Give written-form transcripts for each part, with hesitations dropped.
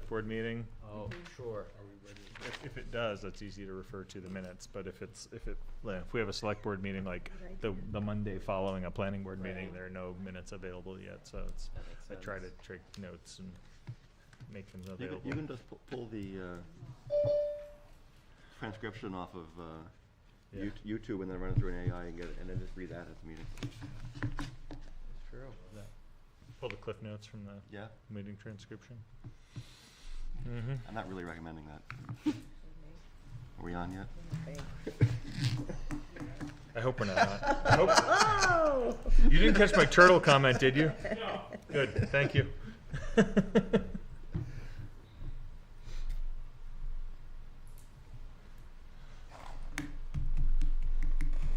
select board meeting? Oh, sure. If it does, that's easy to refer to the minutes, but if we have a select board meeting, like the Monday following a planning board meeting, there are no minutes available yet, so I try to take notes and make them available. You can just pull the transcription off of YouTube and then run it through an AI and get it, and then just read that at the meeting. True. Yeah. Pull the cliff notes from the meeting transcription. Mm-hmm. I'm not really recommending that. Are we on yet? I hope we're not on. I hope. Oh! You didn't catch my turtle comment, did you? No. Good, thank you.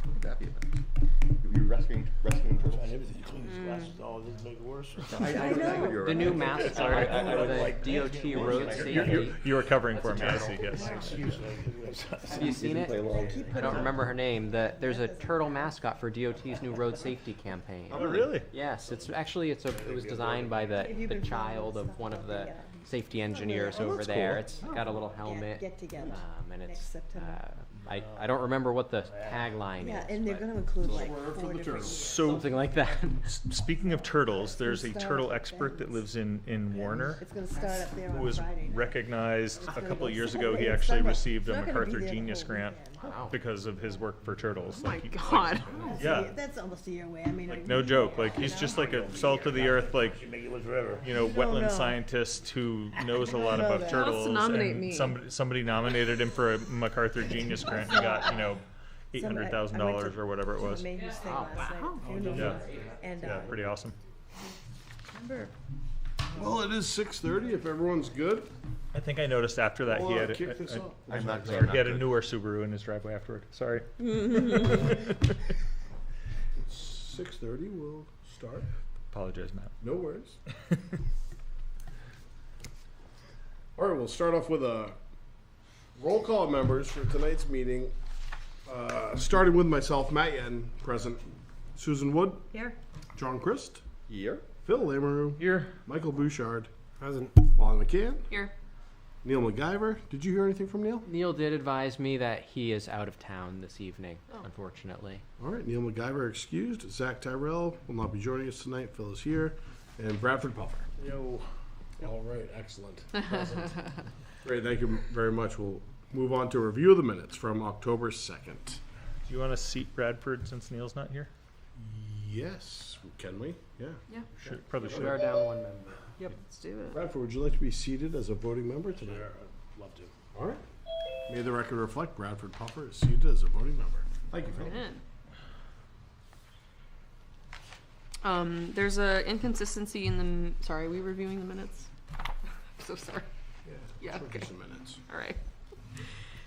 What would that be about? You're rescuing turtles? Everything, you clean his glasses, oh, this make it worse. I know. The new masks are the DOT road safety. You were covering for me, I see, yes. Excuse me. Have you seen it? I don't remember her name. There's a turtle mascot for DOT's new road safety campaign. Oh, really? Yes, it was designed by the child of one of the safety engineers over there. cool. It's got a little helmet. Get together And next it's September. I don't remember what the tagline Yeah, is. and they're but gonna include like Word for 4 the different. turtles. So, something like that. speaking of turtles, there's a Start turtle at expert that Ben's. lives in Warner, It's gonna start up there who on was Friday night. recognized a gonna couple go of years Saturday ago. He and actually Sunday. received a It's not gonna be MacArthur there the Genius whole Grant weekend. Wow. because of his work for turtles. Oh my Like, God. Yeah. That's almost a year away, I mean. Like, no joke, like, he's just like a salt of the earth, like, You make it live forever. wetland know. scientist who knows a lot know about that. turtles. Wants to nominate and me. somebody nominated him for a MacArthur Genius Grant and he got, $800,000 or whatever it was. Mayhew's thing last night, funeral, Yeah. and, Yeah, pretty awesome. remember, Well, it is 6:30, if everyone's good. I think I noticed after that he had Kick this off. I'm not he had a newer Subaru in his driveway afterward. Sorry. 6:30, we'll start. Apologize, Matt. No worries. All right, we'll start off with a roll call of members for tonight's meeting. Starting with myself, Matt Yen, present. Susan Wood, here, John Christ, Here? Phil Lamoureux, Here. Michael Bouchard, Present. Molly McCann, Here. Neil MacGyver. Did you hear anything from Neil? Neil did advise me that he is out of town this evening, unfortunately. All right, Neil MacGyver excused. Zach Tyrell will not be joining us tonight. Phil is here. And Bradford Puffer. Yo. All right, excellent. Great, thank you very much. We'll move on to a review of the minutes from October 2nd. Do you want to seat Bradford since Neil's not here? Yes, can we? Yeah. Yeah. Probably We should. are down one member. Let's do it. Bradford, would you like to be seated as a voting member tonight? I'd love to. All right. May the record reflect Bradford Puffer is seated as a voting member. Thank you, Phil. There's a inconsistency in the. Sorry, are we reviewing the minutes? So sorry. Yeah. Sure, Okay. just some minutes. All right.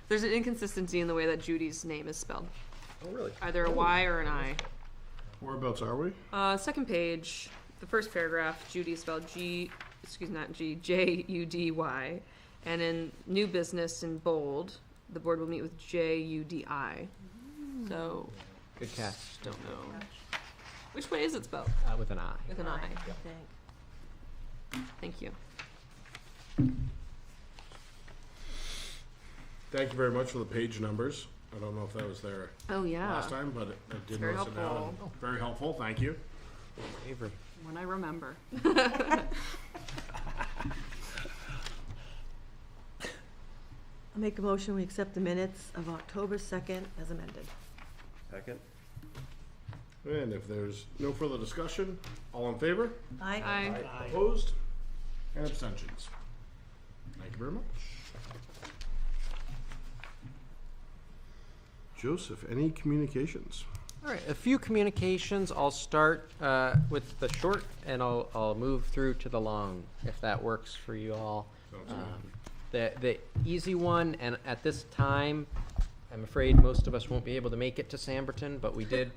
There's an inconsistency in the way that Judy's name is spelled. Oh, really? Either a Y or an I. Whereabouts are we? Second page, the first paragraph, Judy spelled Judy, and in new business in bold, the board will meet with Judi. So, Good catch. don't know. Which way is it spelled? With an I. With an I. I think. Thank you. Thank you very much for the page numbers. I don't know if that was there Oh, yeah. last time, but I did Very notice it now. helpful. and Very helpful, thank you. Favorite. When I remember. I'll make a motion, we accept the minutes of October 2nd as amended. Second? And if there's no further discussion, all in favor? Aye. Opposed? And abstentions? Thank you very much. Joseph, any communications? All right, a few communications. I'll start with the short, and I'll move through to the long, if that works for you all. The easy one, and at this time, I'm afraid most of us won't be able to make it to Samberton, but we did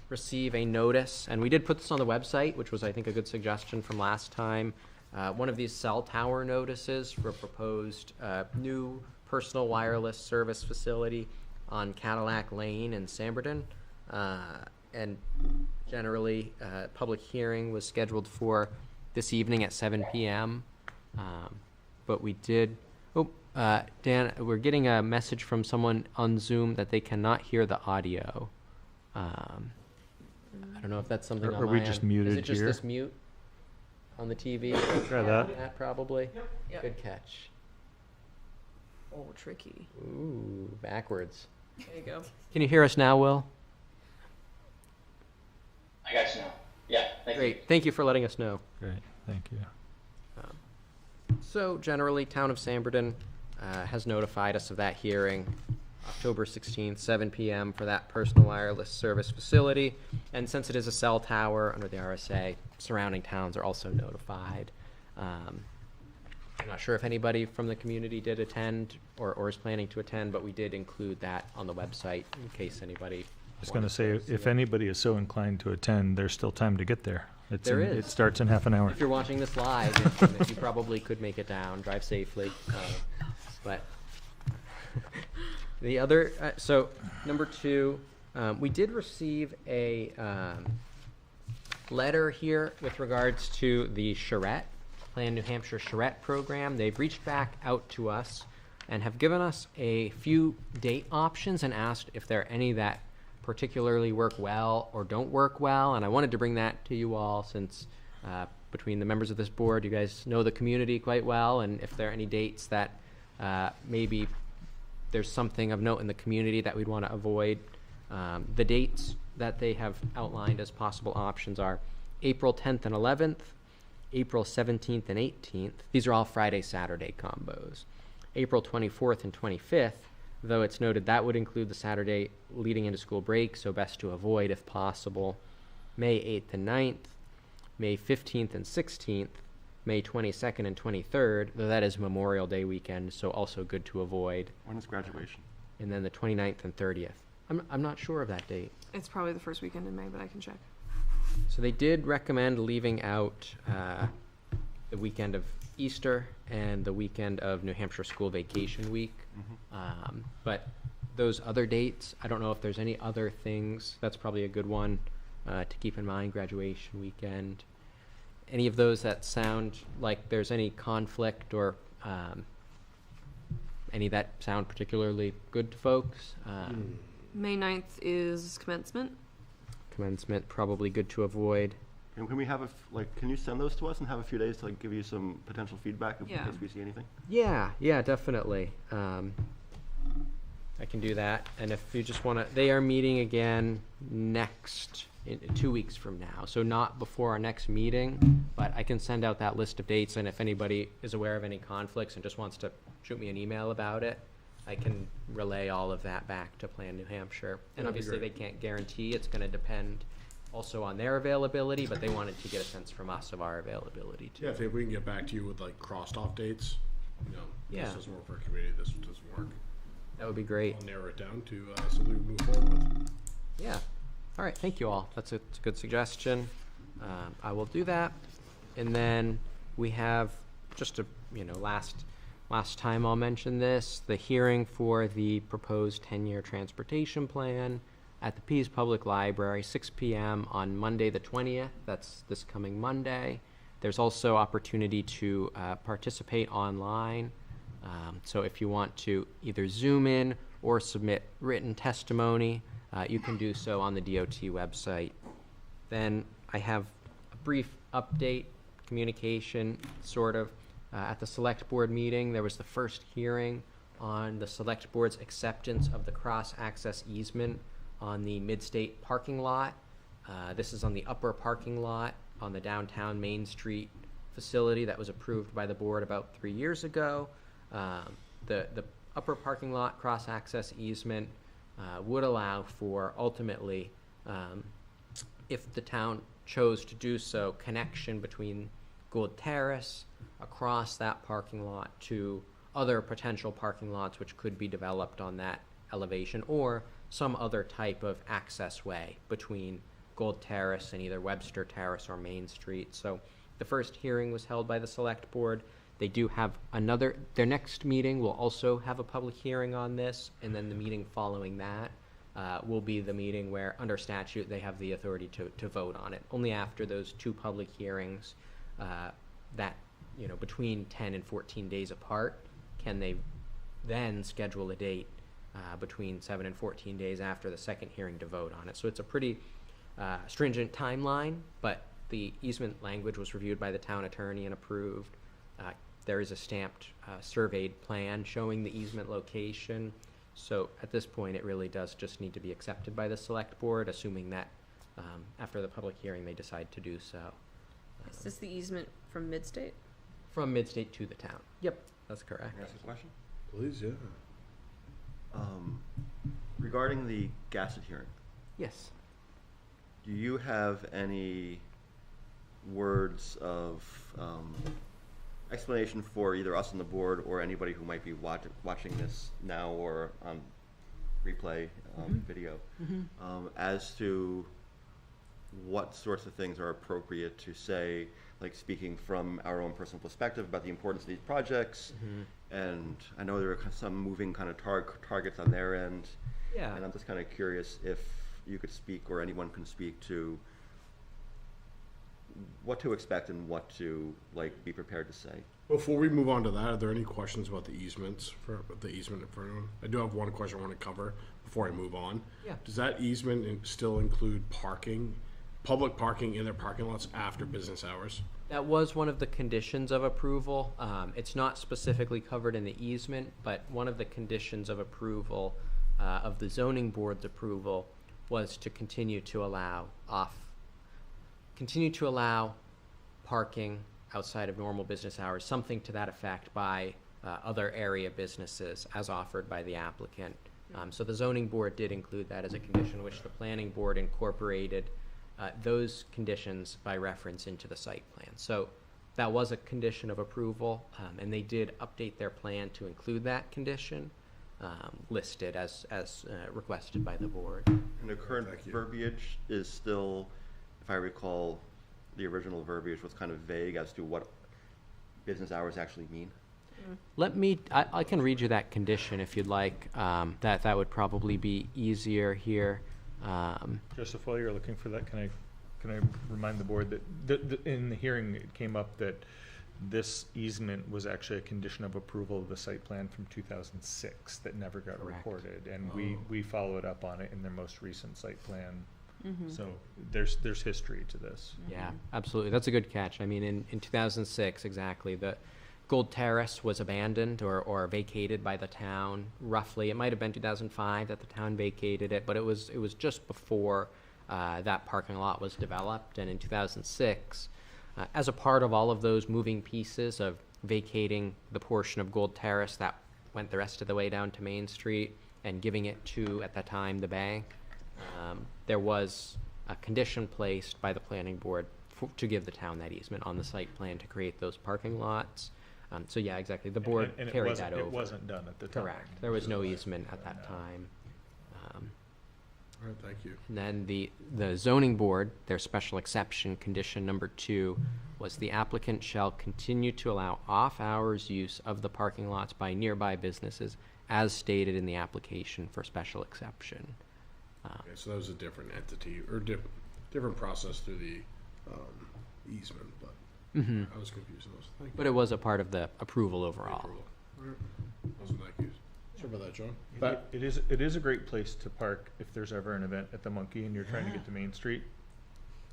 receive a notice, and we did put this on the website, which was, I think, a good suggestion from last time. One of these cell tower notices for a proposed new personal wireless service facility on Cadillac Lane in Samberton. And generally, public hearing was scheduled for this evening at 7 p.m. but we did, Dan, we're getting a message from someone on Zoom that they cannot hear the audio. I don't know if that's something on Are my we end. just Is muted it just here? this mute on the TV? Try that. Probably. Yep. Good catch. Oh, tricky. Ooh, backwards. There you go. Can you hear us now, Will? I got you now. Yeah, thank you. Great. Thank you for letting us know. Great, thank you. So generally, Town of Sanborn has notified us of that hearing, October 16th, 7 p.m. for that personal wireless service facility. And since it is a cell tower under the RSA, surrounding towns are also notified. I'm not sure if anybody from the community did attend or is planning to attend, but we did include that on the website in case anybody. I was gonna wanted say, to see if it. anybody is so inclined to attend, there's still time to get there. There It is. starts in half an hour. If you're watching this live, you probably could make it down, drive safely. But the other, so number 2, we did receive a letter here with regards to the charrette, Plan New Hampshire charrette program. They've reached back out to us and have given us a few date options and asked if there are any that particularly work well or don't work well. And I wanted to bring that to you all since between the members of this board, you guys know the community quite well. And if there are any dates that maybe there's something of note in the community that we'd want to avoid, the dates that they have outlined as possible options are April 10th and 11th, April 17th and 18th. These are all Friday, Saturday combos. April 24th and 25th, though it's noted that would include the Saturday leading into school break, so best to avoid if possible. May 8th and 9th, May 15th and 16th, May 22nd and 23rd, though that is Memorial Day weekend, so also good to avoid. When is graduation? And then the 29th and 30th. I'm not sure of that date. It's probably the first weekend in May, but I can check. So they did recommend leaving out the weekend of Easter and the weekend of New Hampshire School Vacation Week. But those other dates, I don't know if there's any other things. That's probably a good one to keep in mind, graduation weekend. Any of those that sound like there's any conflict or any that sound particularly good to folks? May 9th is commencement. Commencement, probably good to avoid. And can we have can you send those to us and have a few days to give you some potential feedback in Yeah. case we see anything? Yeah, definitely. I can do that. And if you just want to, they are meeting again in 2 weeks from now. So not before our next meeting, but I can send out that list of dates. And if anybody is aware of any conflicts and just wants to shoot me an email about it, I can relay all of that back to Plan New Hampshire. And That'd be obviously they great. can't guarantee, it's going to depend also on their availability, but they wanted to get a sense from us of our availability too. Yeah, if we can get back to you with crossed off dates, Yeah. this doesn't work for our community, this doesn't work. That would be great. I'll narrow it down to something we move forward with. Yeah. All right. Thank you all. It's a good suggestion. I will do that. And then we have just last time I'll mention this, the hearing for the proposed 10-year transportation plan at the Pease Public Library, 6 p.m. on Monday the 20th. That's this coming Monday. There's also opportunity to participate online. So if you want to either Zoom in or submit written testimony, you can do so on the DOT website. Then I have a brief update, communication, sort of. At the Select Board meeting, there was the first hearing on the Select Board's acceptance of the cross-access easement on the Mid-State parking lot. This is on the upper parking lot on the downtown Main Street facility that was approved by the board about 3 years ago. The upper parking lot cross-access easement would allow for ultimately, if the town chose to do so, connection between Gould Terrace across that parking lot to other potential parking lots which could be developed on that elevation, or some other type of access way between Gould Terrace and either Webster Terrace or Main Street. So the first hearing was held by the Select Board. They do have their next meeting will also have a public hearing on this, and then the meeting following that will be the meeting where, under statute, they have the authority to vote on it. Only after those two public hearings, that between 10 and 14 days apart, can they then schedule a date between 7 and 14 days after the second hearing to vote on it? So it's a pretty stringent timeline, but the easement language was reviewed by the town attorney and approved. There is a stamped surveyed plan showing the easement location. So at this point, it really does just need to be accepted by the select board, assuming that after the public hearing, they decide to do so. Is this the easement from Midstate? From Midstate to the town. Yep, that's correct. Can I ask a question? Please, yeah. Regarding the Gassett hearing, Yes. do you have any words of explanation for either us on the board or anybody who might be watching this now or on replay video as to what sorts of things are appropriate to say, like speaking from our own personal perspective about the importance of these projects? And I know there are some moving kind of targets on their end. Yeah. And I'm just kind of curious if you could speak or anyone can speak to what to expect and what to be prepared to say. Before we move on to that, are there any questions about the easements for everyone? I do have one question I want to cover before I move on. Yeah. Does that easement still include public parking in their parking lots after business hours? That was one of the conditions of approval. It's not specifically covered in the easement, but one of the conditions of approval, of the zoning board's approval, was to continue to allow parking outside of normal business hours, something to that effect, by other area businesses as offered by the applicant. So the zoning board did include that as a condition, which the planning board incorporated those conditions by reference into the site plan. So that was a condition of approval, and they did update their plan to include that condition, listed as requested by the board. And the current Thank you. verbiage is still, if I recall, the original verbiage was kind of vague as to what business hours actually mean. I can read you that condition if you'd like. That would probably be easier here. Joseph, while you're looking for that, can I remind the board that in the hearing, it came up that this easement was actually a condition of approval of the site plan from 2006 that never got Correct. recorded, and we followed up on it in their most recent site plan. So there's history to this. Yeah, absolutely. That's a good catch. I mean, in 2006, exactly, the Gold Terrace was abandoned or vacated by the town, roughly. It might have been 2005 that the town vacated it, but it was just before that parking lot was developed. And in 2006, as a part of all of those moving pieces of vacating the portion of Gold Terrace that went the rest of the way down to Main Street and giving it to, at that time, the bank, there was a condition placed by the planning board to give the town that easement on the site plan to create those parking lots. So yeah, exactly. The board And carried that over. it wasn't done at the time. Correct. There was no easement at that time. All right, thank you. And then the zoning board, their special exception, condition number 2, was the applicant shall continue to allow off-hours use of the parking lots by nearby businesses as stated in the application for special exception. Okay, so that was a different entity or different process through the easement, but I was confused in those. Thank you. But it was a part of the approval overall. Approval. All right. Wasn't that confused. Sorry about that, John. It is a great place to park if there's ever an event at the Monkey and you're trying to get to Main Street.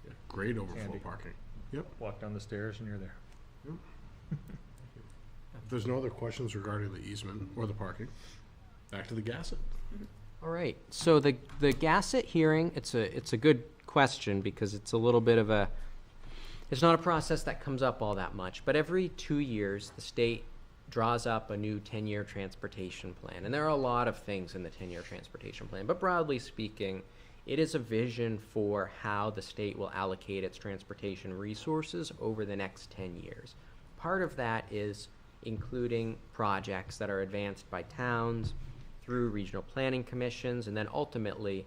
Yeah, great overflow Handy. parking. Yep. Walk down the stairs and you're there. If there's no other questions regarding the easement or the parking, back to the Gassett. All right, so the Gassett hearing, it's a good question because it's a little bit of it's not a process that comes up all that much, but every 2 years, the state draws up a new 10-year transportation plan. And there are a lot of things in the 10-year transportation plan, but broadly speaking, it is a vision for how the state will allocate its transportation resources over the next 10 years. Part of that is including projects that are advanced by towns, through regional planning commissions, and then ultimately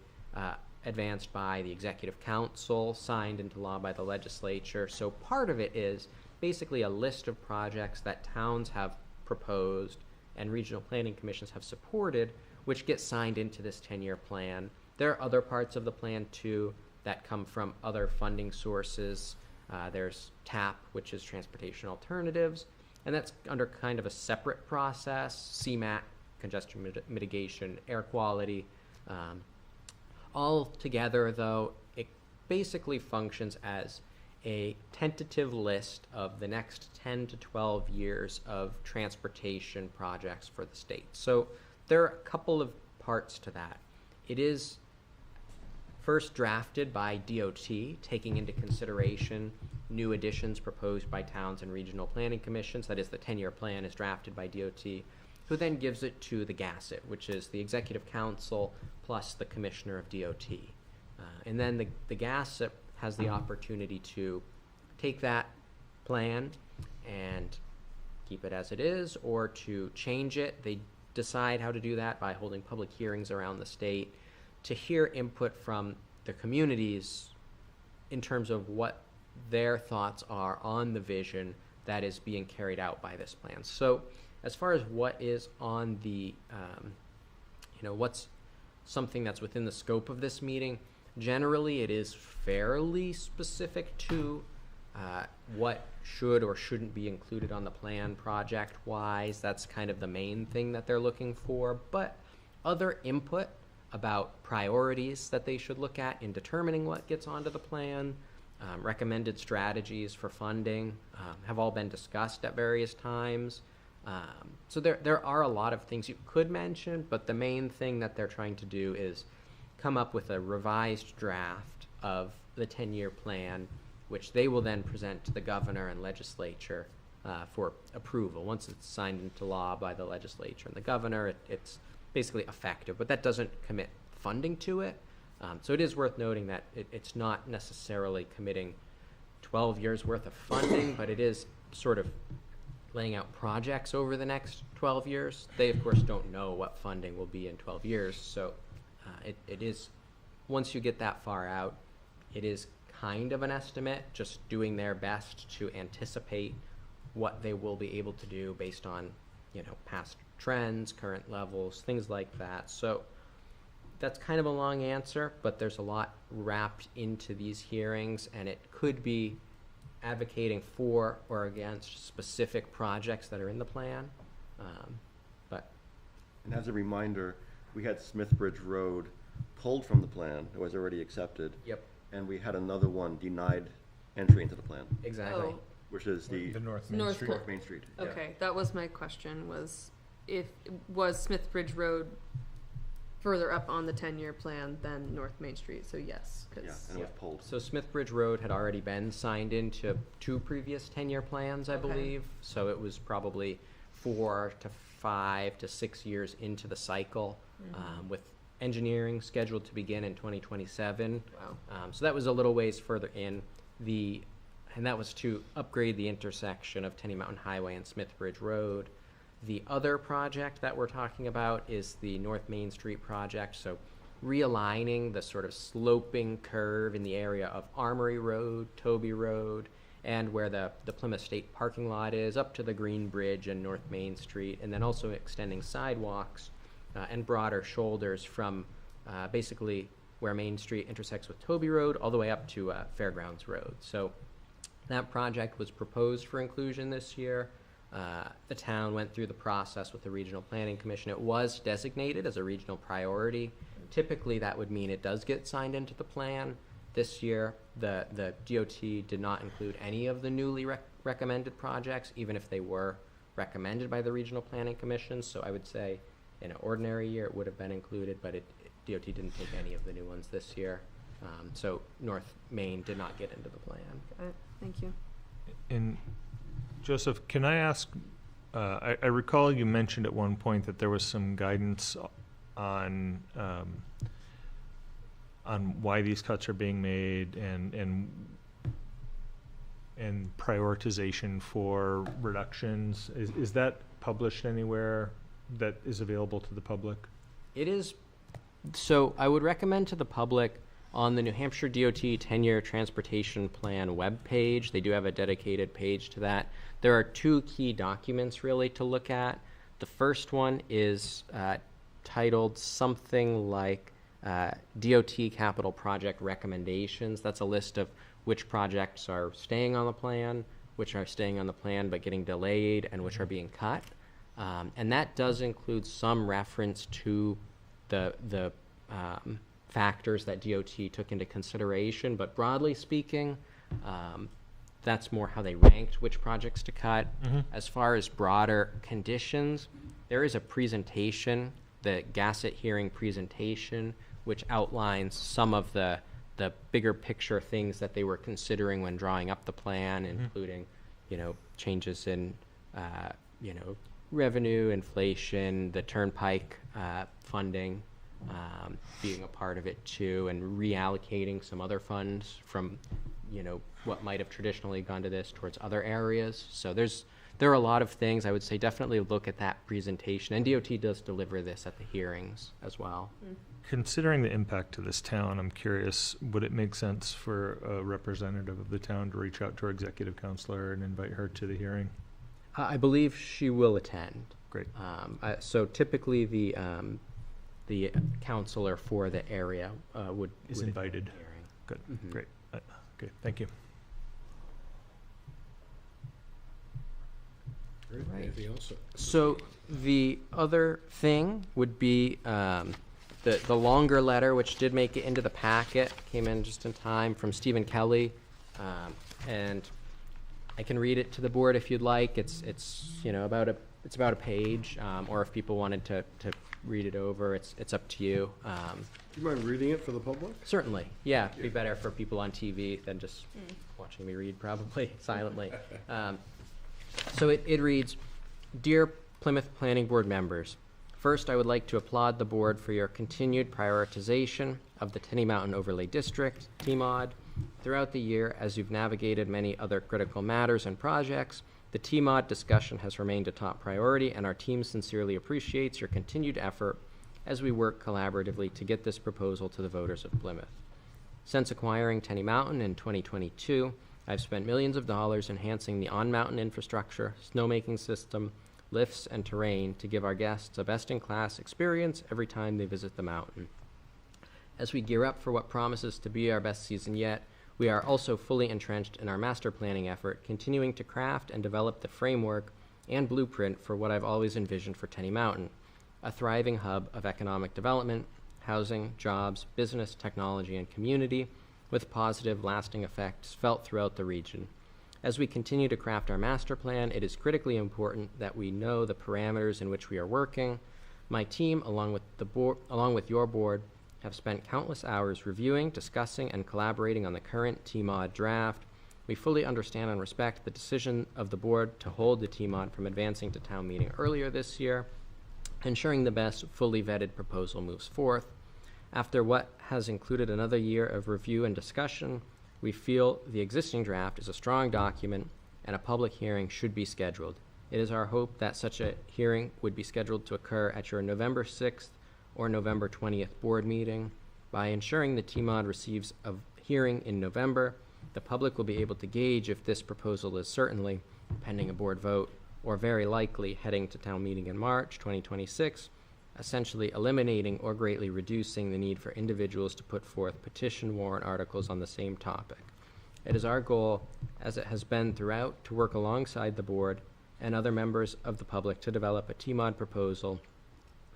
advanced by the executive council, signed into law by the legislature. So part of it is basically a list of projects that towns have proposed and regional planning commissions have supported, which get signed into this 10-year plan. There are other parts of the plan too that come from other funding sources, There's TAP, which is Transportation Alternatives, and that's under kind of a separate process. CMAT, congestion mitigation, air quality. All together, though, it basically functions as a tentative list of the next 10 to 12 years of transportation projects for the state. So there are a couple of parts to that. It is first drafted by DOT, taking into consideration new additions proposed by towns and regional planning commissions. That is, the 10-year plan is drafted by DOT, who then gives it to the GASSET, which is the Executive Council plus the Commissioner of DOT. And then the GASSET has the opportunity to take that plan and keep it as it is, or to change it. They decide how to do that by holding public hearings around the state to hear input from the communities in terms of what their thoughts are on the vision that is being carried out by this plan. So as far as what is on the, what's something that's within the scope of this meeting, generally it is fairly specific to what should or shouldn't be included on the plan project-wise. That's kind of the main thing that they're looking for. But other input about priorities that they should look at in determining what gets onto the plan, recommended strategies for funding, have all been discussed at various times. So there are a lot of things you could mention, but the main thing that they're trying to do is come up with a revised draft of the 10-year plan, which they will then present to the governor and legislature for approval. Once it's signed into law by the legislature and the governor, it's basically effective, but that doesn't commit funding to it. So it is worth noting that it's not necessarily committing 12 years worth of funding, but it is sort of laying out projects over the next 12 years. They, of course, don't know what funding will be in 12 years, so it is, once you get that far out, it is kind of an estimate, just doing their best to anticipate what they will be able to do based on, past trends, current levels, things like that. So that's kind of a long answer, but there's a lot wrapped into these hearings, and it could be advocating for or against specific projects that are in the plan. And as a reminder, we had Smithbridge Road pulled from the plan. It was already accepted. Yep, And we had another one denied entry into the plan, exactly. Oh, which is the North Main North Street. North Main Street. Yeah. okay, that was my question, was Smithbridge Road further up on the 10-year plan than North Main Street? So yes, Yeah, because, and it was pulled. So Smithbridge Road had already been signed into 2 previous 10-year plans, I Okay. believe. So it was probably 4 to 5 to 6 years into the cycle, with engineering scheduled to begin in 2027. wow. So that was a little ways further in. And that was to upgrade the intersection of Tenny Mountain Highway and Smithbridge Road. The other project that we're talking about is the North Main Street project, so realigning the sort of sloping curve in the area of Armory Road, Toby Road, and where the Plymouth State parking lot is, up to the Green Bridge and North Main Street, and then also extending sidewalks and broader shoulders from basically where Main Street intersects with Toby Road all the way up to Fairgrounds Road. So that project was proposed for inclusion this year. The town went through the process with the Regional Planning Commission. It was designated as a regional priority. Typically, that would mean it does get signed into the plan. This year, the DOT did not include any of the newly recommended projects, even if they were recommended by the Regional Planning Commission. So I would say in an ordinary year, it would have been included, but DOT didn't take any of the new ones this year. So North Main did not get into the plan. Got it. Thank you. And Joseph, can I ask, I recall you mentioned at one point that there was some guidance on why these cuts are being made and prioritization for reductions. Is that published anywhere that is available to the public? It is. So I would recommend to the public on the New Hampshire DOT 10-year transportation plan webpage. They do have a dedicated page to that. There are 2 key documents really to look at. The first one is titled something like DOT capital project recommendations. That's a list of which projects are staying on the plan, which are staying on the plan but getting delayed, and which are being cut. And that does include some reference to the factors that DOT took into consideration, but broadly speaking, that's more how they ranked which projects to cut. As far as broader conditions, there is a presentation, the Gassett hearing presentation, which outlines some of the bigger picture things that they were considering when drawing up the plan, including, changes in, revenue, inflation, the turnpike funding being a part of it too, and reallocating some other funds from, what might have traditionally gone to this towards other areas. So there are a lot of things. I would say definitely look at that presentation, and DOT does deliver this at the hearings as well. Considering the impact to this town, I'm curious, would it make sense for a representative of the town to reach out to our executive counselor and invite her to the hearing? I believe she will attend. Great. So typically the counselor for the area would Is attend invited. the hearing. Good, Mhm. great. Okay, thank you. Great. Right. Anything else? So the other thing would be the longer letter, which did make it into the packet, came in just in time, from Stephen Kelly, and I can read it to the board if you'd like. It's about a page, or if people wanted to read it over, it's up to you. Do you mind reading it for the public? Certainly, yeah, it'd be better for people on TV than just watching me read, probably silently. So it reads, "Dear Plymouth Planning Board members, first I would like to applaud the board for your continued prioritization of the Tenny Mountain Overlay District, TMOD. Throughout the year, as you've navigated many other critical matters and projects, the TMOD discussion has remained a top priority, and our team sincerely appreciates your continued effort as we work collaboratively to get this proposal to the voters of Plymouth. Since acquiring Tenny Mountain in 2022, I've spent millions of dollars enhancing the on-mountain infrastructure, snowmaking system, lifts, and terrain to give our guests a best-in-class experience every time they visit the mountain. As we gear up for what promises to be our best season yet, we are also fully entrenched in our master planning effort, continuing to craft and develop the framework and blueprint for what I've always envisioned for Tenny Mountain, a thriving hub of economic development, housing, jobs, business, technology, and community, with positive, lasting effects felt throughout the region. As we continue to craft our master plan, it is critically important that we know the parameters in which we are working. My team, along with your board, have spent countless hours reviewing, discussing, and collaborating on the current TMOD draft. We fully understand and respect the decision of the board to hold the TMOD from advancing to town meeting earlier this year, ensuring the best fully vetted proposal moves forth. After what has included another year of review and discussion, we feel the existing draft is a strong document and a public hearing should be scheduled. It is our hope that such a hearing would be scheduled to occur at your November 6th or November 20th board meeting. By ensuring the TMOD receives a hearing in November, the public will be able to gauge if this proposal is certainly, pending a board vote, or very likely heading to town meeting in March 2026, essentially eliminating or greatly reducing the need for individuals to put forth petition warrant articles on the same topic. It is our goal, as it has been throughout, to work alongside the board and other members of the public to develop a TMOD proposal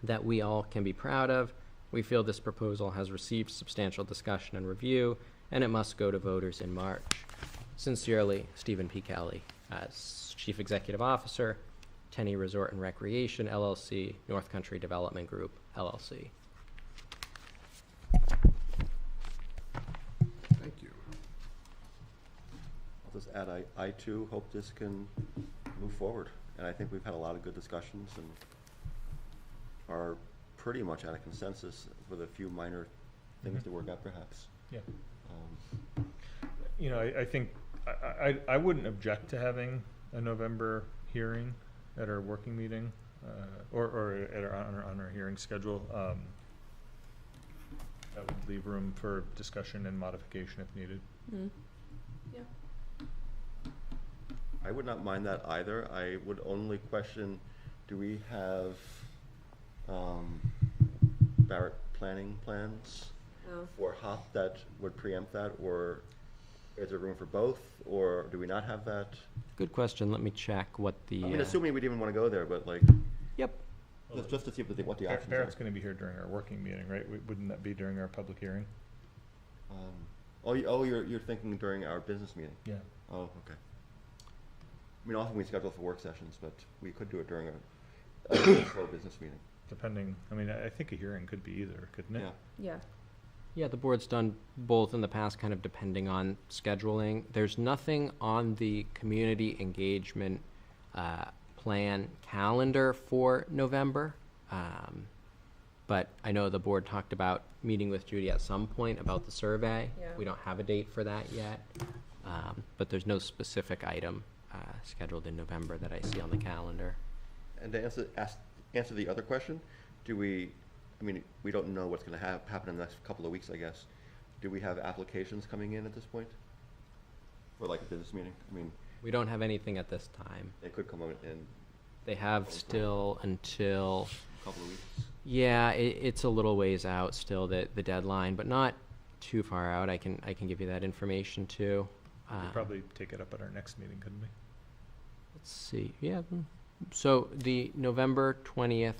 that we all can be proud of. We feel this proposal has received substantial discussion and review, and it must go to voters in March. Sincerely, Stephen P. Kelly, as Chief Executive Officer, Tenny Resort and Recreation, LLC, North Country Development Group, LLC. Thank you. I'll just add, I too hope this can move forward. And I think we've had a lot of good discussions and are pretty much at a consensus with a few minor things to work out perhaps. Yeah. I think I wouldn't object to having a November hearing at our working meeting, or at on our hearing schedule. That would leave room for discussion and modification if needed. Yeah. I would not mind that either. I would only question, do we have Barrett planning plans Oh. for HOP that would preempt that, or is there room for both, or do we not have that? Good question. Let me check what the. I mean, assuming we'd even want to go there, but like, Yep. just to see what the options are. Barrett's gonna be here during our working meeting, right? Wouldn't that be during our public hearing? You're thinking during our business meeting? Yeah. Oh, okay. I mean, often we schedule for work sessions, but we could do it during a slow business meeting. Depending, I mean, I think a hearing could be either, couldn't it? Yeah. Yeah. Yeah, the board's done both in the past, kind of depending on scheduling. There's nothing on the community engagement plan calendar for November. But I know the board talked about meeting with Judy at some point about the survey. Yeah. We don't have a date for that yet. But there's no specific item scheduled in November that I see on the calendar. And to answer the other question, we don't know what's going to happen in the next couple of weeks, I guess. Do we have applications coming in at this point? For like a business meeting? I mean, We don't have anything at this time. they could come out in They have still until, a couple of weeks. yeah, it's a little ways out still, the deadline, but not too far out. I can give you that information too. We could probably take it up at our next meeting, couldn't we? Let's see, yeah. So the November 20th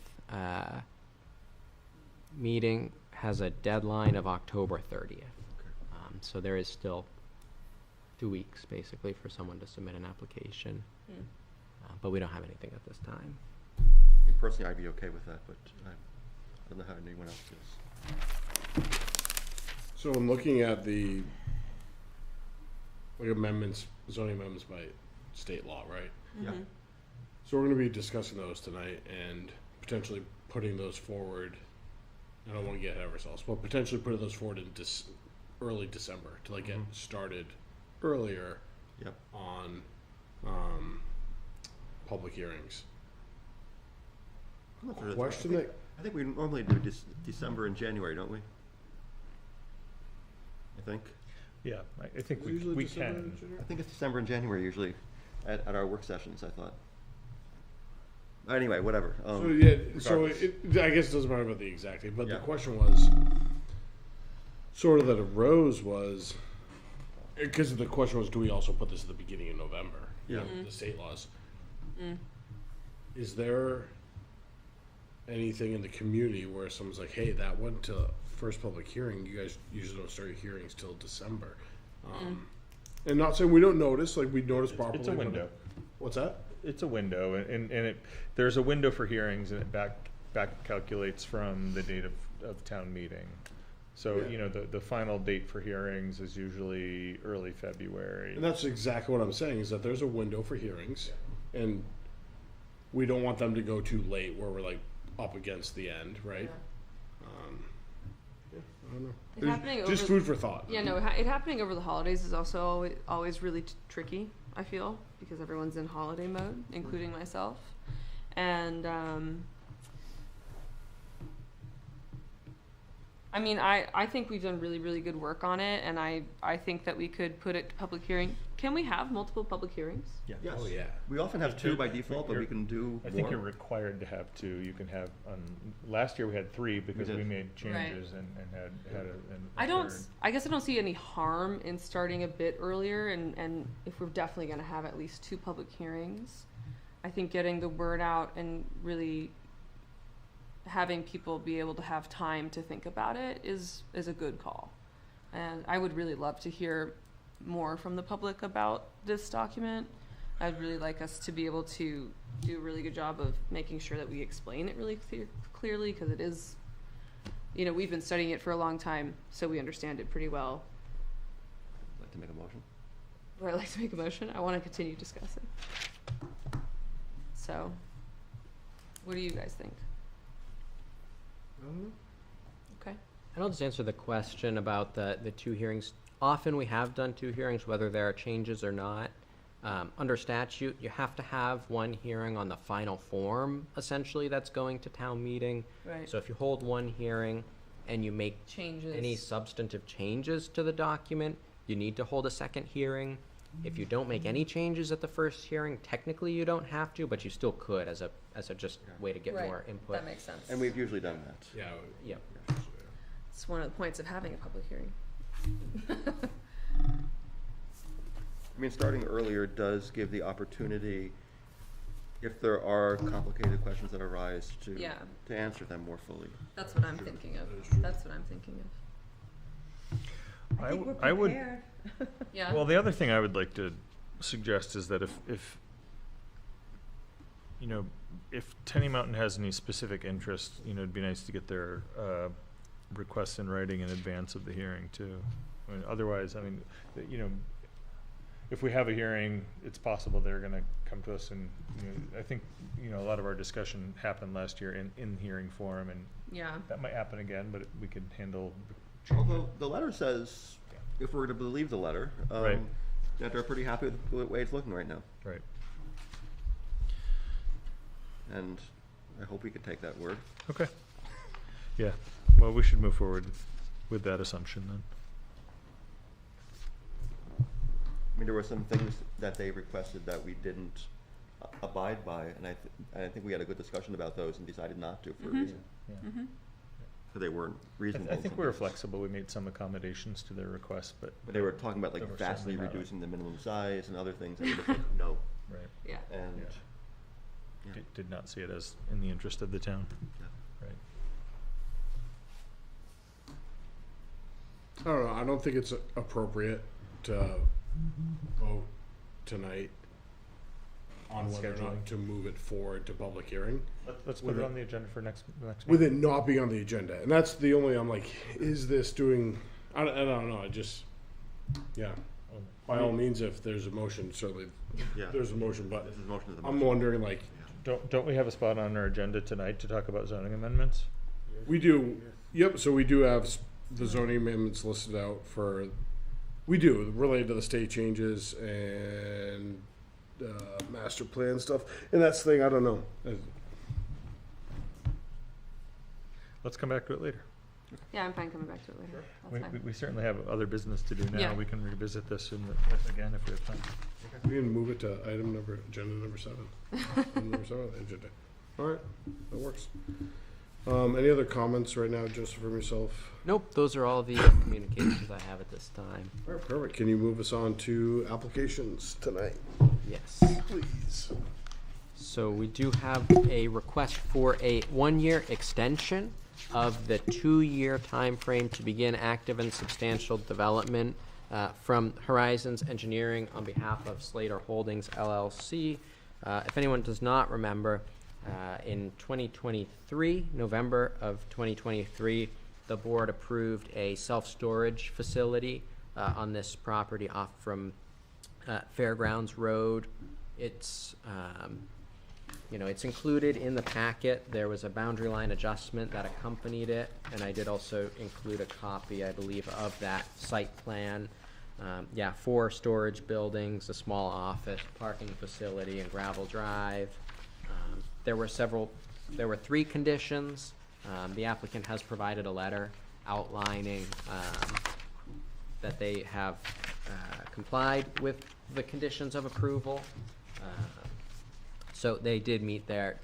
meeting has a deadline of October 30th. So there is still 2 weeks, basically, for someone to submit an application. But we don't have anything at this time. I mean, personally, I'd be okay with that, but I don't know how anyone else is. So I'm looking at the, like, zoning amendments by state law, right? Yeah. So we're gonna be discussing those tonight and potentially putting those forward. I don't wanna get ahead of ourselves, but potentially putting those forward in early December to like get started earlier Yep. on, public hearings. I'm not sure that's Question right. that, I think we normally do December and January, don't we? I think. Yeah, I think is it usually we December can. and January? I think it's December and January usually at our work sessions, I thought. Anyway, whatever. So, yeah, so regardless. I guess it doesn't matter about the exact date, but the Yeah. question was, sort of that arose was, because the question was, do we also put this at the beginning of November? You know, Yeah. the state laws. Is there anything in the community where someone's like, hey, that went to first public hearing, you guys usually don't start your hearings till December? And not saying we don't notice, like we notice properly. It's a but- window. What's that? It's a window, and there's a window for hearings, and it back calculates from the date of town meeting. So, Yeah. you know, the final date for hearings is usually early February. And that's exactly what I'm saying, is that there's a window for hearings, and we don't want them to go too late where we're like up against the end, right? Yeah, I don't know. It happening Just over- food for thought. Yeah, no, it happening over the holidays is also always really tricky, I feel, because everyone's in holiday mode, including myself. And, I mean, I think we've done really, really good work on it, and I think that we could put it to public hearing. Can we have multiple public hearings? Yeah. Yes. Oh, yeah. We often have two by default, but we You're- can do I think more. you're required to have two. You can have, last year we had three because did. we made changes and had a I don't, third. I guess I don't see any harm in starting a bit earlier, and if we're definitely gonna have at least 2 public hearings, I think getting the word out and really having people be able to have time to think about it is a good call. And I would really love to hear more from the public about this document. I'd really like us to be able to do a really good job of making sure that we explain it really clearly, because it is, you know, we've been studying it for a long time, so we understand it pretty well. Like to make a motion? Would I like to make a motion? I want to continue discussing. So, what do you guys think? Okay. And I'll just answer the question about the 2 hearings. Often we have done 2 hearings, whether there are changes or not. Under statute, you have to have 1 hearing on the final form, essentially, that's going to town meeting. Right. So if you hold 1 hearing and you make Changes. any substantive changes to the document, you need to hold a second hearing. If you don't make any changes at the first hearing, technically you don't have to, but you still could as a just way to get Right. more input. That makes sense. And we've usually done that. Yeah. Yep. It's one of the points of having a public hearing. I mean, starting earlier does give the opportunity, if there are complicated questions that arise, Yeah. to answer them more fully. That's what I'm thinking of. That is true. That's what I'm thinking of. I think we're I would, prepared. Yeah. well, the other thing I would like to suggest is that if you know, if Tenny Mountain has any specific interest, you know, it'd be nice to get their requests in writing in advance of the hearing too. I mean, otherwise, I mean, you know, if we have a hearing, it's possible they're gonna come to us and, you know, I think, you know, a lot of our discussion happened last year in hearing form, and Yeah. that might happen again, but we could handle. Although the letter says, if we're to believe the letter, Right. that they're pretty happy with the way it's looking right now. Right. And I hope we could take that word. Okay. Yeah, well, we should move forward with that assumption then. I mean, there were some things that they requested that we didn't abide by, and I think we had a good discussion about those and decided not to for a reason. Yeah. Mm-hmm. So they weren't reasonable. I in think some we were cases. flexible, we made some accommodations to their requests, but. But they were talking about They like were vastly certainly not reducing the minimum size and other things, and we just like, no. Right, Yeah. And Yeah. yeah. did not see it as in the interest of the town. Yeah. Right. I don't know, I don't think it's appropriate to vote tonight on whether or Scheduling. not to move it forward to public hearing, Let's put With it it- on the agenda for next with meeting. it not being on the agenda. And that's the only, I'm like, is this doing, I don't know, I just, yeah. By all means, if there's a motion, certainly, Yeah. there's a motion, but This is motion to the I'm motion. wondering, like, Don't we have a spot on our agenda tonight to talk about zoning amendments? we do, yep, so we do have the zoning amendments listed out for, we do, related to the state changes and, master plan stuff, and that's the thing, I don't know. Let's come back to it later. Yeah, I'm fine coming back to it later. We, That's fine. we certainly have other business to do now. Yeah. We can revisit this again if we have time. We can move it to agenda number 7. Item number 7 on the agenda. All right, that works. Any other comments right now, Joseph, from yourself? Nope, those are all the communications I have at this time. All right, perfect. Can you move us on to applications tonight, Yes. please? So we do have a request for a 1-year extension of the 2-year time frame to begin active and substantial development from Horizons Engineering on behalf of Slater Holdings LLC. If anyone does not remember, in 2023, November of 2023, the board approved a self-storage facility on this property off from Fairgrounds Road. It's it's included in the packet. There was a boundary line adjustment that accompanied it, and I did also include a copy, I believe, of that site plan. 4 storage buildings, a small office, parking facility, and gravel drive. There were 3 conditions. The applicant has provided a letter outlining that they have complied with the conditions of approval. So they did meet their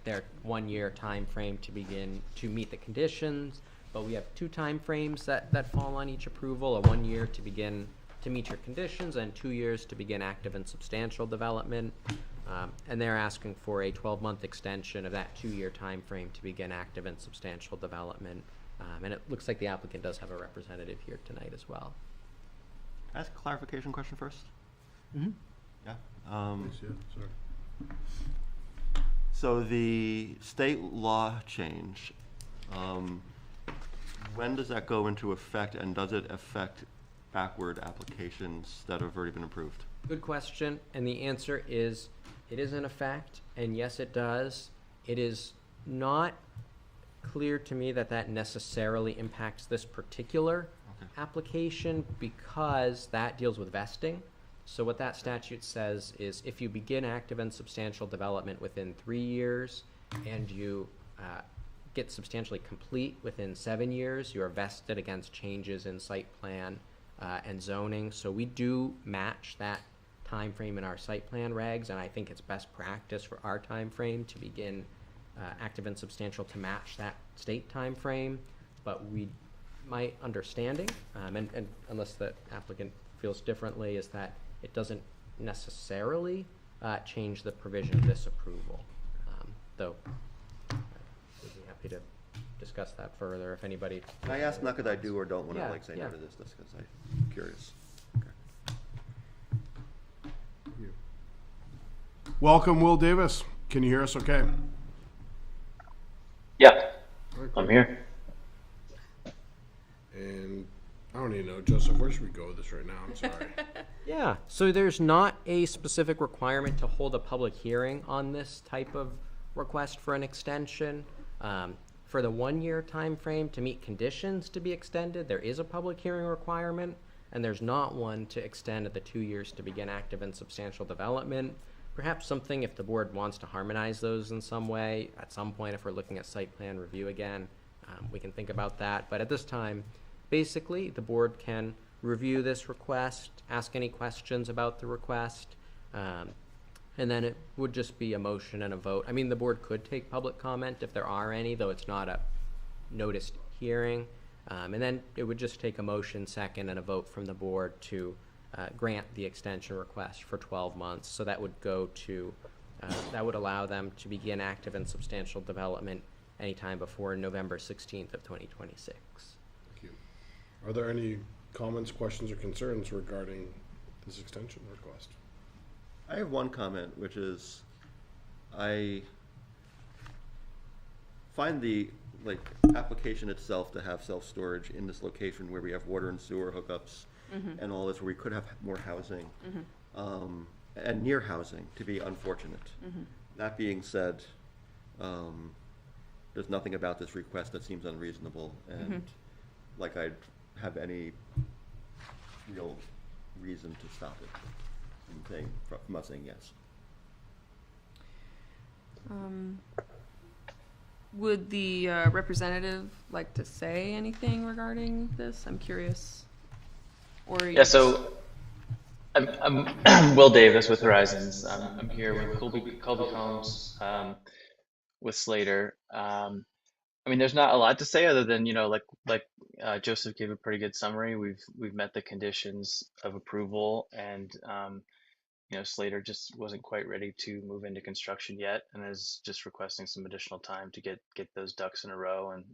1-year time frame to begin to meet the conditions, but we have 2 time frames that fall on each approval, a 1 year to begin to meet your conditions and 2 years to begin active and substantial development. And they're asking for a 12-month extension of that 2-year time frame to begin active and substantial development. And it looks like the applicant does have a representative here tonight as well. Can I ask a clarification question first? Mhm. Yeah. Please, yeah, sorry. So the state law change, when does that go into effect, and does it affect backward applications that have already been approved? Good question, and the answer is it is in effect, and yes, it does. It is not clear to me that that necessarily impacts this particular Okay. application because that deals with vesting. So what that statute says is if you begin active and substantial development within 3 years and you get substantially complete within 7 years, you are vested against changes in site plan and zoning. So we do match that time frame in our site plan regs, and I think it's best practice for our time frame to begin active and substantial to match that state time frame. But we my understanding, and unless the applicant feels differently, is that it doesn't necessarily change the provision of this approval. Though I'd be happy to discuss that further if anybody. Can I ask, not because I do or don't want to Yeah, like say no yeah. to this, just because I'm curious. Welcome, Will Davis. Can you hear us okay? Yeah, I'm here. And I don't even know, Joseph, where should we go with this right now? I'm sorry. Yeah, so there's not a specific requirement to hold a public hearing on this type of request for an extension. For the 1-year time frame to meet conditions to be extended, there is a public hearing requirement, and there's not one to extend at the 2 years to begin active and substantial development. Perhaps something, if the board wants to harmonize those in some way, at some point, if we're looking at site plan review again, we can think about that. But at this time, basically, the board can review this request, ask any questions about the request, and then it would just be a motion and a vote. I mean, the board could take public comment if there are any, though it's not a noticed hearing. And then it would just take a motion, second, and a vote from the board to grant the extension request for 12 months. So that would go to, that would allow them to begin active and substantial development anytime before November 16th of 2026. Thank you. Are there any comments, questions, or concerns regarding this extension request? I have one comment, which is, I find the application itself to have self-storage in this location where we have water and sewer hookups and all this, where we could have more housing and near housing, to be unfortunate. That being said, there's nothing about this request that seems unreasonable, and like I'd have any real reason to stop it from us saying yes. Would the representative like to say anything regarding this? I'm curious. Or Yeah, so I'm Will Davis with Horizons. I'm here with Colby Combs with Slater. I mean, there's not a lot to say other than, like Joseph gave a pretty good summary. We've met the conditions of approval, and Slater just wasn't quite ready to move into construction yet, and is just requesting some additional time to get those ducks in a row, and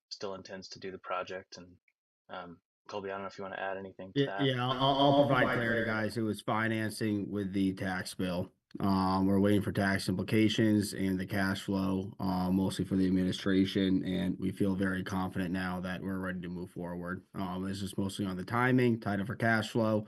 still intends to do the project. And Colby, I don't know if you want to add anything to that. Yeah, I'll provide clarity, guys. It was financing with the tax bill. We're waiting for tax implications and the cash flow, mostly for the administration, and we feel very confident now that we're ready to move forward. This is mostly on the timing, tied up for cash flow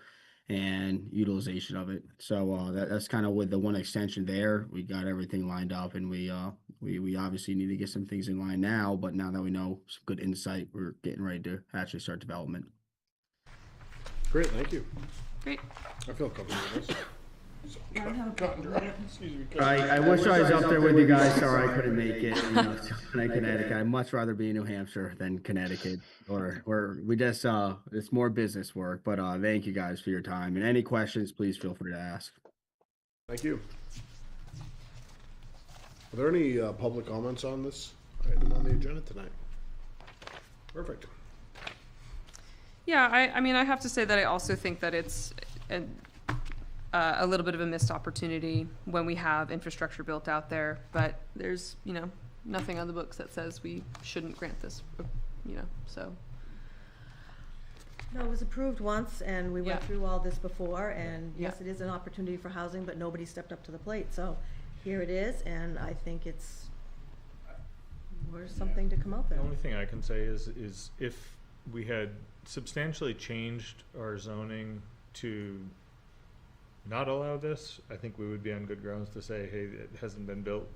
and utilization of it. So that's kind of with the one extension there. We got everything lined up, and we obviously need to get some things in line now, but now that we know some good insight, we're getting ready to actually start development. Great, thank you. great. I feel comfortable with this. I wish I was up there with you guys. Sorry I couldn't make it. Tonight, Connecticut. I'd much rather be in New Hampshire than Connecticut. Or we just it's more business work. But thank you guys for your time. And any questions, please feel free to ask. Thank you. Are there any public comments on this item on the agenda tonight? Perfect. Yeah, I mean, I have to say that I also think that it's a little bit of a missed opportunity when we have infrastructure built out there, but there's, nothing on the books that says we shouldn't grant this, so. No, it was approved once, and we went Yeah. through all this before, and yes, Yeah. it is an opportunity for housing, but nobody stepped up to the plate, so here it is, and I think it's worth something to come out there. The only thing I can say is if we had substantially changed our zoning to not allow this, I think we would be on good grounds to say, hey, it hasn't been built,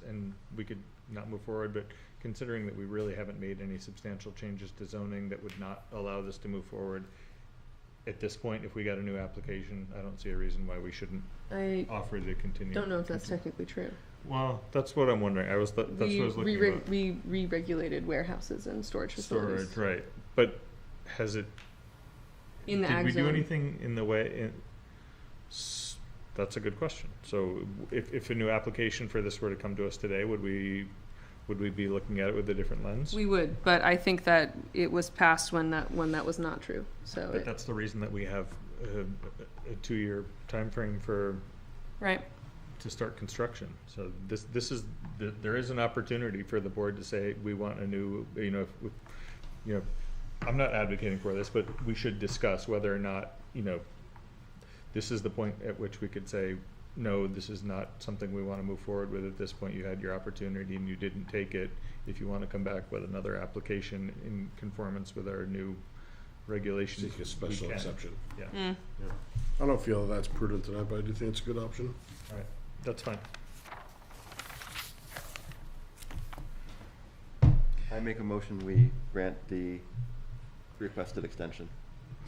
and we could not move forward. But considering that we really haven't made any substantial changes to zoning that would not allow this to move forward, at this point, if we got a new application, I don't see a reason why we shouldn't I offer the continued. don't know if that's technically true. Well, that's what I'm wondering. That's what I was looking at. We re-regulated warehouses and storage facilities. Storage, right. But has it, In the did ag we do zone. anything in the way, that's a good question. So if a new application for this were to come to us today, would we would we be looking at it with a different lens? We would, but I think that it was passed when that was not true, so. But that's the reason that we have a 2-year timeframe Right, to start construction. So this is, there is an opportunity for the board to say, we want a new, I'm not advocating for this, but we should discuss whether or not, this is the point at which we could say, no, this is not something we want to move forward with at this point. You had your opportunity and you didn't take it. If you want to come back with another application in conformance with our new regulations, Seek a special we can. exception. Yeah, Yeah. I don't feel that's prudent tonight, but I do think it's a good option. all right, that's fine. I make a motion, we grant the requested extension.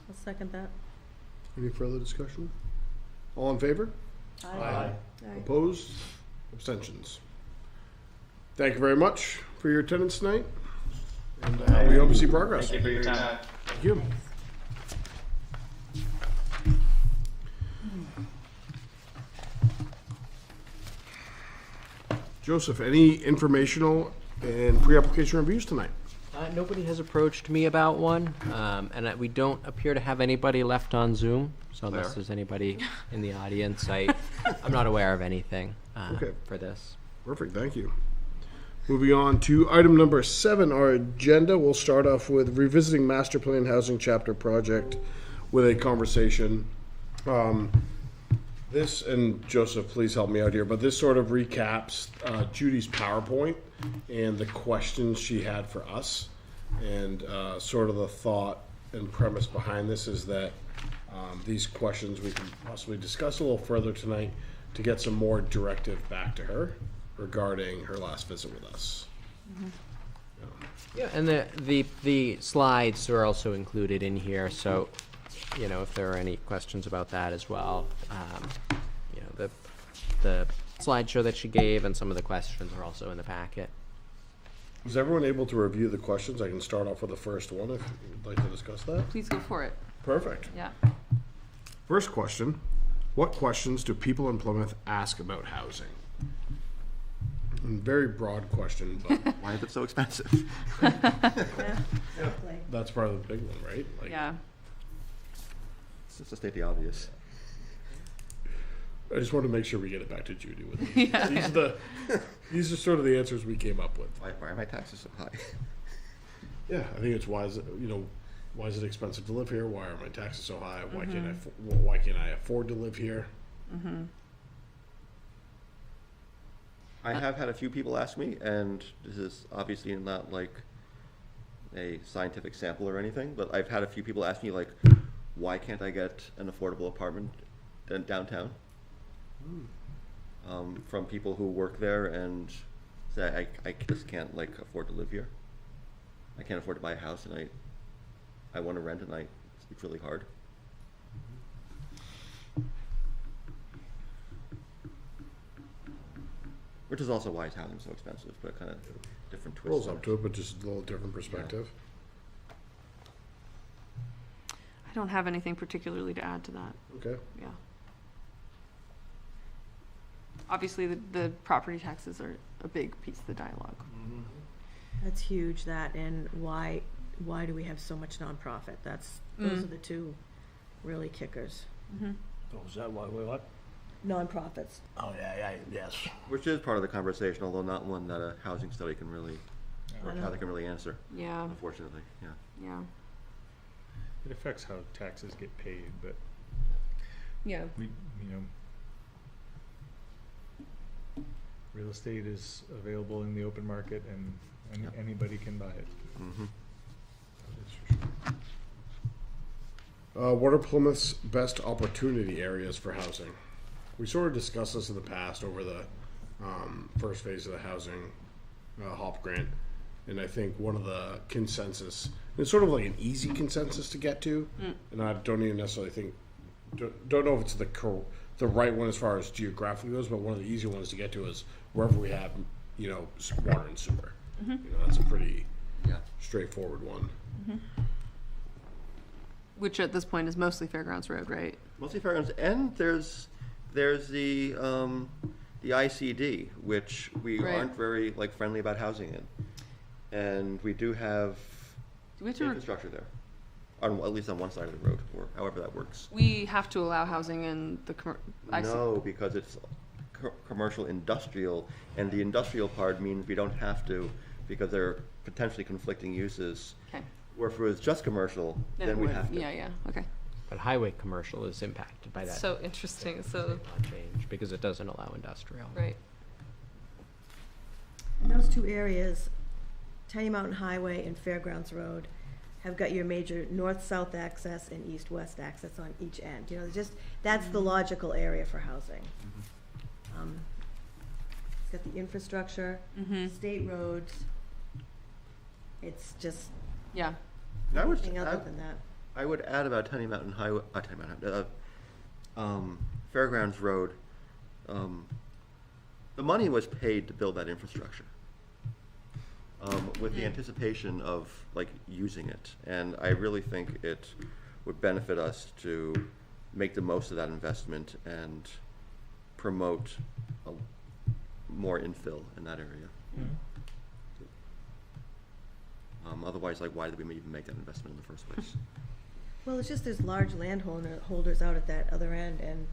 I'll second that. Any further discussion? All in favor? Aye. Opposed? Abstentions? Thank you very much for your attendance tonight, and we hope to see progress. Thank you for your time. Thank you. Joseph, any informational and pre-application reviews tonight? Nobody has approached me about one, and we don't appear to have anybody left on Zoom. So unless Fair. there's anybody in the audience, I'm not aware of anything Okay. for this. Perfect, thank you. Moving on to item number 7, our agenda. We'll start off with revisiting master plan housing chapter project with a conversation. This, and Joseph, please help me out here, but this sort of recaps Judy's PowerPoint and the questions she had for us. And sort of the thought and premise behind this is that these questions we can possibly discuss a little further tonight to get some more directive back to her regarding her last visit with us. Yeah, and the slides are also included in here, so, if there are any questions about that as well. The slideshow that she gave and some of the questions are also in the packet. Was everyone able to review the questions? I can start off with the first one if you'd like to discuss that. please go for it, Perfect. yeah. First question, what questions do people in Plymouth ask about housing? Very broad question, but Why is it so expensive? Exactly. that's probably the big one, right? Like, Yeah, It's just to state the obvious. I just want to make sure we get it back to Judy with these. These are sort of the answers we came up with. Why are my taxes so high? Yeah, I think it's why is it expensive to live here? Why are my taxes so high? Why can't I afford to live here? I have had a few people ask me, and this is obviously not like a scientific sample or anything, but I've had a few people ask me, like, why can't I get an affordable apartment downtown? From people who work there and say, I just can't, like, afford to live here. I can't afford to buy a house, and I want to rent, and it's really hard. Which is also why housing's so expensive, but kind of different twist. Rolls on up to it, but just a little different perspective. I don't have anything particularly to add to that, Okay. yeah. Obviously, the property taxes are a big piece of the dialogue. That's huge, that, and why do we have so much nonprofit? Those are the two really kickers. Oh, is that why, what? Nonprofits. Oh, yeah, yes. Which is part of the conversation, although not one that a housing study can really, or how they can really answer, Yeah, unfortunately, yeah. yeah, It affects how taxes get paid, but yeah. we, real estate is available in the open market and Yep. anybody can buy it. What are Plymouth's best opportunity areas for housing? We sort of discussed this in the past over the first phase of the housing HOP grant, and I think one of the consensus, it's sort of like an easy consensus to get to, and I don't even necessarily think, don't know if it's the right one as far as geographically goes, but one of the easy ones to get to is wherever we have, water and sewer. That's a pretty Yeah. straightforward one. Which at this point is mostly Fairgrounds Road, right? Mostly fairgrounds, and there's the the ICD, which we Right. aren't very like friendly about housing in, and we do have Do we have to, infrastructure there, at least on one side of the road, or however that works. we have to allow housing in the No, because it's commercial industrial, and the industrial part means we don't have to, because there are potentially conflicting uses. Okay. Where if it was just commercial, then we'd have to. Yeah, okay. But highway commercial is impacted by that. So interesting, so, Change, because it doesn't allow industrial. right. And those two areas, Tenny Mountain Highway and Fairgrounds Road, have got your major north-south access and east-west access on each end. You know, just, that's the logical area for housing. It's got the infrastructure, state roads. It's just, Yeah, And I would, anything other than that. I would add about Tenny Mountain Highway, Fairgrounds Road. The money was paid to build that infrastructure, with the anticipation of like using it, and I really think it would benefit us to make the most of that investment and promote more infill in that area. Otherwise, like, why did we even make that investment in the first place? Well, it's just there's large holders out at that other end, and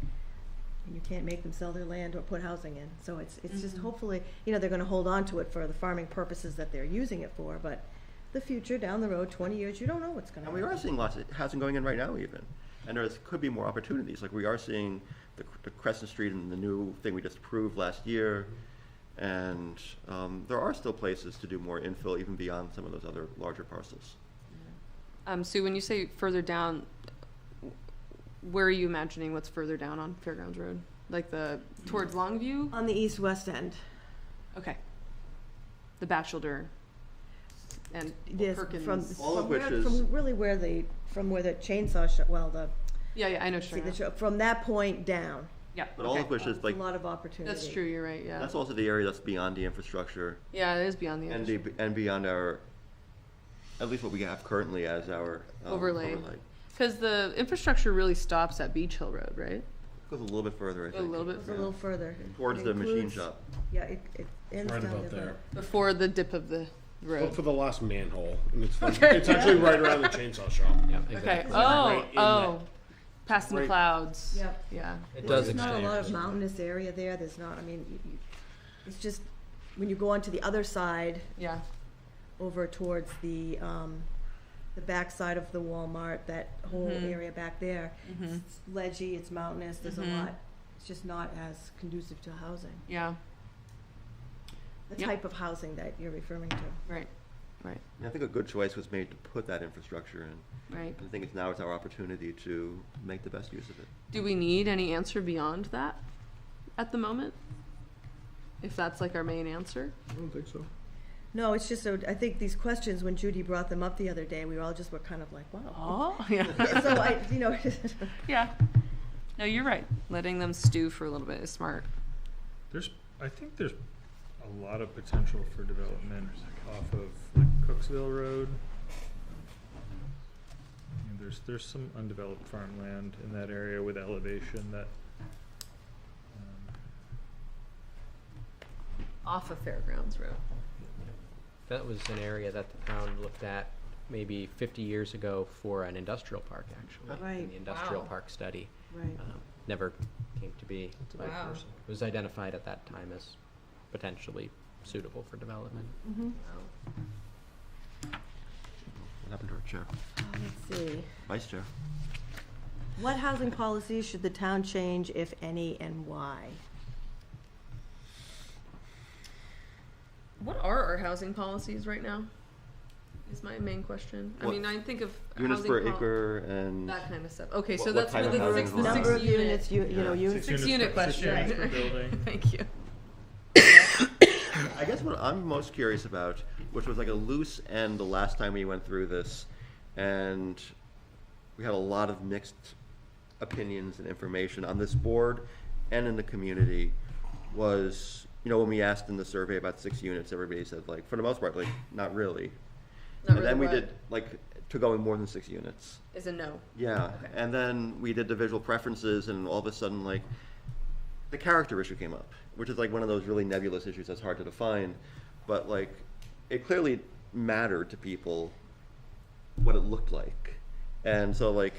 you can't make them sell their land or put housing in. So it's just hopefully, you know, they're gonna hold on to it for the farming purposes that they're using it for, but the future, down the road, 20 years, you don't know what's gonna And happen. we are seeing lots of housing going in right now even, and there could be more opportunities, like we are seeing the Crescent Street and the new thing we just approved last year, and there are still places to do more infill even beyond some of those other larger parcels. Sue, when you say further down, where are you imagining what's further down on Fairgrounds Road? Like towards Longview? On the east-west end, Okay. The Batchelder and there's Perkins. All of which is- from really where the chainsaw shop, well, Yeah, I know what see, you're talking about. from that point down, Yeah, But all okay. of which is a like, lot of opportunity. That's true, you're right, yeah. that's also the area that's beyond the infrastructure Yeah, it is beyond the and edge. and beyond our, at least what we have currently as our Overlay. Because the infrastructure really stops at Beach Hill Road, right? Goes a little bit further, I A think. little bit It's a little further. Towards It the machine includes- shop. Yeah, it ends Right down about there. there. before the dip of the Look road. for the last manhole, and it's Okay. it's actually right around the chainsaw shop. Yeah, Okay, exactly. oh, Right in oh, past the right- clouds. Yep. Yeah, It There's does not a extend. lot of mountainous area there, there's not, I mean, it's just, when you go onto the other side, yeah, over towards the backside of the Walmart, that whole area back there, it's ledgy, it's mountainous, there's a lot, it's just not as conducive to housing, yeah, the Yep. type of housing that you're referring to. right, right, And I think a good choice was made to put that infrastructure in. right. I think now it's our opportunity to make the best use of it. Do we need any answer beyond that at the moment? If that's like our main answer? I don't think so. No, it's just, I think these questions, when Judy brought them up the other day, we all just were kind of like, wow. Oh, yeah. So I, you know, Yeah. No, you're right. Letting them stew for a little bit is smart. I think there's a lot of potential for development off of like Cooksville Road. And there's some undeveloped farmland in that area with elevation that, Off of Fairgrounds Road. That was an area that the town looked at maybe 50 years ago for an industrial park, actually. Right. In the industrial Wow. park study. right. Never came to be. but Wow. It was identified at that time as potentially suitable for development. What happened to our chair? Let's see. Vice chair. What housing policies should the town change, if any, and why? What are our housing policies right now? Is my main question. I What- mean, I think of Units housing per acre and that kind of stuff. Okay, so What that's type for of the housing six, is the allowed? six Number of unit. units, you know, Yeah. units. Six unit per question. building. Thank you. I guess what I'm most curious about, which was like a loose end the last time we went through this, and we had a lot of mixed opinions and information on this board and in the community, was, you know, when we asked in the survey about 6 units, everybody said like, for the most part, like, not really. Not And then we really did, like, to going more than 6 units. Is a no. Yeah, Okay. and then we did the visual preferences, and all of a sudden, like, the character issue came up, which is like one of those really nebulous issues that's hard to define, but like, it clearly mattered to people what it looked like. And so like,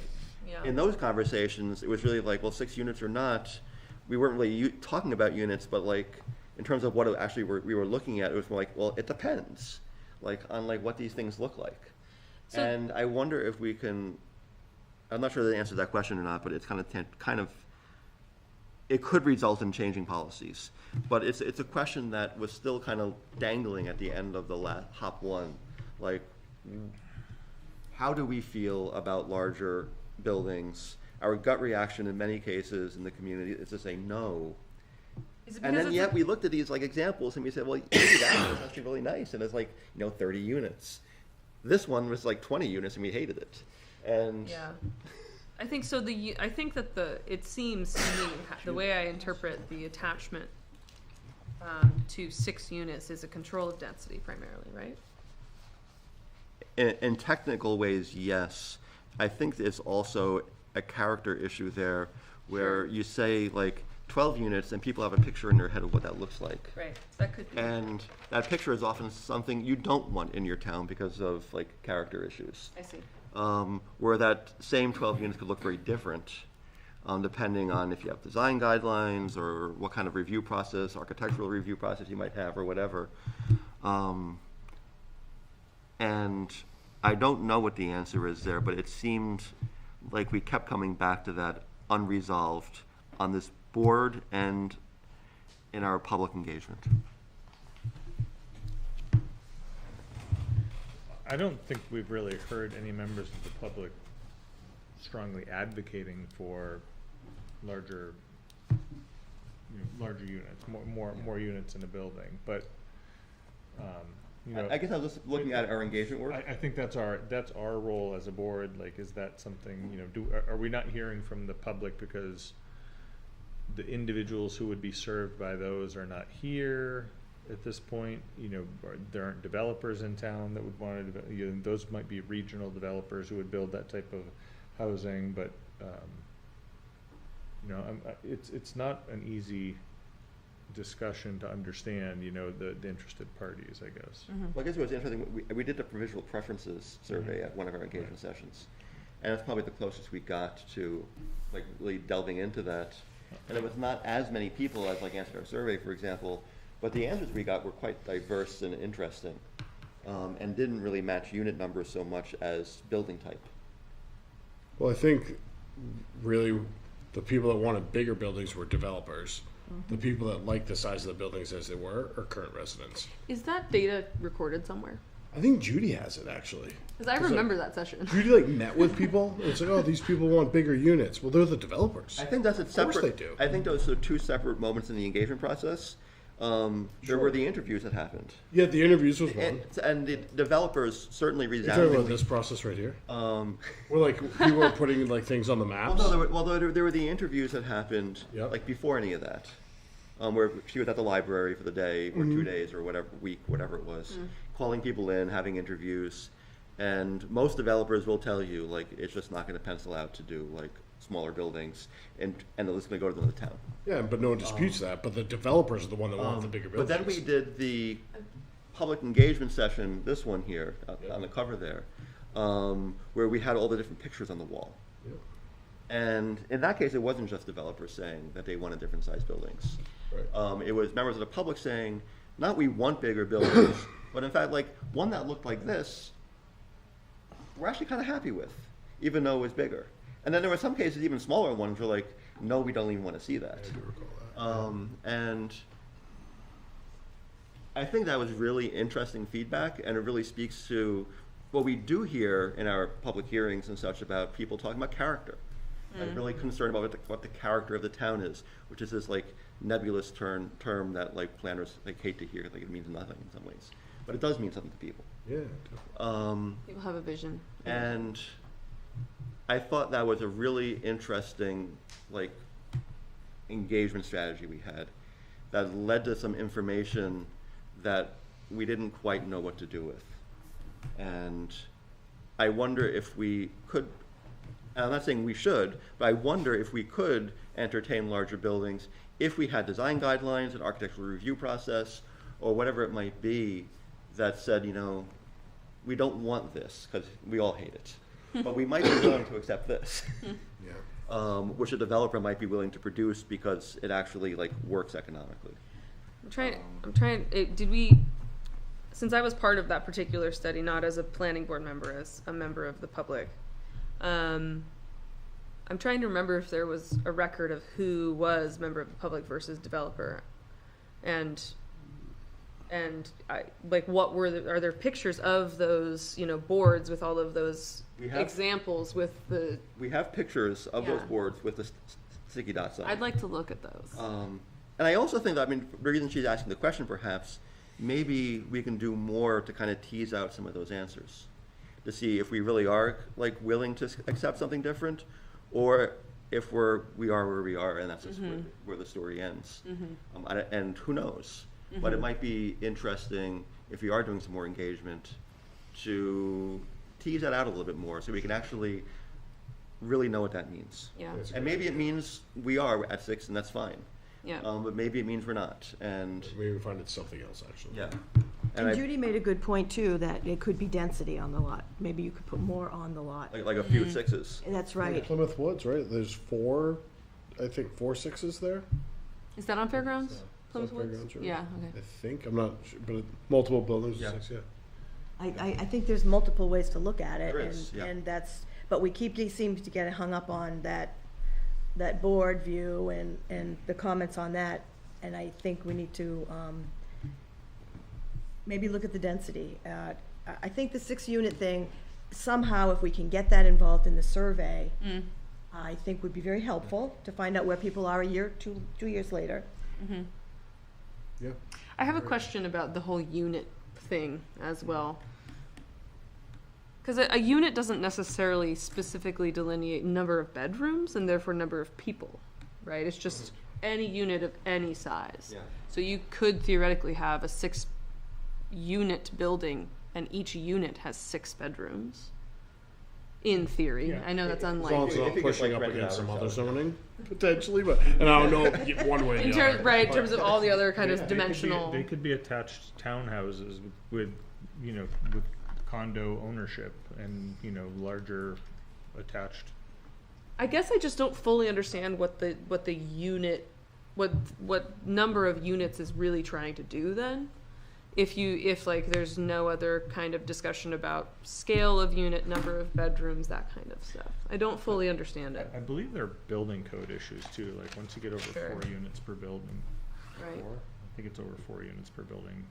Yeah. in those conversations, it was really like, well, 6 units or not, we weren't really talking about units, but like, in terms of what it actually we were looking at, it was more like, well, it depends, like, on like what these things look like. So- And I wonder if we can, I'm not sure the answer to that question or not, but it's kind of, it could result in changing policies. But it's a question that was still kind of dangling at the end of the hop one. Like, how do we feel about larger buildings? Our gut reaction in many cases in the community is to say no. Is it And because then it's yet a- we looked at these like examples and we said, well, maybe that was actually really nice. And it's like, 30 units. This one was like 20 units and we hated it. And Yeah, I think so. I think that it seems to me the way I interpret the attachment to 6 units is a control of density primarily, right? in technical ways, yes. I think there's also a character issue there where you say like 12 units and people have a picture in their head of what that looks like. Right. That could be. And that picture is often something you don't want in your town because of like character issues. I see. Where that same 12 units could look very different, depending on if you have design guidelines or what kind of review process, architectural review process you might have or whatever. And I don't know what the answer is there, but it seemed like we kept coming back to that unresolved on this board and in our public engagement. I don't think we've really heard any members of the public strongly advocating for larger, larger units, more units in a building, but, I guess I was just looking at our engagement work. I think that's our role as a board. Like, is that something, are we not hearing from the public because the individuals who would be served by those are not here at this point? There aren't developers in town that would want to, those might be regional developers who would build that type of housing, but, it's not an easy discussion to understand, the interested parties, I guess. Well, I guess it was interesting, we did the provisional preferences survey at one of our engagement sessions. And it's probably the closest we got to like really delving into that. And it was not as many people as like answered our survey, for example, but the answers we got were quite diverse and interesting, and didn't really match unit numbers so much as building type. Well, I think really the people that wanted bigger buildings were developers. The people that liked the size of the buildings as they were are current residents. Is that data recorded somewhere? I think Judy has it actually. Because I remember that session. Judy like met with people. And it's like, oh, these people want bigger units. Well, they're the developers. I think that's a separate. Of course they do. I think those are 2 separate moments in the engagement process. There were the interviews that happened. Yeah, the interviews was one. And the developers certainly You're talking about resoundingly. this process right here. Where like people were putting like things on the maps. There were the interviews that happened Yep. like before any of that, where she was at the library for the day or 2 days or whatever week, whatever it was, calling people in, having interviews, and most developers will tell you like it's just not going to pencil out to do like smaller buildings, and they're just going to go to another town. Yeah, but no one disputes that. But the developers are the one that want the bigger But buildings. then we did the public engagement session, this one here, on the cover there, where we had all the different pictures on the wall. Yep. And in that case, it wasn't just developers saying that they wanted different sized buildings. Right. It was members of the public saying, not we want bigger buildings, but in fact, like, one that looked like this, we're actually kind of happy with, even though it was bigger. And then there were some cases, even smaller ones, were like, no, we don't even want to see that. I do recall that. And I think that was really interesting feedback, and it really speaks to what we do here in our public hearings and such about people talking about character. Like really concerned about what the character of the town is, which is this like nebulous term that like planners like hate to hear, like it means nothing in some ways, but it does mean something to people. Yeah. People have a vision. And I thought that was a really interesting like engagement strategy we had that led to some information that we didn't quite know what to do with. And I wonder if we could And I'm not saying we should, but I wonder if we could entertain larger buildings if we had design guidelines, an architectural review process, or whatever it might be that said, you know, we don't want this, because we all hate it. But we might be willing to accept this. Yeah. Which a developer might be willing to produce because it actually like works economically. Did we, since I was part of that particular study, not as a planning board member, as a member of the public, I'm trying to remember if there was a record of who was member of the public versus developer, and what are there pictures of those, you know, boards with all of those examples with the. We have pictures of those Yeah. boards with the sticky dots on. I'd like to look at those. And I also think that, I mean, the reason she's asking the question, perhaps, maybe we can do more to kind of tease out some of those answers, to see if we really are like willing to accept something different, or if we are where we are, and that's just where the story ends. And who knows? But it might be interesting if we are doing some more engagement to tease that out a little bit more, so we can actually really know what that means. Yeah. And maybe it means we are at 6, and that's fine. Yeah. But maybe it means we're not, and Maybe we find it's something else, actually. yeah. And Judy made a good point too, that it could be density on the lot. Maybe you could put more on the lot. like a few 6s. That's right. Plymouth Woods, right? There's 4 6s there. Is that on Fairgrounds? Is Plymouth that Woods? Fairgrounds, right? Yeah, okay. I think, I'm not sure, but multiple buildings, Yeah. 6, yeah. I think there's multiple ways to look at it. There is, yeah. And that's, but we seem to get hung up on that board view and the comments on that. And I think we need to, maybe look at the density. I think the 6-unit thing, somehow if we can get that involved in the survey, I think would be very helpful to find out where people are a year, 2 years later. Yeah. I have a question about the whole unit thing as well. Because a unit doesn't necessarily specifically delineate number of bedrooms and therefore number of people, right? It's just any unit of any size. Yeah. So you could theoretically have a 6-unit building and each unit has 6 bedrooms. In theory. Yeah. I know that's As long as unlikely. it's If not it gets, pushing like, up rented against out or some other something. zoning, potentially, but, and I don't know one way or In the other. terms of all the other kind of They could be- dimensional. They could be attached townhouses with, you know, with condo ownership and, you know, larger attached. I guess I just don't fully understand what the unit, what number of units is really trying to do then. If like there's no other kind of discussion about scale of unit, number of bedrooms, that kind of stuff. I don't fully understand it. I believe there are building code issues too, like once you get over Sure. 4 units per building. Right. I think it's over 4 units per building.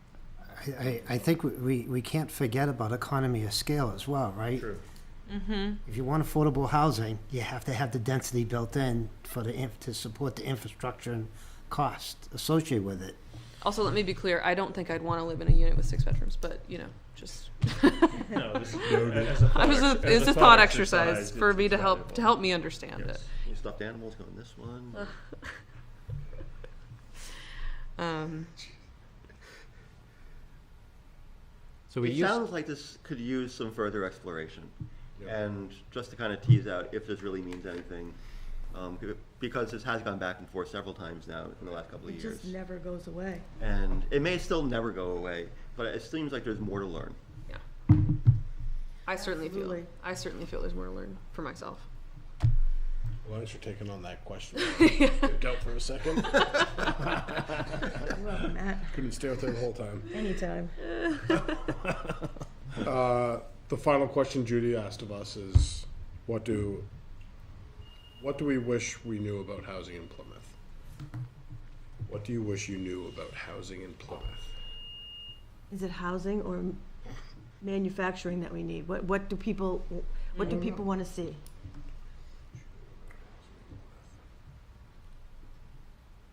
I think we can't forget about economy of scale as well, right? True. If you want affordable housing, you have to have the density built in for to support the infrastructure and cost associated with it. Also, let me be clear. I don't think I'd want to live in a unit with 6 bedrooms, but you know, just. No, this is as a I was thought it's a thought exercise for me it's to help valuable. me understand Yes. it. Any stuffed animals go in this one. So we It use. sounds like this could use some further exploration, Yeah. and just to kind of tease out if this really means anything, because this has gone back and forth several times now in the last couple of It years, just never goes away. and it may still never go away, but it seems like there's more to learn. Yeah. I certainly Absolutely. feel there's more to learn for myself. Well, thanks for taking on that question. Doubt for a second. Well, Matt, Couldn't stay out there the whole time. anytime. The final question Judy asked of us is, what do we wish we knew about housing in Plymouth? What do you wish you knew about housing in Plymouth? Is it housing or manufacturing that we need? What do people want to see?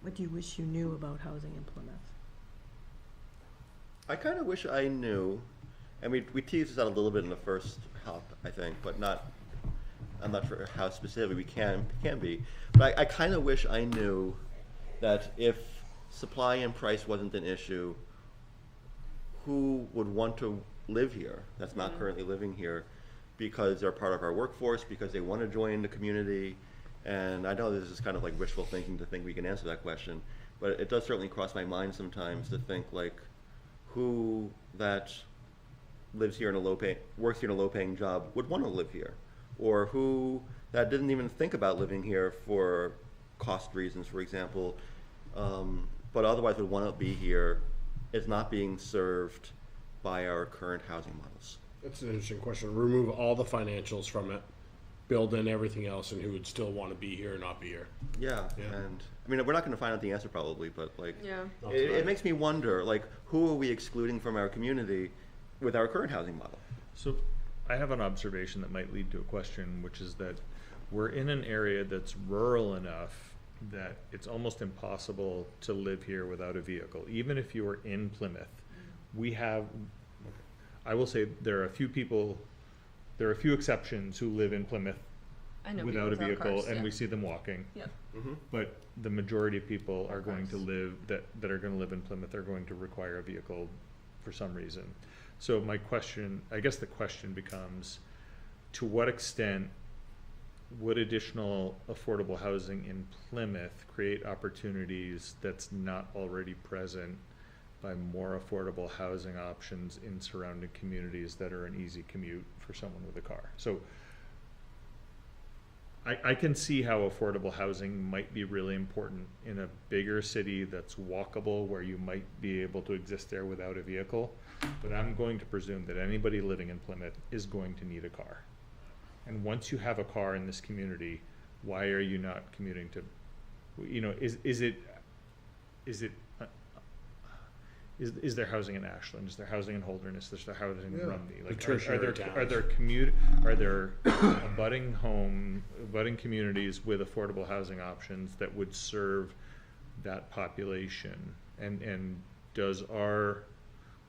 What do you wish you knew about housing in Plymouth? I kind of wish I knew, and we teased this out a little bit in the first hop, I think, but I'm not sure how specific we can be. But I kind of wish I knew that if supply and price wasn't an issue, who would want to live here that's not currently living here, because they're part of our workforce, because they want to join the community. And I know this is kind of like wishful thinking to think we can answer that question, but it does certainly cross my mind sometimes to think like who that lives here in works here in a low-paying job would want to live here, or who that didn't even think about living here for cost reasons, for example, but otherwise would want to be here, is not being served by our current housing models. That's an interesting question. Remove all the financials from it, build in everything else, and who would still want to be here or not be here. Yeah, Yeah. and I mean, we're not going to find out the answer probably, but like, Yeah. it makes me wonder, like, who are we excluding from our community with our current housing model? So I have an observation that might lead to a question, which is that we're in an area that's rural enough that it's almost impossible to live here without a vehicle. Even if you are in Plymouth, I will say there are a few exceptions who live in Plymouth I know without a people vehicle, cars, and yeah. we see them walking. Yep. But the majority of people are going to cars. live, that are gonna live in Plymouth are going to require a vehicle for some reason. So my question, I guess the question becomes, to what extent would additional affordable housing in Plymouth create opportunities that's not already present by more affordable housing options in surrounding communities that are an easy commute for someone with a car? So I can see how affordable housing might be really important in a bigger city that's walkable, where you might be able to exist there without a vehicle. But I'm going to presume that anybody living in Plymouth is going to need a car. And once you have a car in this community, why are you not commuting to, is there housing in Ashland? Is there housing in Holderness? Is there housing in Rumney? Like, tertiary are there abutting communities with affordable housing options that would serve that population? And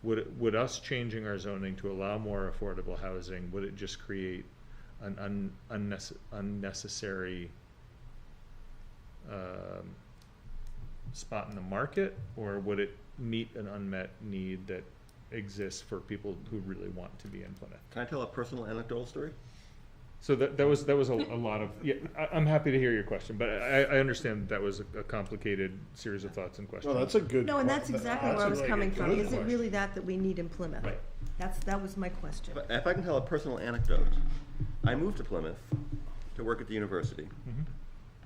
would us changing our zoning to allow more affordable housing, would it just create an unnecessary spot in the market, or would it meet an unmet need that exists for people who really want to be in Plymouth? Can I tell a personal anecdotal story? So that was a lot of, I'm happy to hear your question, but I understand that was a complicated series of thoughts and questions. No, that's a good. No, and that's exactly where I was coming from. good Is it question. really that we need in Plymouth? Right. That was my question. But if I can tell a personal anecdote, I moved to Plymouth to work at the university,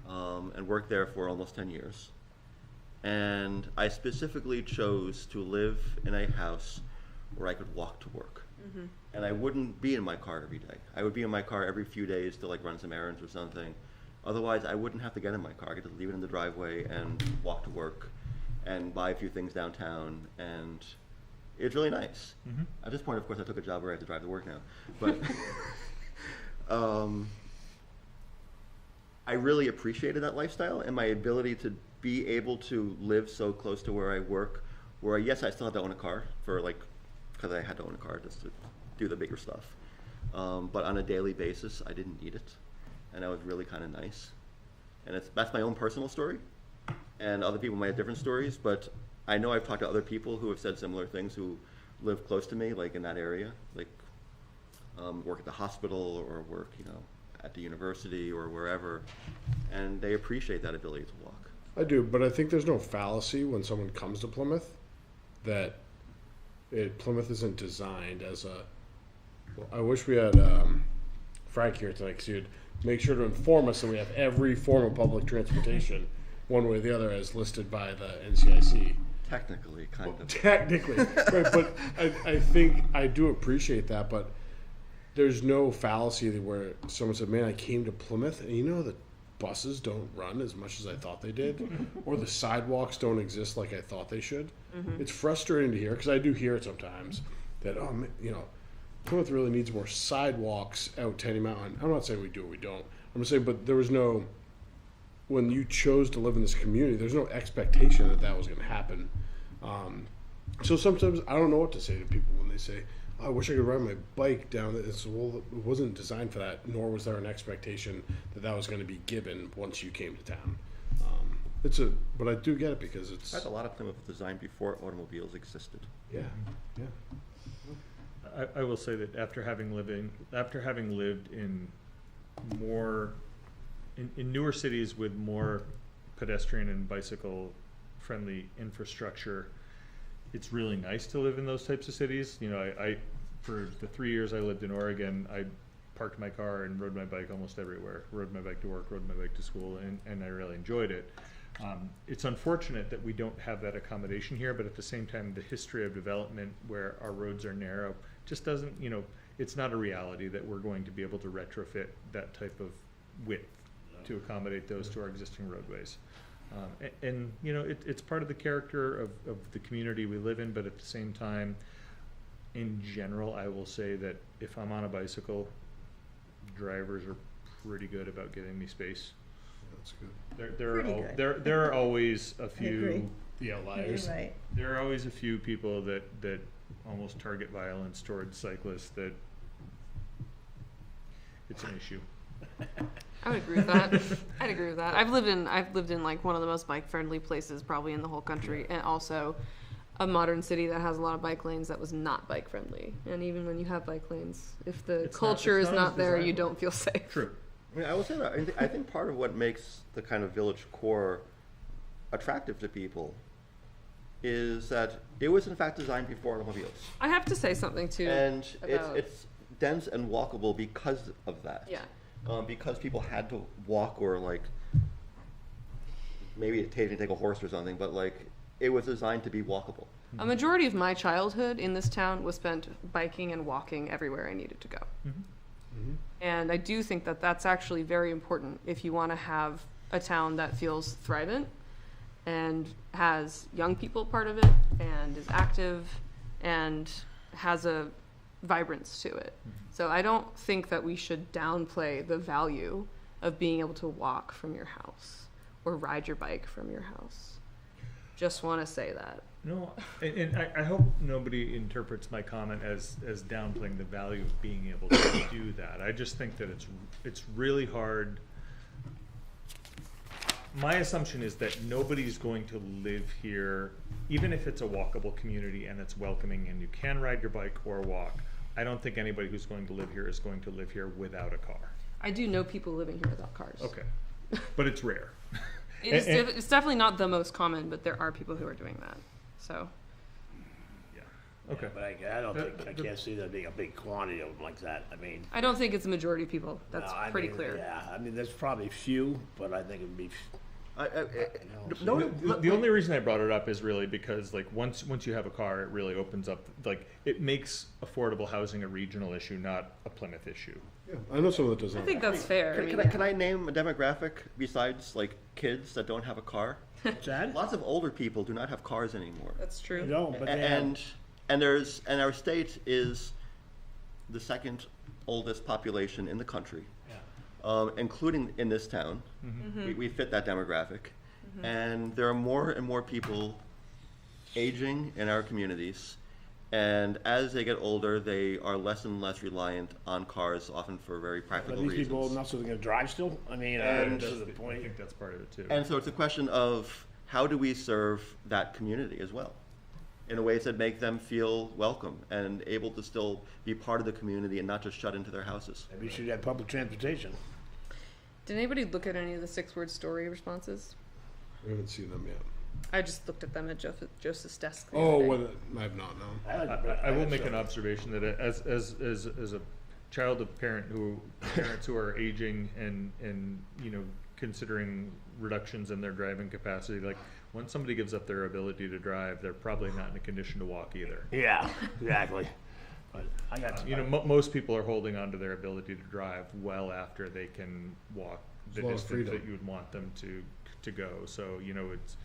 and worked there for almost 10 years. And I specifically chose to live in a house where I could walk to work. And I wouldn't be in my car every day. I would be in my car every few days to like run some errands or something. Otherwise, I wouldn't have to get in my car. I could just leave it in the driveway and walk to work and buy a few things downtown. And it's really nice. At this point, of course, I took a job where I have to drive to work now. But I really appreciated that lifestyle and my ability to be able to live so close to where I work, where yes, I still had to own a car because I had to own a car just to do the bigger stuff. But on a daily basis, I didn't need it. And that was really kind of nice. And that's my own personal story. And other people might have different stories, but I know I've talked to other people who have said similar things who live close to me, like in that area, like work at the hospital or work, at the university or wherever. And they appreciate that ability to walk. I do, but I think there's no fallacy when someone comes to Plymouth that Plymouth isn't designed as a. Well, I wish we had Frank here tonight, because he'd make sure to inform us that we have every form of public transportation, one way or the other, as listed by the NCIC. Technically, kind of. Technically, right? But I think I do appreciate that, but there's no fallacy where someone said, "Man, I came to Plymouth, and the buses don't run as much as I thought they did, or the sidewalks don't exist like I thought they should." It's frustrating to hear, because I do hear it sometimes that Plymouth really needs more sidewalks out Tenny Mountain. I'm not saying we do or we don't. I'm just saying, but there was no, when you chose to live in this community, there's no expectation that was going to happen. So sometimes I don't know what to say to people when they say, "I wish I could ride my bike down there." Well, it wasn't designed for that, nor was there an expectation that was going to be given once you came to town. But I do get it, because it's. That's a lot of Plymouth was designed before automobiles existed. Yeah. I will say that after having lived in newer cities with more pedestrian and bicycle friendly infrastructure, it's really nice to live in those types of cities. You know, I for the 3 years I lived in Oregon, I parked my car and rode my bike almost everywhere. Rode my bike to work, rode my bike to school, and I really enjoyed it. It's unfortunate that we don't have that accommodation here, but at the same time, the history of development where our roads are narrow just doesn't, you know, it's not a reality that we're going to be able to retrofit that type of width to accommodate those to our existing roadways. And you know, it's part of the character of the community we live in, but at the same time, in general, I will say that if I'm on a bicycle, drivers are pretty good about giving me space. That's good. There are always a agree. few. The outliers. You're right. There are always a few people that almost target violence towards cyclists that it's an issue. I would agree with that. I'd agree with that. I've lived in like one of the most bike friendly places probably in the whole country, and also a modern city that has a lot of bike lanes that was not bike friendly. And even when you have bike lanes, if the culture is not there, you don't feel safe. True. I mean, I will say that I think part of what makes the kind of village core attractive to people is that it was in fact designed before automobiles. I have to say something too. And about, it's dense and walkable because of that. Yeah. Because people had to walk or like maybe occasionally take a horse or something, but like it was designed to be walkable. A majority of my childhood in this town was spent biking and walking everywhere I needed to go. And I do think that that's actually very important if you want to have a town that feels thrivant and has young people part of it and is active and has a vibrance to it. So I don't think that we should downplay the value of being able to walk from your house or ride your bike from your house. Just want to say that. No, and I hope nobody interprets my comment as downplaying the value of being able to do that. I just think that it's really hard. My assumption is that nobody's going to live here, even if it's a walkable community and it's welcoming and you can ride your bike or walk. I don't think anybody who's going to live here is going to live here without a car. I do know people living here without cars. Okay, but it's rare. It's definitely not the most common, but there are people who are doing that. So. Yeah. Okay. But I don't think, I can't see there being a big quantity of them like that. I mean. I don't think it's a majority of people. That's no, I pretty mean, clear. Yeah, I mean, there's probably few, but I think it'd be. The only reason I brought it up is really because like once you have a car, it really opens up, like it makes affordable housing a regional issue, not a Plymouth issue. Yeah, I know someone that does I that. think that's fair. Can I name a demographic besides like kids that don't have a car? Sad? Lots of older people do not have cars anymore. That's true. No, but they And our state is the second oldest population in the country, including in this town. We fit that demographic, and there are more and more people aging in our communities. And as they get older, they are less and less reliant on cars, often for very Are practical these reasons. people old enough so they're going to drive still? I mean, And- to the I point. think that's part of it too. And so it's a question of how do we serve that community as well, in ways that make them feel welcome and able to still be part of the community and not just shut into their houses. Maybe you should have public transportation. Did anybody look at any of the 6-word story responses? I haven't seen them yet. I just looked at them at Joseph's desk. the Oh, other day. well, I have not known. I will make an observation that as a child of parents who are aging and you know considering reductions in their driving capacity, like when somebody gives up their ability to drive, they're probably not in a condition to walk either. Yeah, exactly. But I got You know, most people are holding on to their ability to drive well after they can walk the As long as distance that freedom. you would want them to go. So you know it's.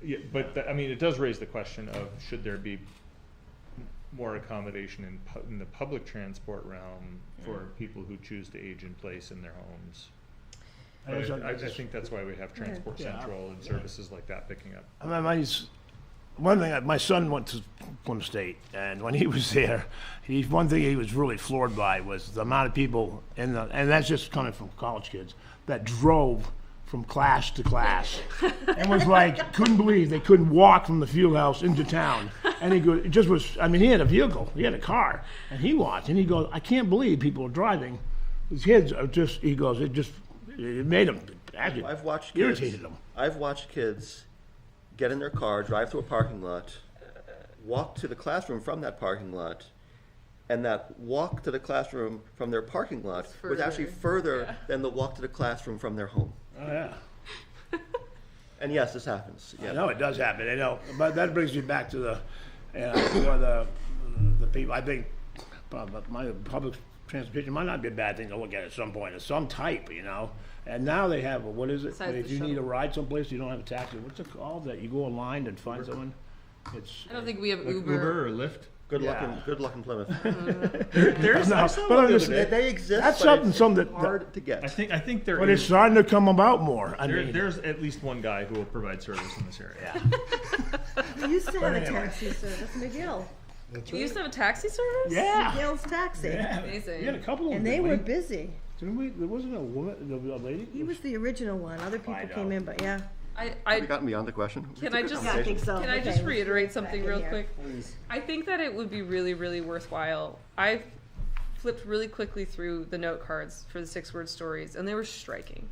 Yeah, but I mean, it does raise the question of should there be more accommodation in the public transport realm for people who choose to age in place in their homes. But I think that's why we have Transport Yeah. Central and services like that picking up. I mean, one thing, my son went to Plymouth State, and when he was there, one thing he was really floored by was the amount of people, and that's just coming from college kids, that drove from class to class. And was like, couldn't believe they couldn't walk from the field house into town. And he goes, it just was, I mean, he had a vehicle, he had a car, and he watched, and he goes, I can't believe people are driving. His kids are just, he goes, it made him, actually, I've watched kids. irritated him. I've watched kids get in their car, drive through a parking lot, walk to the classroom from that parking lot, and that walk to the classroom from their parking lot was actually further than the walk to the classroom from their home. Oh, yeah. And yes, this happens. I Yeah. know it does happen, I know, but that brings me back to the people, I think, my public transportation might not be a bad thing to look at some point, of some type, you know? And now they have, what is it, Besides if the you need a shuttle. ride someplace, you don't have a taxi, what's it called, that you go online and find someone? It's. I don't think we have Like Uber or Lyft? Good luck Yeah. in good luck in Plymouth. There's No, I saw but one I'm the just- other day. They exist. That's but it's something that- hard to get. I think there But it's is. starting to come about more, I mean. There's at least one guy who will provide service in this area. We used to have a taxi service, McGill. We used to have a taxi service? Yeah. McGill's Taxi. Yeah. Amazing. We had a couple of them. And they didn't were we? busy. Didn't we, there wasn't a woman, a lady? He was the original one. Other people Find came out. in, but yeah. Have we gotten beyond the question? Can I just- Yeah, I think so. Can I Okay, just let's reiterate back something in real here. quick? I think that it would be really, really worthwhile. I flipped really quickly through the note cards for the 6-word stories, and they were striking.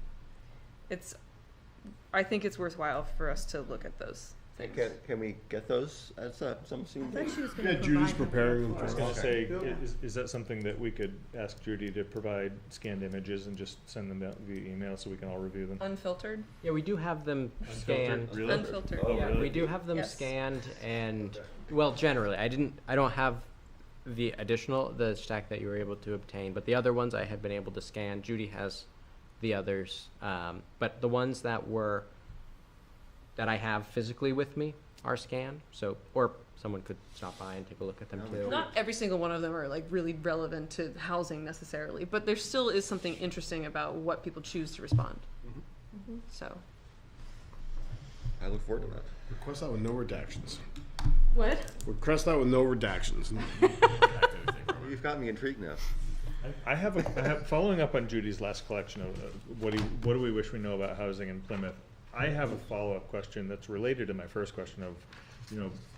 I think it's worthwhile for us to look at those things. Can we get those at some soon? I thought she was gonna Yeah, provide Judy's them preparing them for I was us. gonna say, is that something that we could ask Judy to provide scanned images and just send them out via email so we can all review them? Unfiltered? Yeah, we do have them scanned. Really? Unfiltered. Oh, Yeah, really? we do have them Yes. scanned and, well, generally, I don't have the stack that you were able to obtain, but the other ones I have been able to scan. Judy has the others. But the ones that I have physically with me are scanned, so, or someone could stop by and take a look at them too. Not every single one of them are like really relevant to housing necessarily, but there still is something interesting about what people choose to respond. So. I look forward to that. Request that with no redactions. What? Request that with no redactions. You've got me intrigued now. I have following up on Judy's last collection of what do we wish we know about housing in Plymouth. I have a follow-up question that's related to my first question of,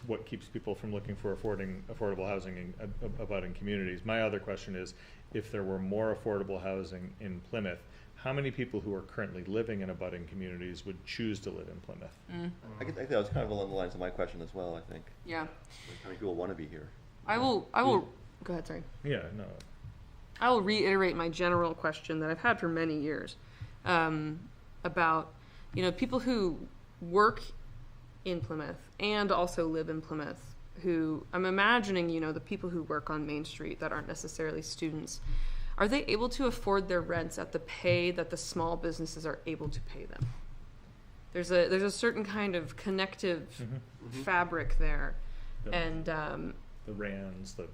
what keeps people from looking for affordable housing in communities. My other question is, if there were more affordable housing in Plymouth, how many people who are currently living in abutting communities would choose to live in Plymouth? I think that was kind of along the lines of my question as well, I think. Yeah. Like, how many people want to be here? I will, go ahead, sorry. Yeah, no. I will reiterate my general question that I've had for many years, about, people who work in Plymouth and also live in Plymouth, who, I'm imagining, the people who work on Main Street that aren't necessarily students, are they able to afford their rents at the pay that the small businesses are able to pay them? There's a certain kind of connective fabric there, The- and The Rands, the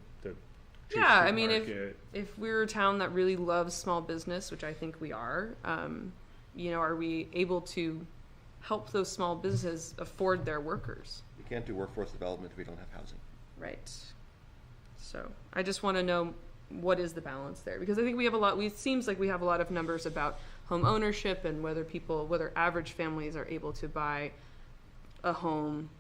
yeah, I mean, Market. if we're a town that really loves small business, which I think we are, are we able to help those small businesses afford their workers? We can't do workforce development if we don't have housing. Right. So I just want to know what is the balance there, because I think we have it seems like we have a lot of numbers about home ownership and whether average families are able to buy a home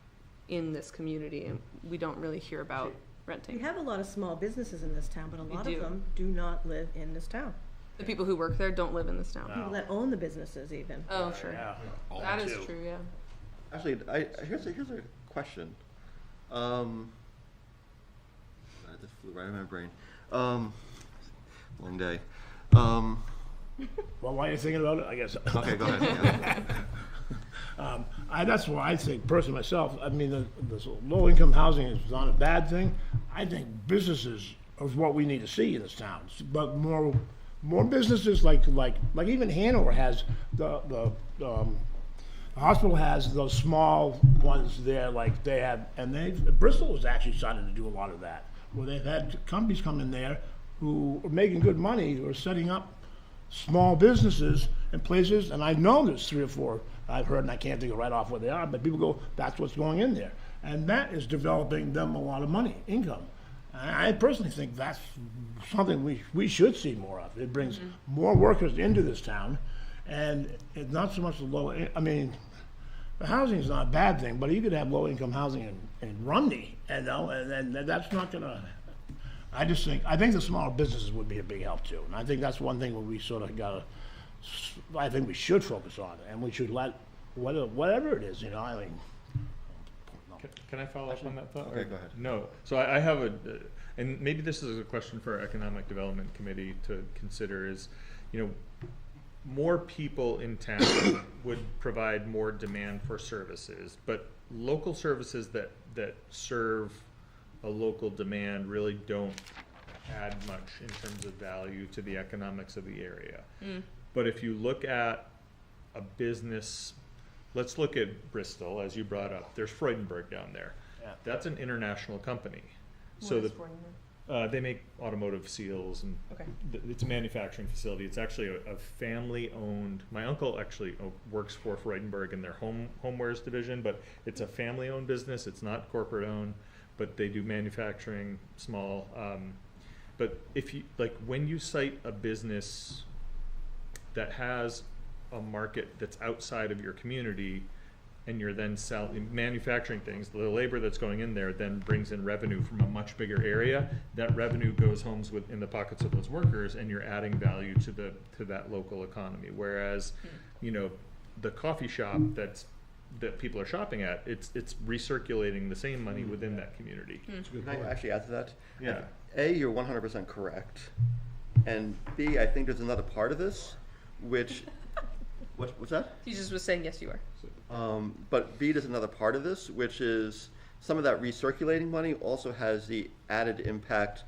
in this community, and we don't really hear about We renting. have a lot of small businesses in this town, but a lot do. of them do not live in this town. The people who work there don't live in this town. People that own the businesses even. Oh, sure. Yeah. That is true, yeah. Actually, here's a question. This flew right in my brain. Long day. Well, while you're thinking about it, I guess. Okay, go ahead. Yeah. That's why I think, personally myself, I mean, this low-income housing is not a bad thing. I think businesses is what we need to see in this town, but more businesses like even Hanover has the hospital has those small ones there, like they have, and Bristol is actually starting to do a lot of that, where they've had companies come in there who are making good money, who are setting up small businesses in places, and I know there's 3 or 4 I've heard, and I can't think of right off where they are, but people go, that's what's going in there. And that is developing them a lot of money, income. And I personally think that's something we should see more of. It brings more workers into this town, and it's not so much the low, I mean, the housing's not a bad thing, but you could have low-income housing in Rumney, you know, and that's not gonna, I think the smaller businesses would be a big help too. And I think that's one thing where we sort of gotta, I think we should focus on, and we should let, whatever it is, you know, I mean. Can I follow up on that thought? Okay, Or- go ahead. No, so I have and maybe this is a question for our Economic Development Committee to consider is, you know, more people in town would provide more demand for services, but local services that serve a local demand really don't add much in terms of value to the economics of the area. But if you look at a business, let's look at Bristol, as you brought up. There's Freudenberg down there. Yeah. That's an international company. What So is the, Freudenberg? they make automotive seals, and Okay. it's a manufacturing facility. It's actually a family-owned. My uncle actually works for Freudenberg in their homewares division, but it's a family-owned business. It's not corporate-owned, but they do manufacturing, small. But if you like, when you cite a business that has a market that's outside of your community, and you're then manufacturing things, the labor that's going in there then brings in revenue from a much bigger area. That revenue goes homes in the pockets of those workers, and you're adding value to that local economy. Whereas, you know, the coffee shop that people are shopping at, it's recirculating the same money within that community. Can I actually add to that? Yeah. A, you're 100% correct, and B, I think there's another part of this, which, what's that? He just was saying, yes, you are. But B, there's another part of this, which is some of that recirculating money also has the added impact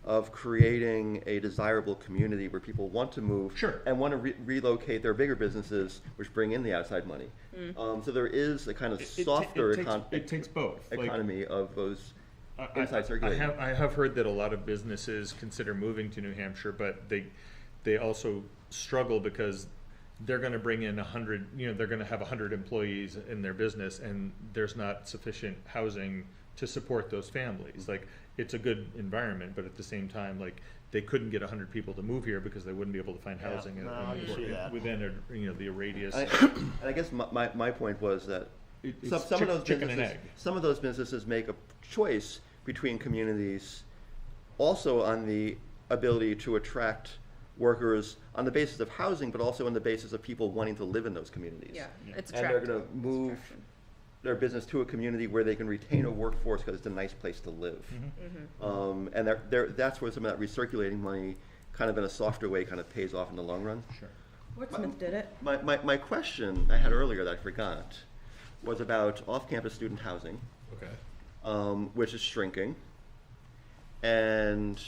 of creating a desirable community where people want to move Sure. and want to relocate their bigger businesses, which bring in the outside money. So there is a kind of softer It takes both. Like, economy of those I inside circulating. I have heard that a lot of businesses consider moving to New Hampshire, but they also struggle because they're going to bring in 100, you know, they're going to have 100 employees in their business, and there's not sufficient housing to support those families. Like, it's a good environment, but at the same time, like, they couldn't get 100 people to move here because they wouldn't be able to find housing within the radius. And I guess my point was that It's some of those chicken and businesses, egg. some of those businesses make a choice between communities, also on the ability to attract workers on the basis of housing, but also on the basis of people wanting to live in those communities. Yeah, it's And they're attractive. going to move their business to a community where they can retain a workforce because it's a nice place to live. And that's where some of that recirculating money, kind of in a softer way, kind of pays off in the long run. Sure. Portsmouth did it. My question I had earlier that I forgot was about off-campus student housing, which is shrinking. And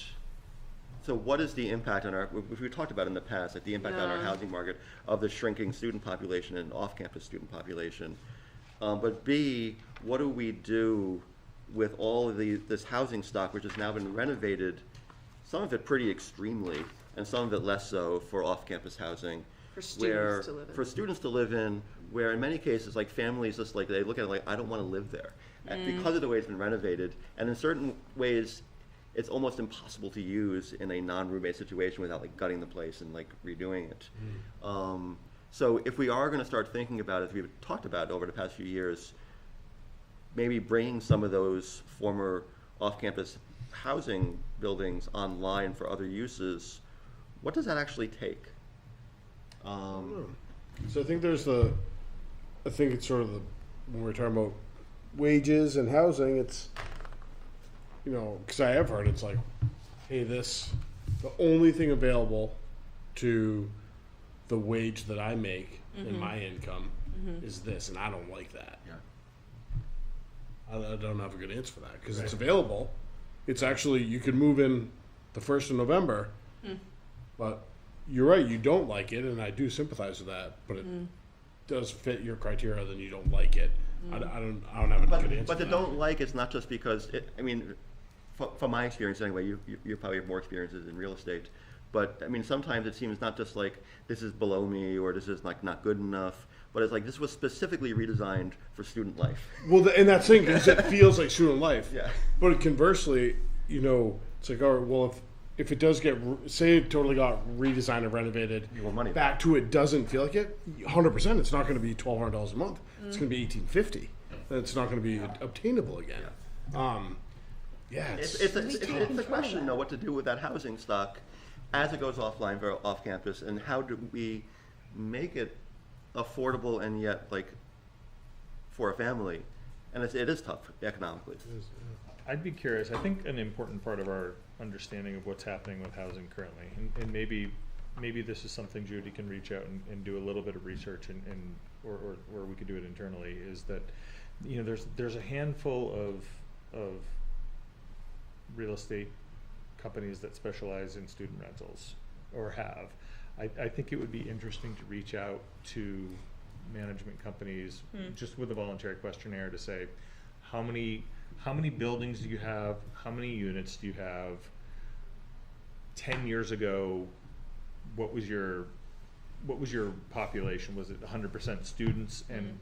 so what is the impact on which we talked about in the past, like the impact on our No. housing market of the shrinking student population and off-campus student population? But B, what do we do with all of this housing stock, which has now been renovated, some of it pretty extremely, and some of it less so for off-campus housing? For students to live in. For students to live in, where in many cases, like families, just like they look at it like, I don't want to live there. And because of the way it's been renovated, and in certain ways, it's almost impossible to use in a non-roommate situation without like gutting the place and like redoing it. So if we are going to start thinking about it, as we've talked about over the past few years, maybe bringing some of those former off-campus housing buildings online for other uses, what does that actually take? So I think I think it's sort of when we're talking about wages and housing, it's, you know, because I have heard it's like, hey, the only thing available to the wage that I make in my income is this, and I don't like that. Yeah. I don't have a good answer for that because it's available. It's actually, you could move in the 1st of November, but you're right, you don't like it, and I do sympathize with that, but it does fit your criteria, then you don't like it. I don't have a good answer. But the for that. don't like it's not just because I mean, from my experience anyway, you probably have more experiences in real estate. But I mean, sometimes it seems not just like this is below me or this is like not good enough, but it's like this was specifically redesigned for student life. Well, and that's the thing, because it feels like student life. Yeah. But conversely, you know, it's like, all right, well, if it does get, say it totally got redesigned and renovated, You want money back to it doesn't feel like it, 100%, it's not gonna be $1,200 a month. It's gonna be $1,850. It's not gonna be obtainable again. Yeah, It's a question, though, what to do with that housing stock as it goes offline, off campus, and how do we make it affordable and yet, like, for a family? And it is tough economically. I'd be curious. I think an important part of our understanding of what's happening with housing currently, and maybe this is something Judy can reach out and do a little bit of research or we could do it internally, is that, you know, there's a handful of real estate companies that specialize in student rentals or have. I think it would be interesting to reach out to management companies just with a voluntary questionnaire to say, how many buildings do you have? How many units do you have? 10 years ago, what was your population? Was it 100% students, and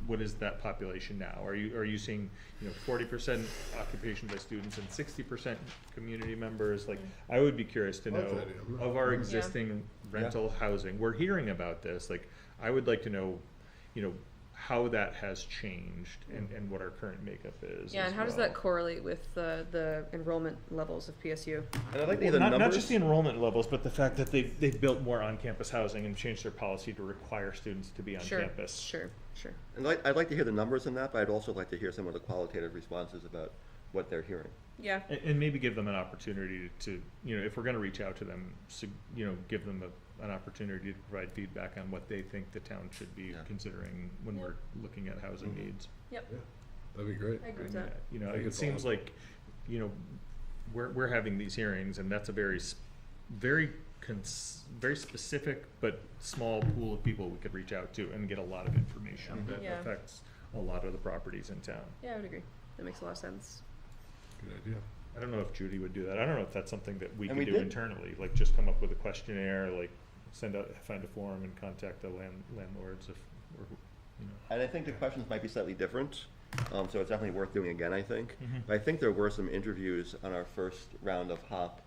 what is that population now? Are you seeing, you know, 40% occupation by students and 60% community members? Like, I would be curious to know of our existing rental housing. We're hearing about this. Like, I would like to know, you know, how that has changed and what our current makeup is. Yeah, and how does that correlate with the enrollment levels of PSU? And I'd like to Well, hear the not numbers. just the enrollment levels, but the fact that they've built more on-campus housing and changed their policy to require students to be on campus. Sure. And I'd like to hear the numbers in that, but I'd also like to hear some of the qualitative responses about what they're hearing. Yeah. And maybe give them an opportunity to, you know, if we're going to reach out to them, you know, give them an opportunity to provide feedback on what they think the town should be considering when we're looking at housing needs. Yep. that'd be great. I agree with And, that. you know, I think it it's seems awesome. like, you know, we're having these hearings, and that's a very specific but small pool of people we could reach out to and get a lot of information that Yeah. affects a lot of the properties in town. Yeah, I would agree. That makes a lot of sense. Good idea. I don't know if Judy would do that. I don't know if that's something that we And could we do did. internally, like just come up with a questionnaire, like find a form and contact the landlords if, or, you know. And I think the questions might be slightly different, so it's definitely worth doing again, I think. Mhm. But I think there were some interviews on our first round of HOP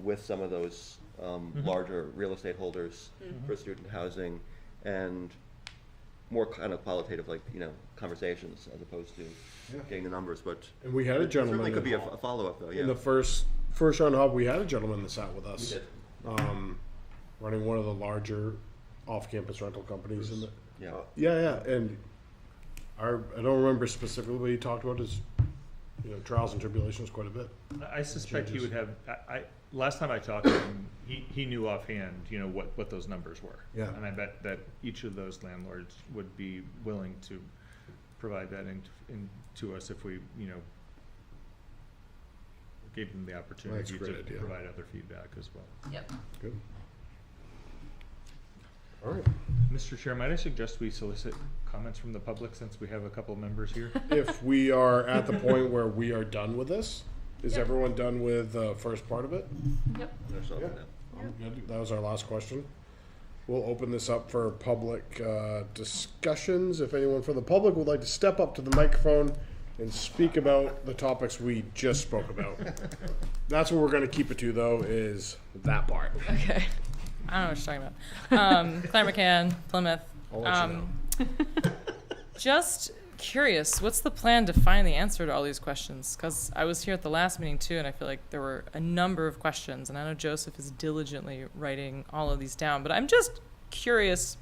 with some of those larger real estate holders for student housing, and more kind of qualitative, like, you know, conversations as opposed to getting the numbers. But And we had a it gentleman. certainly could be in- a follow-up, though, yeah. In the first round of hub, we had a gentleman that sat with us. We did. Running one of the larger off-campus rental companies in the. Yeah. Yeah, and I don't remember specifically what he talked about his, you know, trials and tribulations quite a bit. I suspect he changes. would have, last time I talked to him, he knew offhand, you know, what those numbers were. Yeah. And I bet that each of those landlords would be willing to provide that to us if we, you know, gave them the opportunity a great to idea. provide other feedback as well. Yep. Good. All right. Mr. Chair, might I suggest we solicit comments from the public since we have a couple members here? If we are at the point where we are done with this, is Yep. everyone done with the first part of it? Yep. There's something Yeah. now. I'm good. That was our last question. We'll open this up for public discussions. If anyone from the public would like to step up to the microphone and speak about the topics we just spoke about. That's what we're going to keep it to, though, is that part. Okay. I don't know what you're talking about. Claire McCann, Plymouth. I'll let you know. Just curious, what's the plan to find the answer to all these questions? Because I was here at the last meeting too, and I feel like there were a number of questions, and I know Joseph is diligently writing all of these down, but I'm just curious,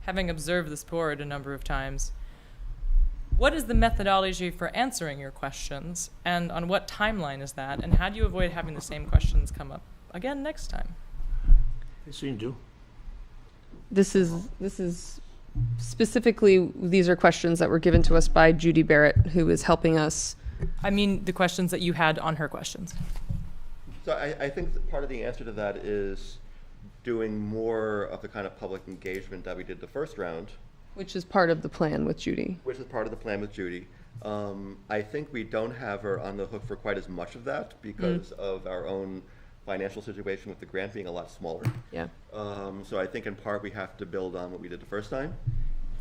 having observed this board a number of times, what is the methodology for answering your questions, and on what timeline is that, and how do you avoid having the same questions come up again next time? They seem to. This is specifically, these are questions that were given to us by Judy Barrett, who is helping us. I mean, the questions that you had on her questions. So I think that part of the answer to that is doing more of the kind of public engagement that we did the first round, Which is part of the plan with Judy. which is part of the plan with Judy. I think we don't have her on the hook for quite as much of that because of our own financial situation with the grant being a lot smaller. Yeah. So I think in part we have to build on what we did the first time,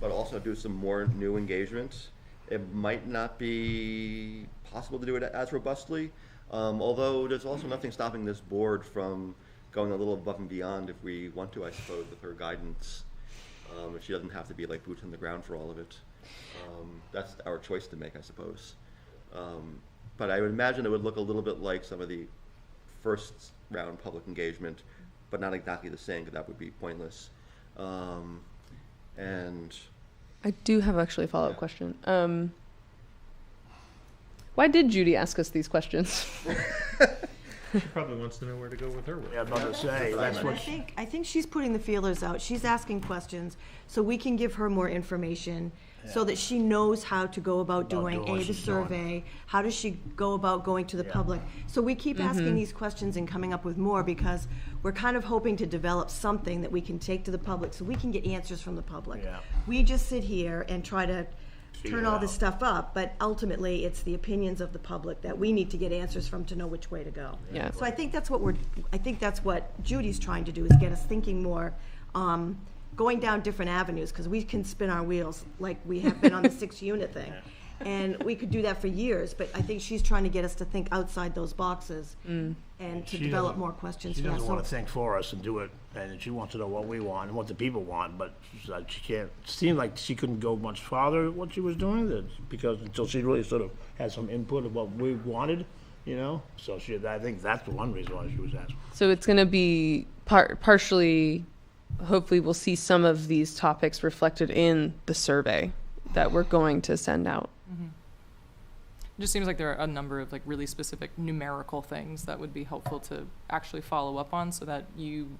but also do some more new engagement. It might not be possible to do it as robustly, Although there's also nothing stopping this board from going a little above and beyond if we want to, I suppose, with her guidance. If she doesn't have to be like boots on the ground for all of it. That's our choice to make, I suppose. But I would imagine it would look a little bit like some of the first round public engagement, but not exactly the same, because that would be pointless. And I do have actually a follow-up question. Why did Judy ask us these questions? She probably wants to know where to go with her work. Yeah, I'm about to say, that's But what, I think she's putting the feelers out. She's asking questions, so we can give her more information, so that she knows how to go about doing what the she's doing. survey. How does she go about going to the public? So we keep asking these questions and coming up with more, because we're kind of hoping to develop something that we can take to the public, so we can get answers from the public. Yeah. We just sit here and try to Figure turn it all this out. stuff up, but ultimately, it's the opinions of the public that we need to get answers from to know which way to go. Yeah. So I think that's what Judy's trying to do, is get us thinking more, going down different avenues, because we can spin our wheels like we have been on the 6-unit thing. And we could do that for years, but I think she's trying to get us to think outside those boxes and to She develop doesn't- more questions she for us. doesn't want to So- think for us and do it, and she wants to know what we want and what the people want, but she's like, she can't, it seemed like she couldn't go much farther what she was doing, because until she really sort of had some input of what we wanted, you know? So I think that's the one reason why she was asking. So it's going to be partially, hopefully we'll see some of these topics reflected in the survey that we're going to send out. It just seems like there are a number of like really specific numerical things that would be helpful to actually follow up on, so that you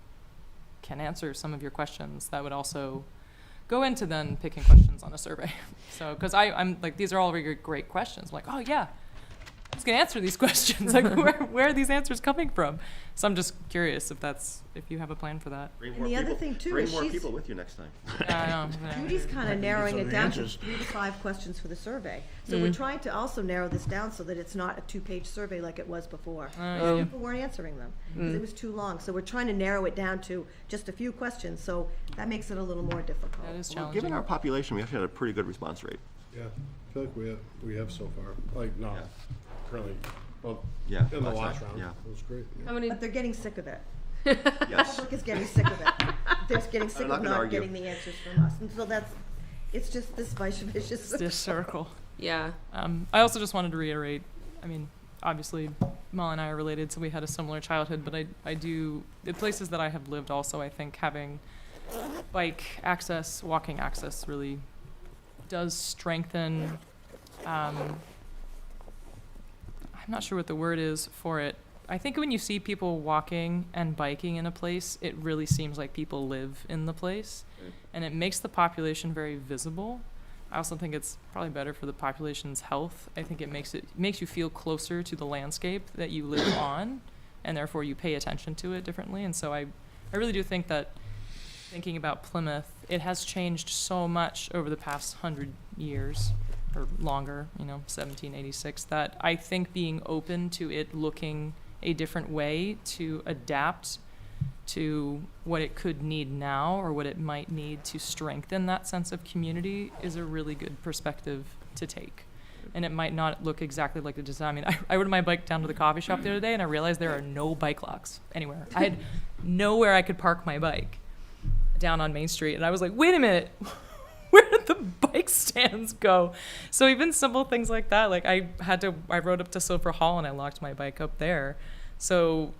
can answer some of your questions that would also go into then picking questions on a survey. So, because I'm like, these are all really great questions. I'm like, oh yeah, I was gonna answer these questions. Like, where are these answers coming from? So I'm just curious if you have a plan for that. bring And more the other people, thing, too, bring is more she's- people with you next time. I know. Judy's kind of narrowing some it down to answers. 3 to 5 questions for the survey. So we're trying to also narrow this down so that it's not a 2-page survey like it was before. yeah. People weren't answering them, because it was too long. So we're trying to narrow it down to just a few questions, so that makes it a little more difficult. That is Well, challenging. given our population, we actually had a pretty good response rate. Yeah, I feel like we have so far, like, not Yeah. currently, well, Yeah, in the last last time, round, yeah. it was great. Yeah. How many? But they're getting sick of it. Yes. Public is getting sick of it. They're getting sick not of gonna not argue. getting the answers from us. And so it's just this vicious. This circle. Yeah. I also just wanted to reiterate, I mean, obviously, Molly and I are related, so we had a similar childhood, but I do, the places that I have lived also, I think having bike access, walking access really does strengthen, I'm not sure what the word is for it. I think when you see people walking and biking in a place, it really seems like people live in the place, and it makes the population very visible. I also think it's probably better for the population's health. I think it makes you feel closer to the landscape that you live on, and therefore you pay attention to it differently. And so I really do think that, thinking about Plymouth, it has changed so much over the past 100 years or longer, 1786, that I think being open to it looking a different way to adapt to what it could need now, or what it might need to strengthen that sense of community, is a really good perspective to take. And it might not look exactly like the design. I mean, I rode my bike down to the coffee shop the other day, and I realized there are no bike locks anywhere. I had nowhere I could park my bike down on Main Street, and I was like, wait a minute, where did the bike stands go? So even simple things like that, like I rode up to Silver Hall and I locked my bike up there. So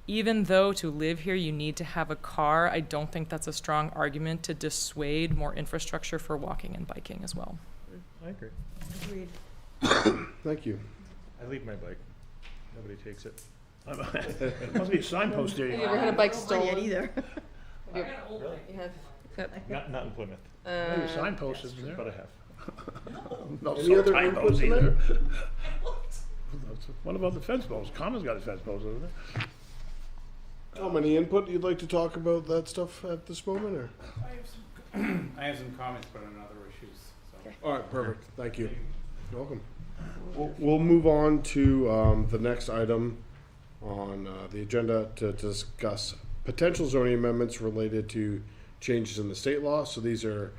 even though to live here you need to have a car, I don't think that's a strong argument to dissuade more infrastructure for walking and biking as well. I agree. Agreed. Thank you. I leave my bike. Nobody takes it. Must be a signpost there. Have you ever had a bike Not yet stolen? either. You have. Not in Plymouth, Maybe a signpost isn't there? but I have. No, Any so other typos input either. What about the fence posts? Common's got a fence post over there. Tom, any input you'd like to talk about that stuff at this moment, or? I have some comments, but on other issues, so. All right, perfect. Thank you. You're welcome. We'll move on to the next item on the agenda to discuss potential zoning amendments related to changes in the state law. So these are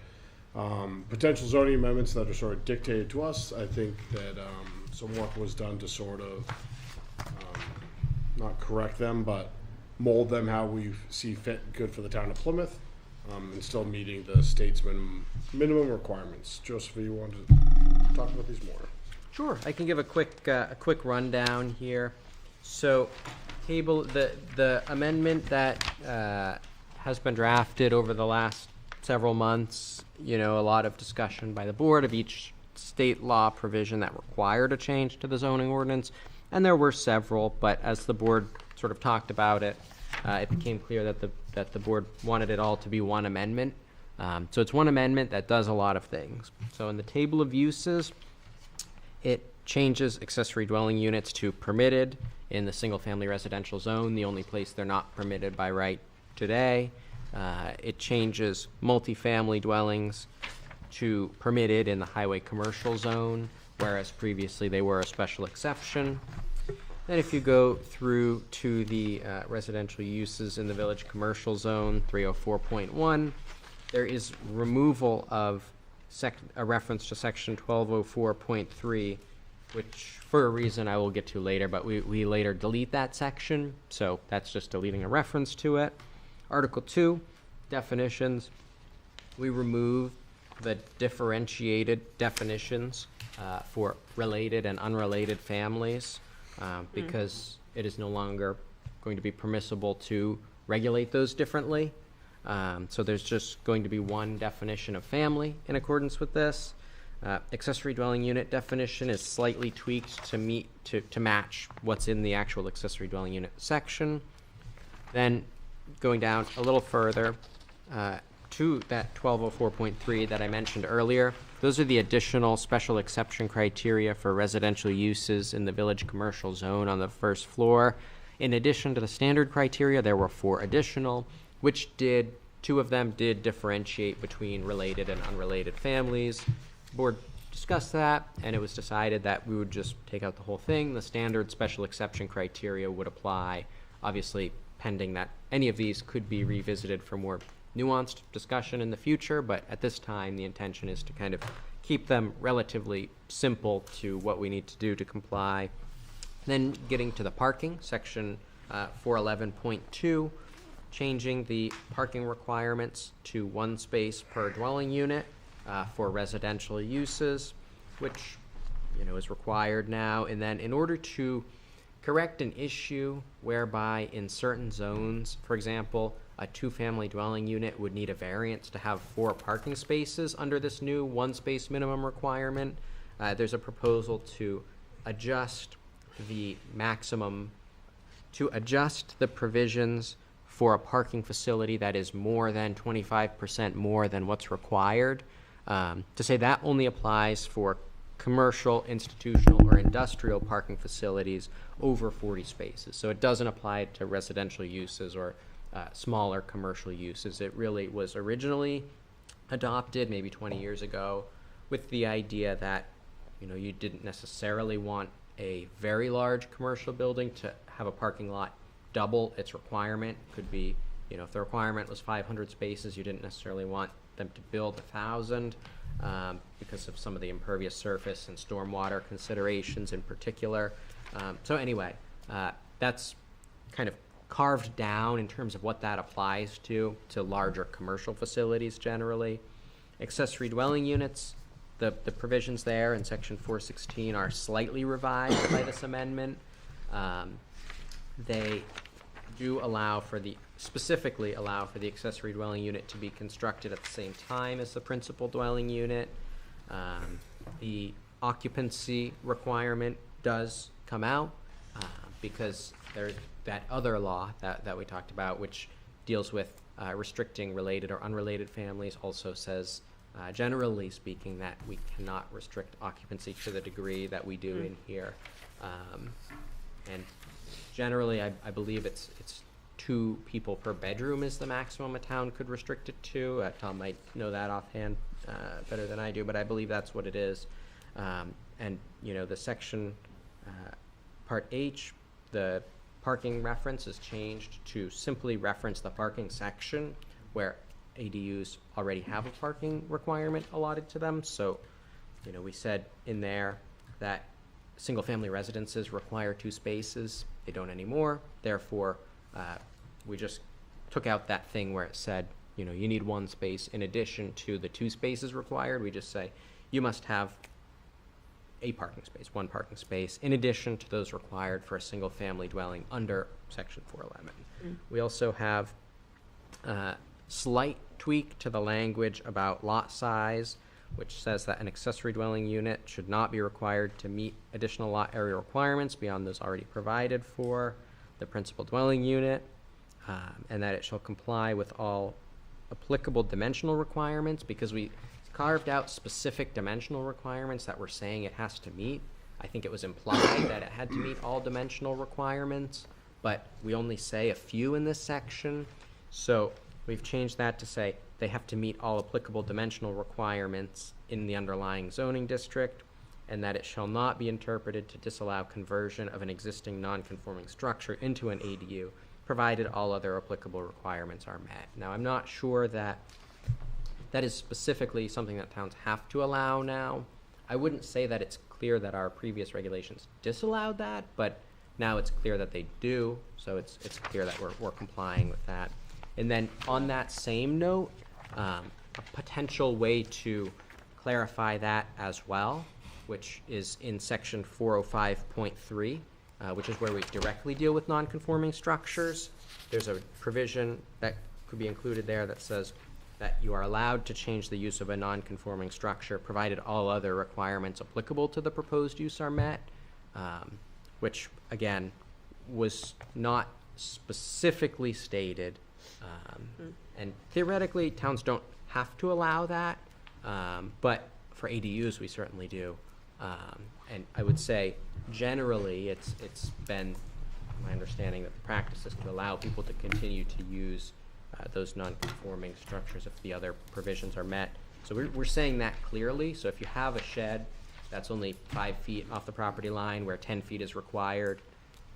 potential zoning amendments that are sort of dictated to us. I think that some work was done to sort of, not correct them, but mold them how we see fit good for the town of Plymouth, and still meeting the state's minimum requirements. Joseph, you want to talk about these more? Sure, I can give a quick rundown here. So, the amendment that has been drafted over the last several months. A lot of discussion by the board of each state law provision that required a change to the zoning ordinance, and there were several. But as the board sort of talked about it, it became clear that the board wanted it all to be one amendment. So it's one amendment that does a lot of things. So in the table of uses, it changes accessory dwelling units to permitted in the single-family residential zone, the only place they're not permitted by right today. It changes multifamily dwellings to permitted in the highway commercial zone, whereas previously they were a special exception. Then if you go through to the residential uses in the village commercial zone, 304.1, there is removal of a reference to section 1204.3, which for a reason I will get to later, but we later delete that section, so that's just deleting a reference to it. Article 2, definitions. We remove the differentiated definitions for related and unrelated families because it is no longer going to be permissible to regulate those differently. So there's just going to be one definition of family in accordance with this. Accessory dwelling unit definition is slightly tweaked to match what's in the actual accessory dwelling unit section. Then going down a little further to that 1204.3 that I mentioned earlier, those are the additional special exception criteria for residential uses in the village commercial zone on the first floor. In addition to the standard criteria, there were 4 additional, which 2 of them did differentiate between related and unrelated families. The board discussed that, and it was decided that we would just take out the whole thing. The standard special exception criteria would apply, obviously pending that any of these could be revisited for more nuanced discussion in the future, but at this time the intention is to kind of keep them relatively simple to what we need to do to comply. Then getting to the parking, section 411.2, changing the parking requirements to 1 space per dwelling unit for residential uses, which is required now. And then in order to correct an issue whereby in certain zones, for example, a 2-family dwelling unit would need a variance to have 4 parking spaces under this new 1 space minimum requirement, there's a proposal to adjust the provisions for a parking facility that is more than 25% more than what's required, to say that only applies for commercial, institutional, or industrial parking facilities over 40 spaces. So it doesn't apply to residential uses or smaller commercial uses. It really was originally adopted maybe 20 years ago with the idea that you didn't necessarily want a very large commercial building to have a parking lot double its requirement. Could be, if the requirement was 500 spaces, you didn't necessarily want them to build 1,000 because of some of the impervious surface and stormwater considerations in particular. So anyway, that's kind of carved down in terms of what that applies to larger commercial facilities generally. Accessory dwelling units, the provisions there in section 416 are slightly revised by this amendment. They do specifically allow for the accessory dwelling unit to be constructed at the same time as the principal dwelling unit. The occupancy requirement does come out because there's that other law that we talked about, which deals with restricting related or unrelated families, also says, generally speaking, that we cannot restrict occupancy to the degree that we do in here. And generally, I believe it's 2 people per bedroom is the maximum a town could restrict it to. Tom might know that offhand better than I do, but I believe that's what it is. And the section part H, the parking reference is changed to simply reference the parking section where ADUs already have a parking requirement allotted to them. So, we said in there that single-family residences require 2 spaces. They don't anymore. Therefore, we just took out that thing where it said, you know, you need 1 space in addition to the 2 spaces required. We just say you must have a parking space, 1 parking space, in addition to those required for a single-family dwelling under Section 411. We also have a slight tweak to the language about lot size, which says that an accessory dwelling unit should not be required to meet additional lot area requirements beyond those already provided for the principal dwelling unit, and that it shall comply with all applicable dimensional requirements, because we carved out specific dimensional requirements that we're saying it has to meet. I think it was implied that it had to meet all dimensional requirements, but we only say a few in this section. So we've changed that to say they have to meet all applicable dimensional requirements in the underlying zoning district, and that it shall not be interpreted to disallow conversion of an existing non-conforming structure into an ADU, provided all other applicable requirements are met. Now, I'm not sure that that is specifically something that towns have to allow now. I wouldn't say that it's clear that our previous regulations disallowed that, but now it's clear that they do, so it's clear that we're complying with that. And then on that same note, a potential way to clarify that as well, which is in section 405.3, which is where we directly deal with non-conforming structures. There's a provision that could be included there that says that you are allowed to change the use of a non-conforming structure provided all other requirements applicable to the proposed use are met, which again was not specifically stated. And theoretically, towns don't have to allow that, but for ADUs, we certainly do. And I would say, generally, it's been my understanding that the practice is to allow people to continue to use those non-conforming structures if the other provisions are met. So we're saying that clearly. So if you have a shed that's only 5 feet off the property line where 10 feet is required,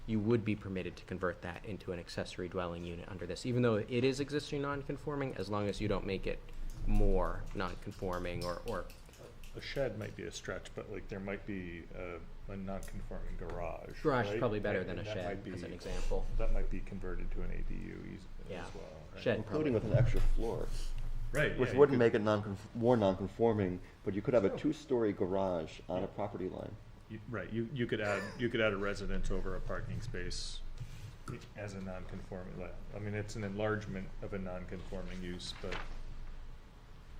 you would be permitted to convert that into an accessory dwelling unit under this, even though it is existing non-conforming, as long as you don't make it more non-conforming or A shed might be a stretch, but like there might be a non-conforming garage. Garage is right? probably better than a That shed, might be- as an example. That might be converted to an ADU Yeah. as well. Right? Shed Including with an extra floor. Right. Which yeah, you wouldn't could- make it more non-conforming, but you could have a 2-story garage on a property line. Right, you could add a residence over a parking space as a non-conforming, I mean, it's an enlargement of a non-conforming use, but.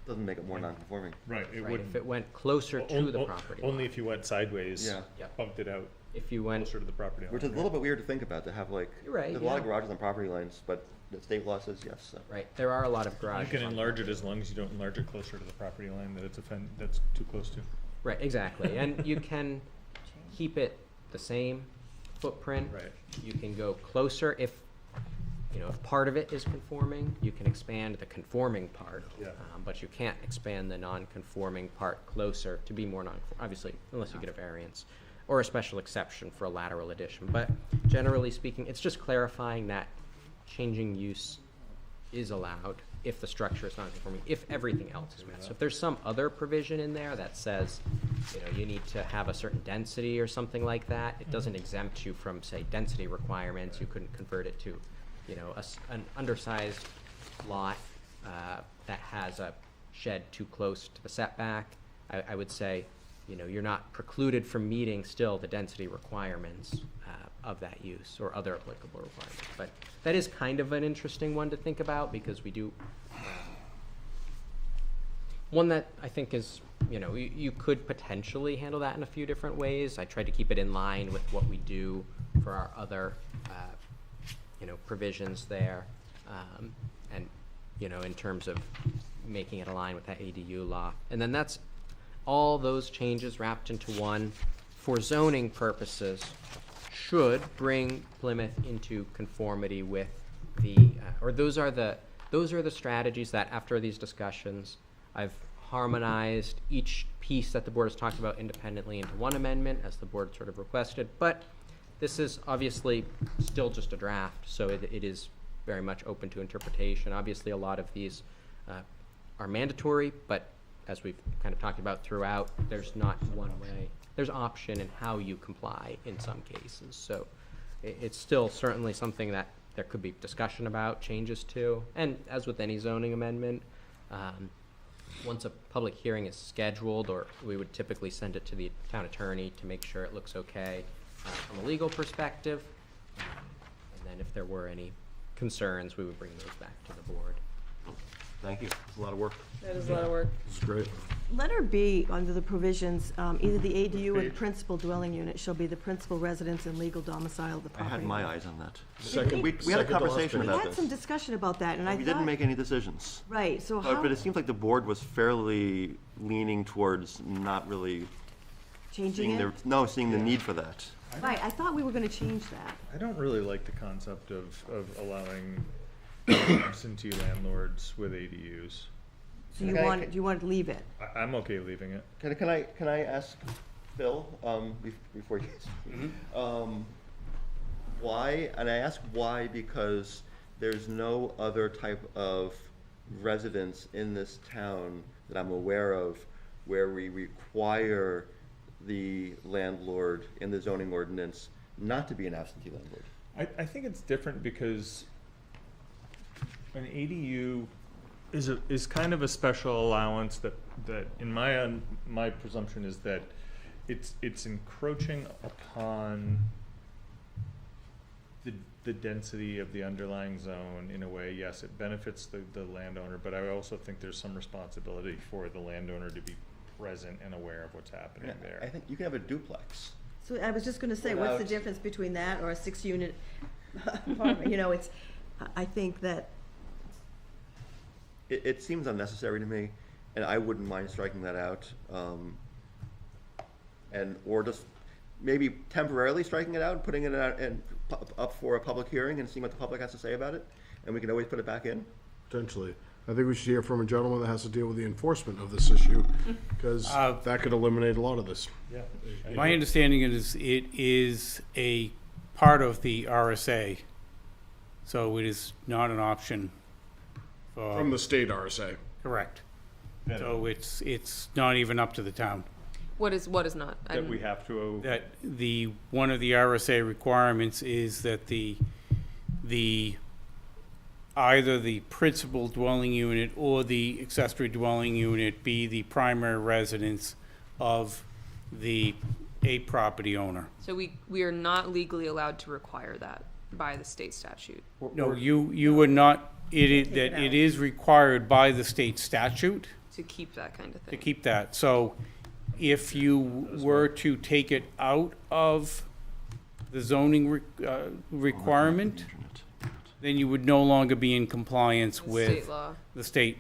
Doesn't make it more non-conforming. Right, it Right, wouldn't. if it went closer to the property Only line. if you went sideways, Yeah. Yep. bumped it out If you went, closer to the property line. Which is a little bit weird to think about, to have like, You're right, there's a lot of yeah. garages on property lines, but the state law says yes, so. right, there are a lot of You garages. can on enlarge it property. as long as you don't enlarge it closer to the property line that that's too close to. Right, exactly, and you can keep it the same footprint. Right. You can go closer if, you know, if part of it is conforming, you can expand the conforming part. Yeah. But you can't expand the non-conforming part closer to be more obviously, unless you get a variance or a special exception for a lateral addition. But generally speaking, it's just clarifying that changing use is allowed if the structure is non-conforming, if everything else is met. So if there's some other provision in there that says, you know, you need to have a certain density or something like that, it doesn't exempt you from, say, density requirements. You couldn't convert it to, you know, an undersized lot that has a shed too close to the setback. I would say, you know, you're not precluded from meeting still the density requirements of that use or other applicable requirements. But that is kind of an interesting one to think about, because we do, one that I think is, you know, you could potentially handle that in a few different ways. I tried to keep it in line with what we do for our other, you know, provisions there. And, you know, in terms of making it align with that ADU law. And then that's all those changes wrapped into one for zoning purposes should bring Plymouth into conformity with the, or those are the strategies that after these discussions, I've harmonized each piece that the board has talked about independently into one amendment as the board sort of requested. But this is obviously still just a draft, so it is very much open to interpretation. Obviously, a lot of these are mandatory, but as we've kind of talked about throughout, there's not one way there's option in how you comply in some cases. So it's still certainly something that there could be discussion about, changes to, and as with any zoning amendment, once a public hearing is scheduled, or we would typically send it to the town attorney to make sure it looks okay from a legal perspective. And then if there were any concerns, we would bring those back to the board. Thank you. It's a lot of work. That is a lot of work. It's great. Letter B, under the provisions, either the ADU or the principal dwelling unit shall be the principal residence and legal domicile of the I property. had my eyes on that. Second- We had a second to last conversation page. We about had some this. discussion about that, and I We thought. didn't make any decisions. Right, so how, But it seems like the board was fairly leaning towards not really changing it? seeing the need for that. Right, I thought we were gonna change that. I don't really like the concept of allowing absentee landlords with ADUs. So you Okay, want, do you want to leave it? I'm okay leaving it. Can I ask Phil, before you, why, and I ask why because there's no other type of residence in this town that I'm aware of where we require the landlord in the zoning ordinance not to be an absentee landlord. I think it's different because an ADU is kind of a special allowance that in my presumption is that it's encroaching upon the density of the underlying zone in a way. Yes, it benefits the landowner, but I also think there's some responsibility for the landowner to be present and aware of what's happening I there. think you can have a duplex. So I was just gonna say, what's the Without- difference between that or a 6-unit apartment? You know, it's, I think that, It seems unnecessary to me, and I wouldn't mind striking that out. Or just maybe temporarily striking it out, putting it out and up for a public hearing and seeing what the public has to say about it, and we can always put it back in. Potentially. I think we should hear from a gentleman that has to deal with the enforcement of this issue, because that could eliminate a lot of this. Yeah. My understanding is it is a part of the RSA, so it is not an option. From the state RSA. Correct. So it's not even up to the town. What is not? That we have to. That one of the RSA requirements is that the either the principal dwelling unit or the accessory dwelling unit be the primary residence of a property owner. So we are not legally allowed to require that by the state statute. No, you would not, it is required by the state statute To keep that kind of to thing. keep that. So if you were to take it out of the zoning requirement, then you would no longer be in compliance State with law. the state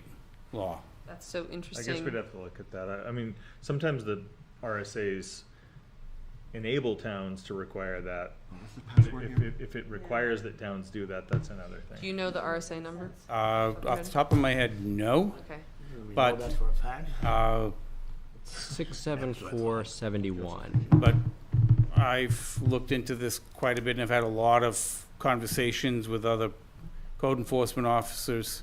law. That's so I interesting. guess we'd have to look at that. I mean, sometimes the RSAs enable towns to require that. If it requires that towns do that, that's another Do thing. you know the RSA number? Off the top of my head, no, Okay. but, That's for a fact. 67471. but I've looked into this quite a bit and I've had a lot of conversations with other code enforcement officers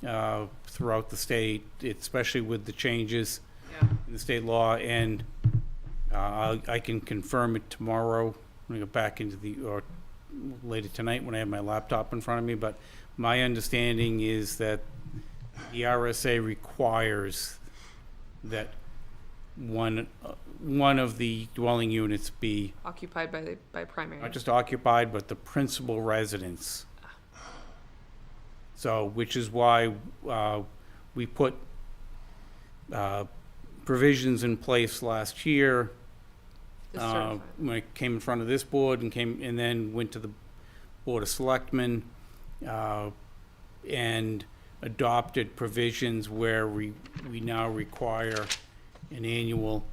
throughout the state, especially with the changes Yeah. in the state law, and I can confirm it tomorrow when I go back into or later tonight when I have my laptop in front of me, but my understanding is that the RSA requires that one of the dwelling units be Occupied by primary. not just occupied, but the principal residence. So, which is why we put provisions in place last year To certify. when it came in front of this board and then went to the Board of Selectmen and adopted provisions where we now require an annual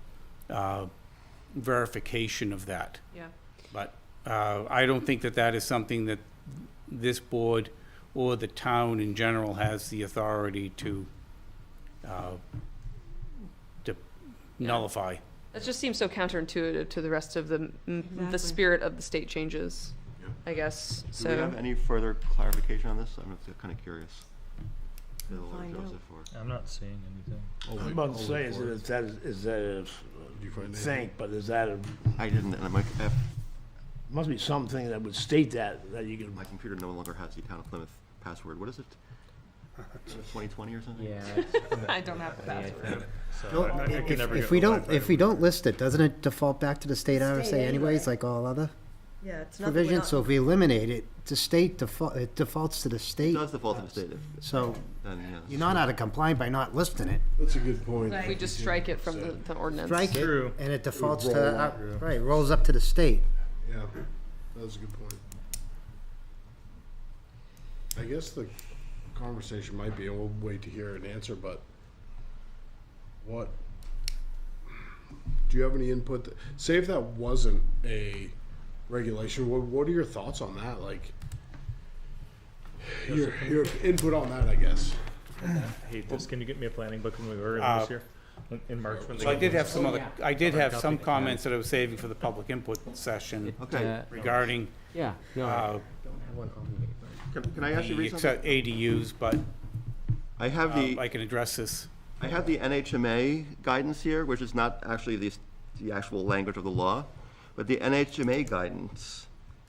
verification of that. Yeah. But I don't think that is something that this board or the town in general has the authority to nullify. That just seems so counterintuitive to the rest of the Exactly. spirit of the state changes, I guess. Do we have So any further clarification on this? I'm kind of curious. Phil or Find out. Joseph or- I'm not seeing anything. I'm about to say, is that Did you find anything? think, but is that a, I didn't, and my, must be something that would state that you can, my computer no longer has the town of Plymouth password. What is it? 2020 or something? Yeah. I don't have the password. So I can never If get we the don't, Wi-Fi if we don't list it, doesn't it default back to the state RSA State anyways, anyway. like all other Yeah, it's not. provisions? So if we eliminate it, the state it defaults to the It state. does default to the state, So then, yes. you're not out of compliance by not listing it. That's a good point. We just strike it from the ordinance. Strike it, True. and it defaults roll to, up, yeah. right, rolls up to the state. Yeah, that was a good point. I guess the conversation might be, and we'll wait to hear an answer, but what, do you have any input? Say if that wasn't a regulation, what are your thoughts on that? Like, your input on that, I guess. I hate this. Can you get me a planning book when we were this year? In March when they So I get did those? have some other, yeah. I did have some Copy. comments that I was saving for the public input session Okay. regarding, Yeah, no, I uh, don't have one on me. Can I ask you to the read something? ADUs, but I have the, I can address this. I have the NHMA guidance here, which is not actually the actual language of the law, but the NHMA guidance,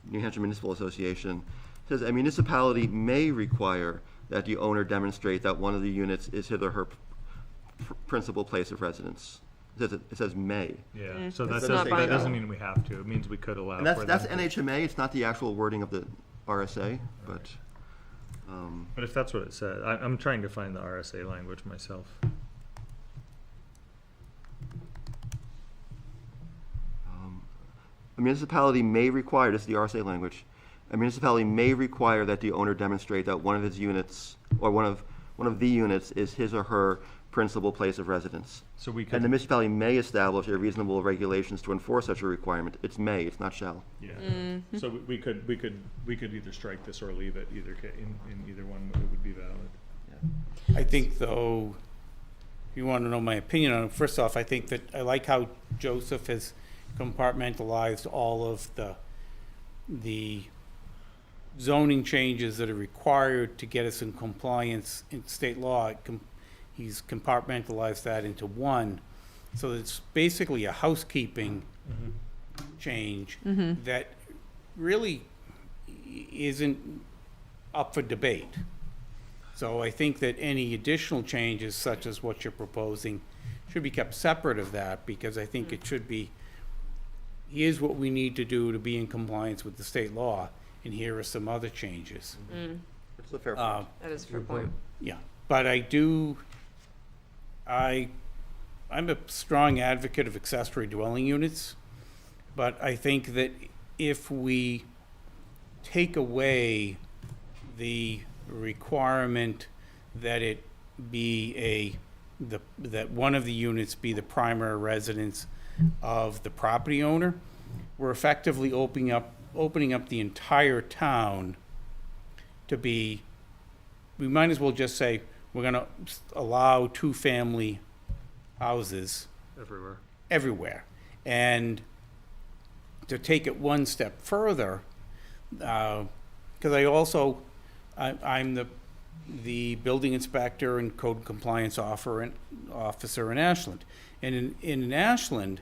New Hampshire Municipal Association, says a municipality may require that the owner demonstrate that one of the units is his or her principal place of residence. It says may. Yeah, so It's that not doesn't, that binding. doesn't mean we have to. It means we could allow And for that's them. NHMA, it's not the actual wording of the RSA, but, But if that's what it says, I'm trying to find the RSA language myself. a municipality may require, this is the RSA language, a municipality may require that the owner demonstrate that one of his units, or one of the units is his or her principal place of residence. So we And the could, municipality may establish a reasonable regulations to enforce such a requirement. It's may, it's not shall. yeah. So we could either strike this or leave it, in either one, it would be valid. I think, though, if you want to know my opinion on it, first off, I think that I like how Joseph has compartmentalized all of the zoning changes that are required to get us in compliance in state law. He's compartmentalized that into one. So it's basically a housekeeping change that really isn't up for debate. So I think that any additional changes, such as what you're proposing, should be kept separate of that, because I think it should be, here's what we need to do to be in compliance with the state law, and here are some other changes. It's a fair point. That is a fair point. Yeah, but I'm a strong advocate of accessory dwelling units, but I think that if we take away the requirement that it be that one of the units be the primary residence of the property owner, we're effectively opening up the entire town to be, we might as well just say, we're gonna allow two-family houses Everywhere. everywhere. And to take it one step further, because I'm the building inspector and code compliance officer in Ashland. And in Ashland,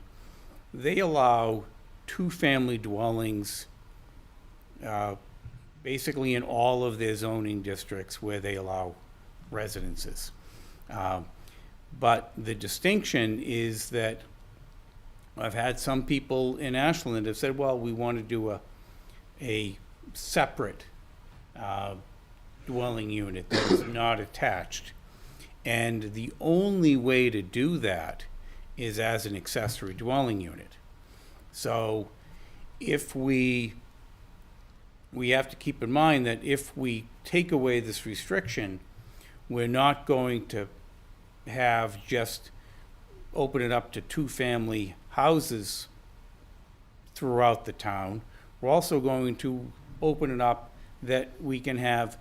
they allow two-family dwellings basically in all of their zoning districts where they allow residences. But the distinction is that I've had some people in Ashland have said, well, we want to do a separate dwelling unit that is not attached. And the only way to do that is as an accessory dwelling unit. So if we have to keep in mind that if we take away this restriction, we're not going to have just open it up to two-family houses throughout the town. We're also going to open it up that we can have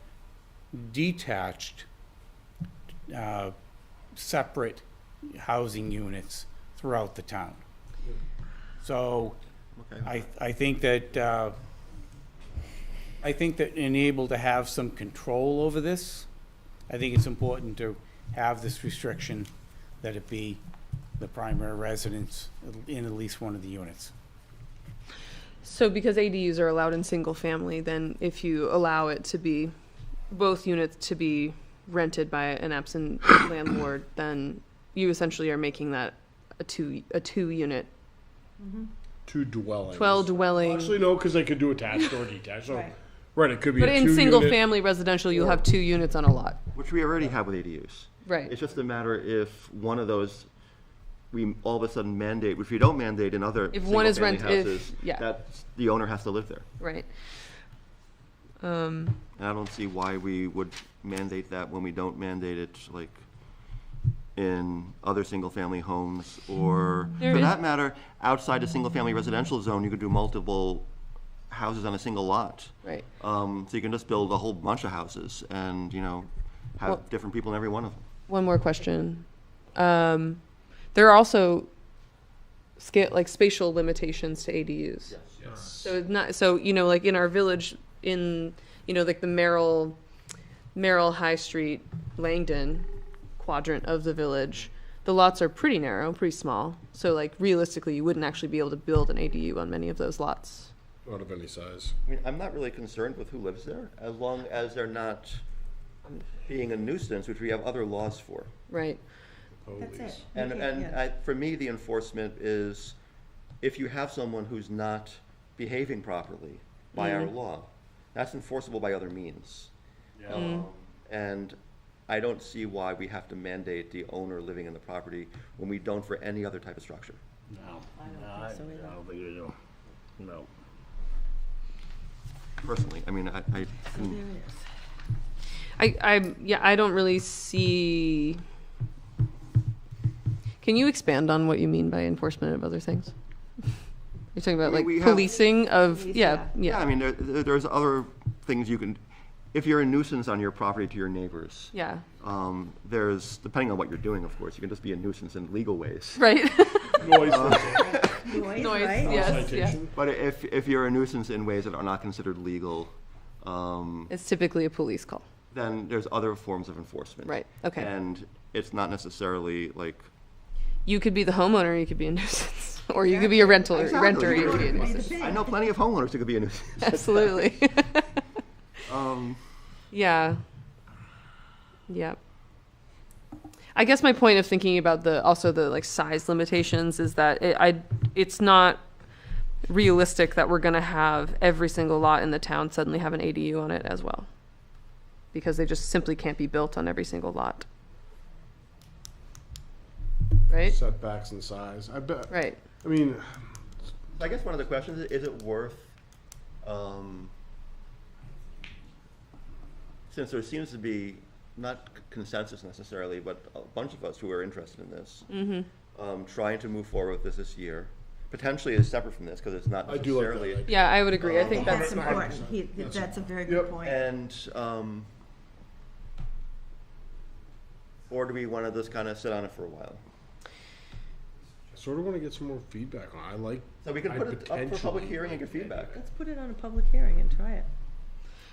detached, separate housing units throughout the town. So Okay. I think that in able to have some control over this, I think it's important to have this restriction that it be the primary residence in at least one of the units. So because ADUs are allowed in single family, then if you allow it to be, both units to be rented by an absent landlord, then you essentially are making that a two unit, 2 dwellings. 12 dwelling. Actually, no, because they could do attached or detached. So, Right. right, it could be But a in 2 single unit. family residential, you'll have 2 units on a lot. Which we already have with ADUs. Right. It's just a matter if one of those, we all of a sudden mandate, which we don't mandate in other If one is single-family rent- if- houses, yeah. that the owner has to live there. Right. And I don't see why we would mandate that when we don't mandate it, like, in other single-family homes, or, There for is- that matter, outside a single-family residential zone, you could do multiple houses on a single lot. Right. So you can just build a whole bunch of houses and, you know, have Well- different people in every one of them. One more question. There are also spatial limitations to ADUs. So it's not, so, you know, like in our village, in, you know, like the Merrill High Street, Langdon quadrant of the village, the lots are pretty narrow, pretty small. So like realistically, you wouldn't actually be able to build an ADU on many of those lots. Not of any size. I mean, I'm not really concerned with who lives there, as long as they're not being a nuisance, which we have other laws for. Right. That's it. You And, can't- and yeah. for me, the enforcement is, if you have someone who's not behaving properly by our law, that's enforceable by other means. And I don't see why we have to mandate the owner living in the property when we don't for any other type of structure. No, I don't think so either. I don't think you do. No. Personally, I mean, I So there it is. I don't really see. Can you expand on what you mean by enforcement of other things? You're talking about I mean, like we have- policing of, Police, yeah, Yeah, I yeah, mean, there's other things you can, if you're a nuisance on your property to your neighbors, yeah, there's, depending on what you're doing, of course, you can just be a nuisance in legal ways. right. Noise, for example. Noise, Noise, right? yes, yeah. Citation. But if you're a nuisance in ways that are not considered legal, It's typically a police call, then there's other forms of enforcement. right? Okay. And it's not necessarily like, You could be the homeowner, you could be a nuisance, or you could be a renter, Exactly. you could be a Be the nuisance. same. I know plenty of homeowners who could be a nuisance. Absolutely. Um, Yeah. Yep. I guess my point of thinking about the like size limitations is that it's not realistic that we're going to have every single lot in the town suddenly have an ADU on it as well, because they just simply can't be built on every single lot. Right? Setbacks and size. I bet. Right. I mean, I guess one of the questions is it worth, since there seems to be not consensus necessarily, but a bunch of us who are interested in this, trying to move forward with this year, potentially is separate from this because it's not I do like necessarily. that. Yeah, I would agree. I think That's that's important. important. That's a very Yep. good point. And, or do we want to just kind of sit on it for a while? I sort of want to get some more feedback on it. I like. So we can I'd put it up for public potentially hearing and like get feedback. Let's put it on a public hearing and try it.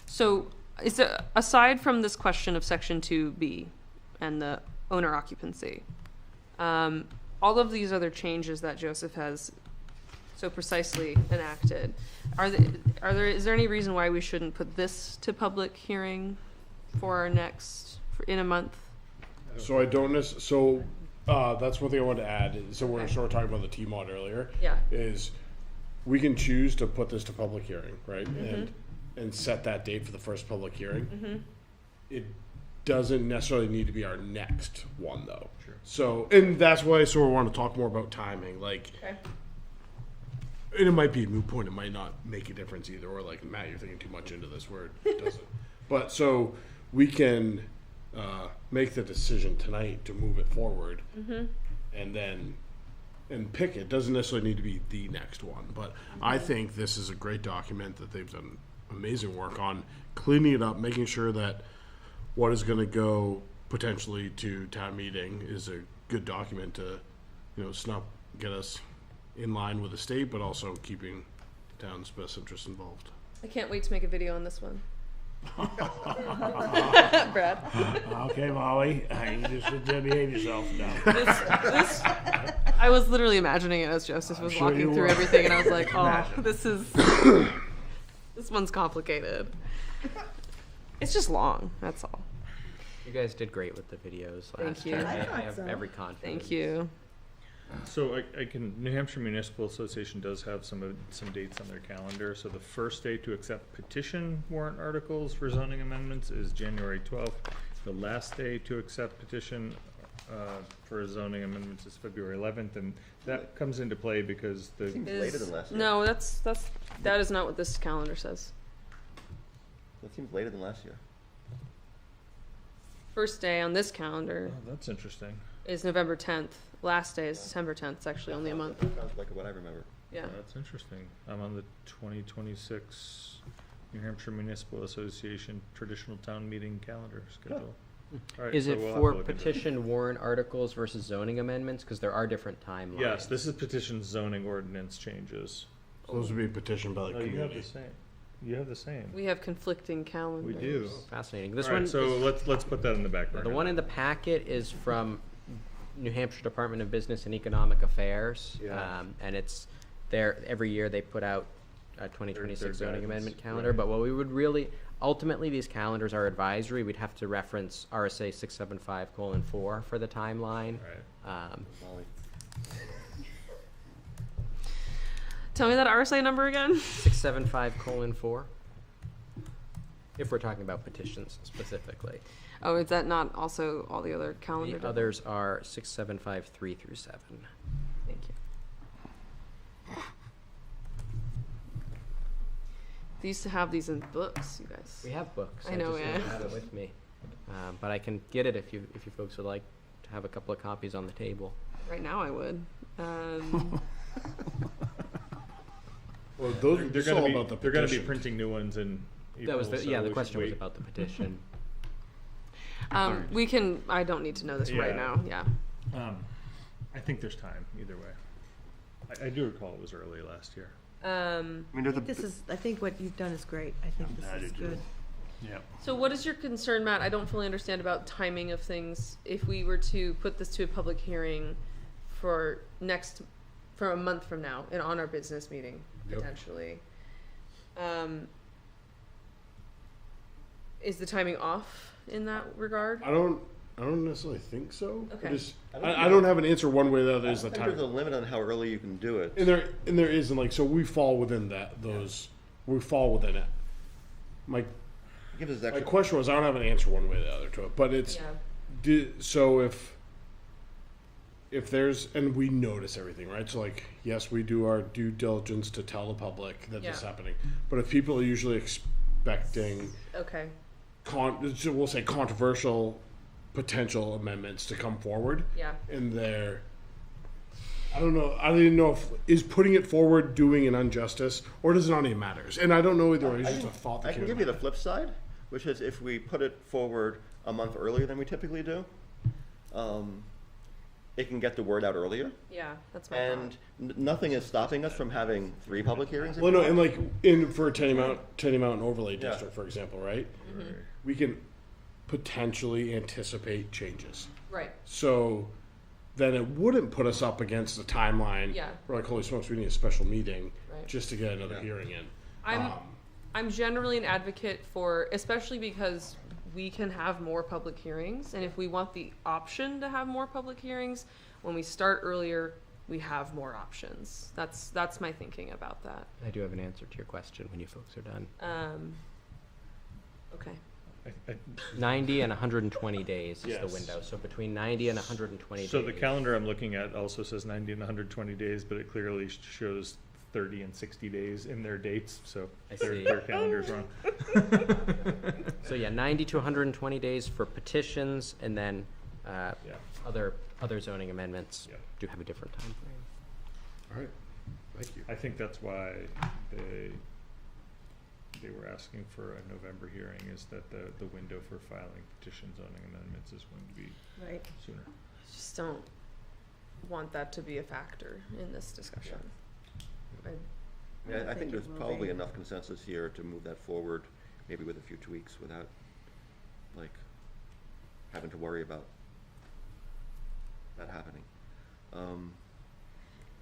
So, is there, aside from this question of Section 2B and the owner occupancy, all of these other changes that Joseph has so precisely enacted, is there any reason why we shouldn't put this to public hearing for our in a month? So I don't so that's one thing I wanted to add. So we're Okay. sort of talking about the T-mod earlier. Yeah. Is we can choose to put this to public hearing, right? Mm-hmm. And set that date for the first public hearing. It doesn't necessarily need to be our next one though. Sure. So, and that's why I sort of want to talk more about timing. Like, Okay. and it might be a moot point. It might not make a difference either. Or like, Matt, you're thinking too much into this where it doesn't. But so we can make the decision tonight to move it forward, and then pick it. Doesn't necessarily need to be the next one, but I think this is a great document that they've done amazing work on cleaning it up, making sure that what is going to go potentially to town meeting is a good document to, not get us in line with the state, but also keeping the town's best interests involved. I can't wait to make a video on this one. Brad. Okay, Molly, you just sit there and behave yourself now. This was literally imagining it as Joseph was sure you walking through were. everything, and I was like, oh, this one's complicated. It's just long, that's all. You guys did great with the videos Thank last you. time. I thought have so. every confidence. Thank you. So New Hampshire Municipal Association does have some dates on their calendar. So the first day to accept petition warrant articles for zoning amendments is January 12th. The last day to accept petition for zoning amendments is February 11th, and that comes into play because the Seems later than last year. No, that is not what this calendar says. That seems later than last year. First day on this calendar oh, that's interesting. is November 10th. Last day is December 10th. It's actually only a month. That sounds like what I remember. Yeah. That's interesting. I'm on the 2026 New Hampshire Municipal Association traditional town meeting calendar schedule. All right, Is so it we'll have to for look into it. petition warrant articles versus zoning amendments? Because there are different timelines. Yes, this is petition zoning ordinance changes. So those would be petitioned by the Oh, you have the community. same. You have the same. We have conflicting calendars. We do. Fascinating. This All right, one, so let's put that in the back burner. the one in the packet is from New Hampshire Department of Business and Economic Affairs. Yeah. And it's there, every year they put out a 2026 Their zoning guidance, amendment calendar. right. But what we would really, ultimately, these calendars are advisory. We'd have to reference RSA 675:4 for the timeline. Right. Molly. Tell me that RSA number again. 675:4. If we're talking about petitions specifically. Oh, is that not also all the other calendar? The others are 675(3) through 7. Thank you. They used to have these in books, you guys. We have books. I know, just yeah. don't have it with me. But I can get it if you folks would like to have a couple of copies on the table. Right now, I would. Well, those They're it's all gonna be about the they're gonna be petition. printing new ones in April. That was the, so yeah, we the should question was wait. about the petition. We can. I don't need to know this right Yeah. now. Yeah. I think there's time either way. I do recall it was early last year. I mean, there's a, I think what you've done is great. I think this is good. Yeah. So what is your concern, Matt? I don't fully understand about timing of things. If we were to put this to a public hearing for a month from now and on our business meeting, potentially, is the timing off in that regard? I don't necessarily think so. Okay. I don't have an answer one way or the other. I Is the think there's a time, limit on how early you can do it. and there is, and like so we fall within we fall within it. My Gives us my extra. question was I don't have an answer one way or the other to it, but it's so if there's and we notice everything, right? So like yes, we do our due diligence to tell the public that this is Yeah. happening, but if people are usually expecting Okay. we'll say controversial potential amendments to come forward, Yeah. and I don't know. I don't even know if is putting it forward doing an injustice or does it not even matters. And I don't know either way. It's just a thought that I can came give to you the mind. flip side, which is if we put it forward a month earlier than we typically do, it can get the word out earlier. Yeah, that's my And thought. nothing is stopping us from having 3 public hearings. if Well, you no, want. and like for a Tenny Mountain overlay Yeah. district, for example, right? Mm-hmm. We can potentially anticipate changes. Right. So then it wouldn't put us up against the timeline. Yeah. We're like, holy smokes, we need a special meeting Right. just to get another hearing in. I'm generally an advocate for, especially because we can have more public hearings, and if we want the option to have more public hearings, when we start earlier, we have more options. That's my thinking about that. I do have an answer to your question when you folks are done. Okay. 90 and 120 days is the Yes. window. So between 90 and 120 So days. the calendar I'm looking at also says 90 and 120 days, but it clearly shows 30 and 60 days in their dates, so I see. their calendar's wrong. So yeah, 90 to 120 days for petitions, and then Yeah. other zoning amendments Yeah. do have a different time frame. All right. Thank you. I think that's why they were asking for a November hearing, is that the window for filing petition zoning amendments is going to be Right. sooner. Just don't want that to be a factor in this discussion. Yeah, I think it there's will probably be. enough consensus here to move that forward, maybe with a few tweaks without, like, having to worry about that happening.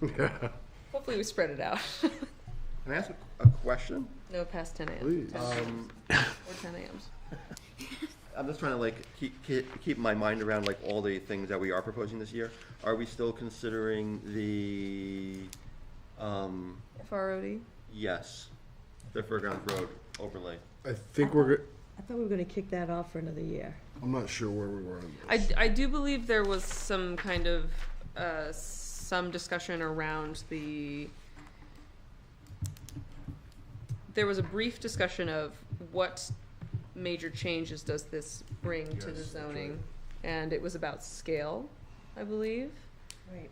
Hopefully we spread it out. Can I ask a question? No past 10 a.m. Please. 10 a.m. Or 10 a.m.s. I'm just trying to like keep my mind around like all the things that we are proposing this year. Are we still considering the, FROD? yes, the Fairgrounds Road overlay? I think we're good. I thought we were gonna kick that off for another year. I'm not sure where we were on this. I do believe there was some kind of, some discussion around there was a brief discussion of what major changes does this bring to the Yes, that's zoning? And it was about scale, I believe. Right.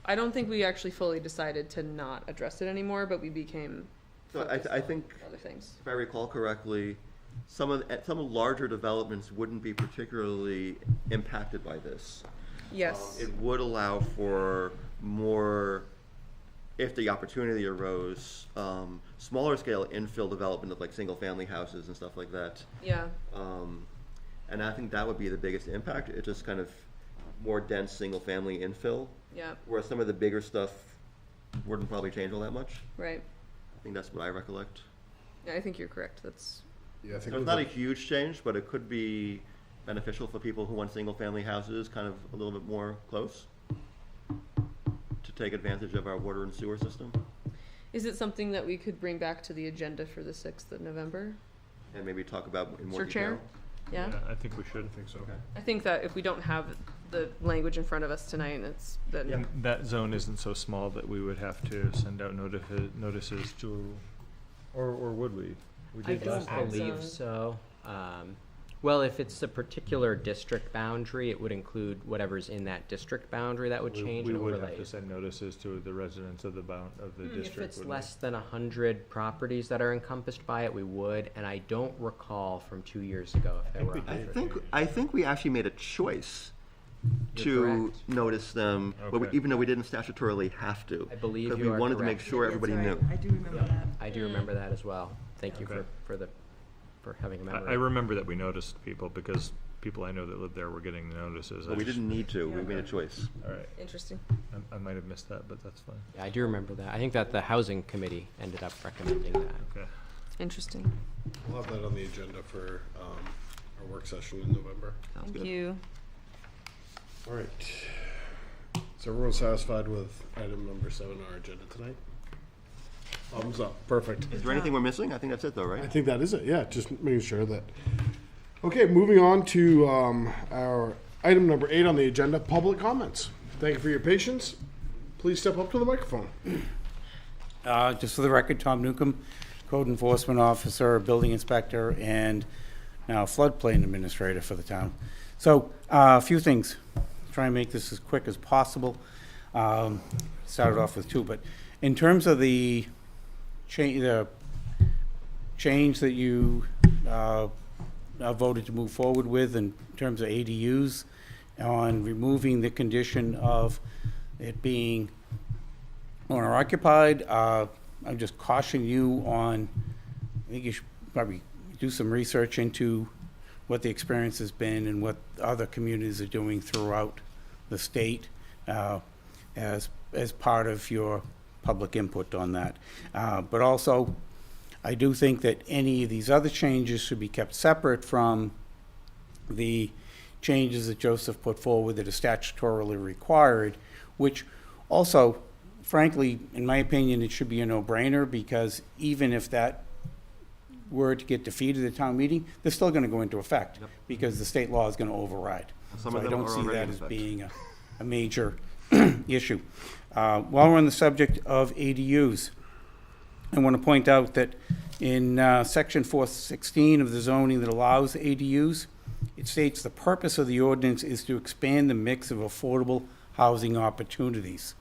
I don't think we actually fully decided to not address it anymore, but we became So focused I on think, other things. if I recall correctly, some larger developments wouldn't be particularly impacted by this. Yes. It would allow for more, if the opportunity arose, smaller scale infill development of like single family houses and stuff like that. Yeah. And I think that would be the biggest impact. It's just kind of more dense single family infill, Yeah. whereas some of the bigger stuff wouldn't probably change all that much. Right. I think that's what I recollect. Yeah, I think you're correct. That's Yeah, I think So it's not a huge change, but it could be beneficial for people who want single family houses kind of a little bit more close to take advantage of our water and sewer system. Is it something that we could bring back to the agenda for the 6th of November? And maybe talk about in more Mr. Chair? detail. Yeah? I think we should. I think so. I think that if we don't have the language in front of us tonight, it's then Yeah. That zone isn't so small that we would have to send out notices to, or would we? We I did last don't time. believe zone. so. Well, if it's a particular district boundary, it would include whatever's in that district boundary that would change We and would have overlay. to send notices to the residents of the district. If it's wouldn't we? less than 100 properties that are encompassed by it, we would, and I don't recall from 2 years ago if there were we 100. did. I think we actually made a choice You're to correct. notice them, but Okay. even though we didn't statutorily have to. I believe Because you we are wanted to make correct. sure That's everybody right. knew. I do remember that. I do remember that as well. Thank you Okay. for having a memory. I remember that we noticed people because people I know that lived there were getting the notices. But we didn't need to, we made a choice. All right, interesting. I might have missed that, but that's fine. Yeah, I do remember that. I think that the housing committee ended up recommending that. Okay. Interesting. We'll have that on the agenda for our work session in November. Sounds Thank good. you. All right. Is everyone satisfied with item number 7 on our agenda tonight? Thumbs up. Perfect. Is there anything we're missing? I think that's it though, I right? think that is it. Yeah, just making sure that. Okay, moving on to our item number 8 on the agenda, public comments. Thank you for your patience. Please step up to the microphone. Just for the record, Tom Newcomb, Code Enforcement Officer, Building Inspector, and now Floodplain Administrator for the town. So, a few things. Try and make this as quick as possible. Started off with 2, but in terms of the change that you voted to move forward with in terms of ADUs on removing the condition of it being owner occupied, I'm just cautioning you on, I think you should probably do some research into what the experience has been and what other communities are doing throughout the state as part of your public input on that. But also, I do think that any of these other changes should be kept separate from the changes that Joseph put forward that are statutorily required, which also, frankly, in my opinion, it should be a no-brainer, because even if that were to get defeated at town meeting, they're still gonna go into effect, because the state law is gonna override. Some So of I them don't are see already that in as effect. being a major issue. While we're on the subject of ADUs, I want to point out that in section 416 of the zoning that allows ADUs, it states the purpose of the ordinance is to expand the mix of affordable housing opportunities.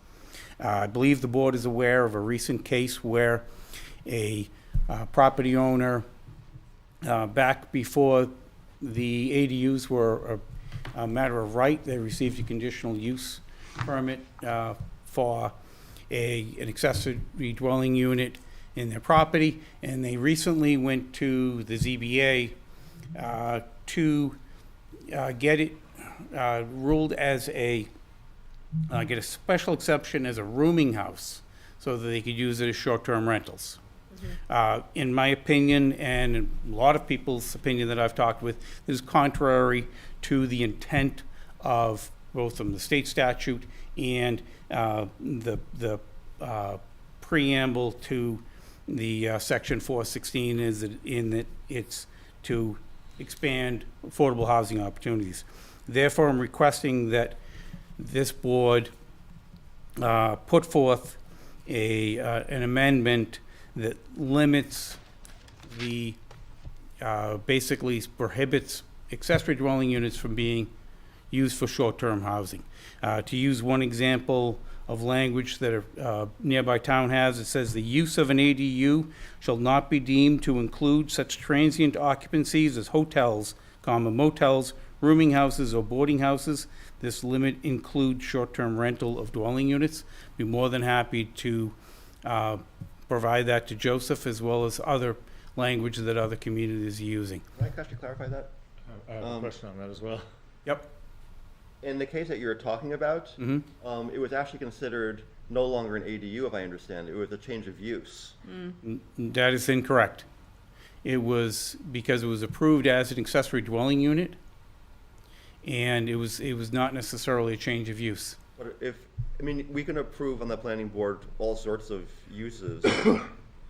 I believe the board is aware of a recent case where a property owner, back before the ADUs were a matter of right, they received a conditional use permit for an accessory dwelling unit in their property, and they recently went to the ZBA to get it ruled as a get a special exception as a rooming house so that they could use it as short-term rentals. In my opinion, and in a lot of people's opinion that I've talked with, this is contrary to the intent of both from the state statute and the preamble to the section 416 is that in that it's to expand affordable housing opportunities. Therefore, I'm requesting that this board put forth an amendment that limits the, basically prohibits accessory dwelling units from being used for short-term housing. To use one example of language that a nearby town has, it says the use of an ADU shall not be deemed to include such transient occupancies as hotels, motels, rooming houses, or boarding houses. This limit includes short-term rental of dwelling units. Be more than happy to provide that to Joseph, as well as other language that other communities are using. Can I actually clarify that? I have a question on that as well. Yep. In the case that you're talking about, it was actually considered no longer an ADU, if I understand. It was a change of use. That is incorrect. It was because it was approved as an accessory dwelling unit, and it was not necessarily a change of use. But if, I mean, we can approve on the planning board all sorts of uses.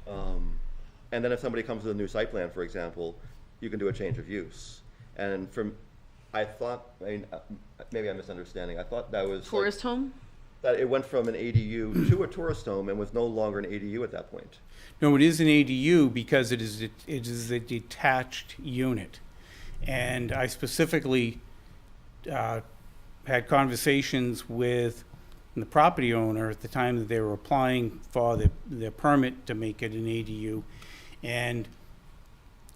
And then if somebody comes with a new site plan, for example, you can do a change of use. And I thought, I mean, maybe I'm misunderstanding. I thought that was Tourist home? that it went from an ADU to a tourist home and was no longer an ADU at that point. No, it is an ADU because it is a detached unit. And I specifically had conversations with the property owner at the time that they were applying for the permit to make it an ADU. And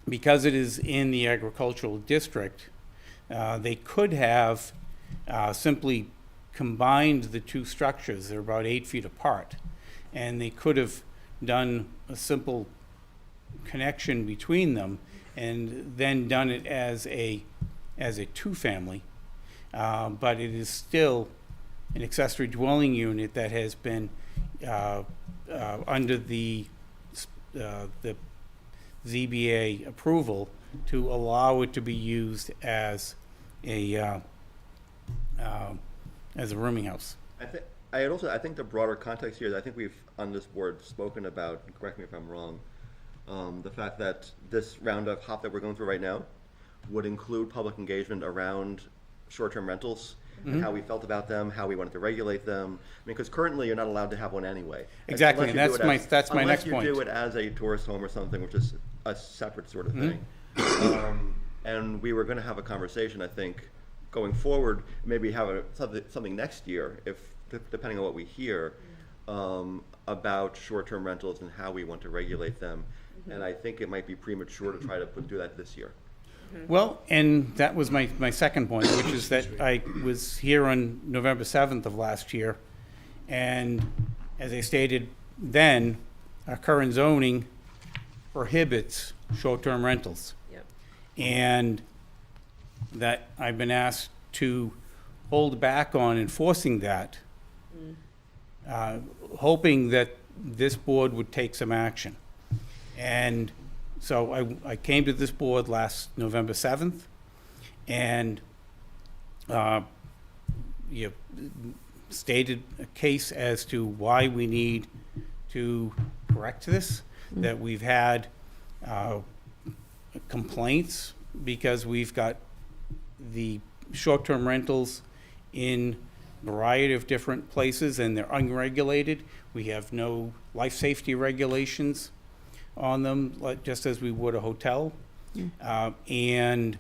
because it is in the agricultural district, they could have simply combined the two structures. They're about 8 feet apart. And they could have done a simple connection between them and then done it as a two-family. But it is still an accessory dwelling unit that has been under the ZBA approval to allow it to be used as a rooming house. I think the broader context here is I think we've on this board spoken about, correct me if I'm wrong, the fact that this round of hop that we're going through right now would include public engagement around short-term rentals and how we felt about them, how we wanted to regulate them. I mean, because currently you're not allowed to have one anyway. Exactly, and that's my next point. Unless you do it as a tourist home or something, which is a separate sort of thing. And we were going to have a conversation, I think, going forward, maybe have something next year, if depending on what we hear, about short-term rentals and how we want to regulate them. And I think it might be premature to try to do that this year. Well, and that was my second point, which is that I was here on November 7th of last year, and as I stated then, our current zoning prohibits short-term rentals. Yep. And that I've been asked to hold back on enforcing that, hoping that this board would take some action. And so I came to this board last November 7th, and you stated a case as to why we need to correct this, that we've had complaints because we've got the short-term rentals in a variety of different places and they're unregulated. We have no life safety regulations on them, like just as we would a hotel. And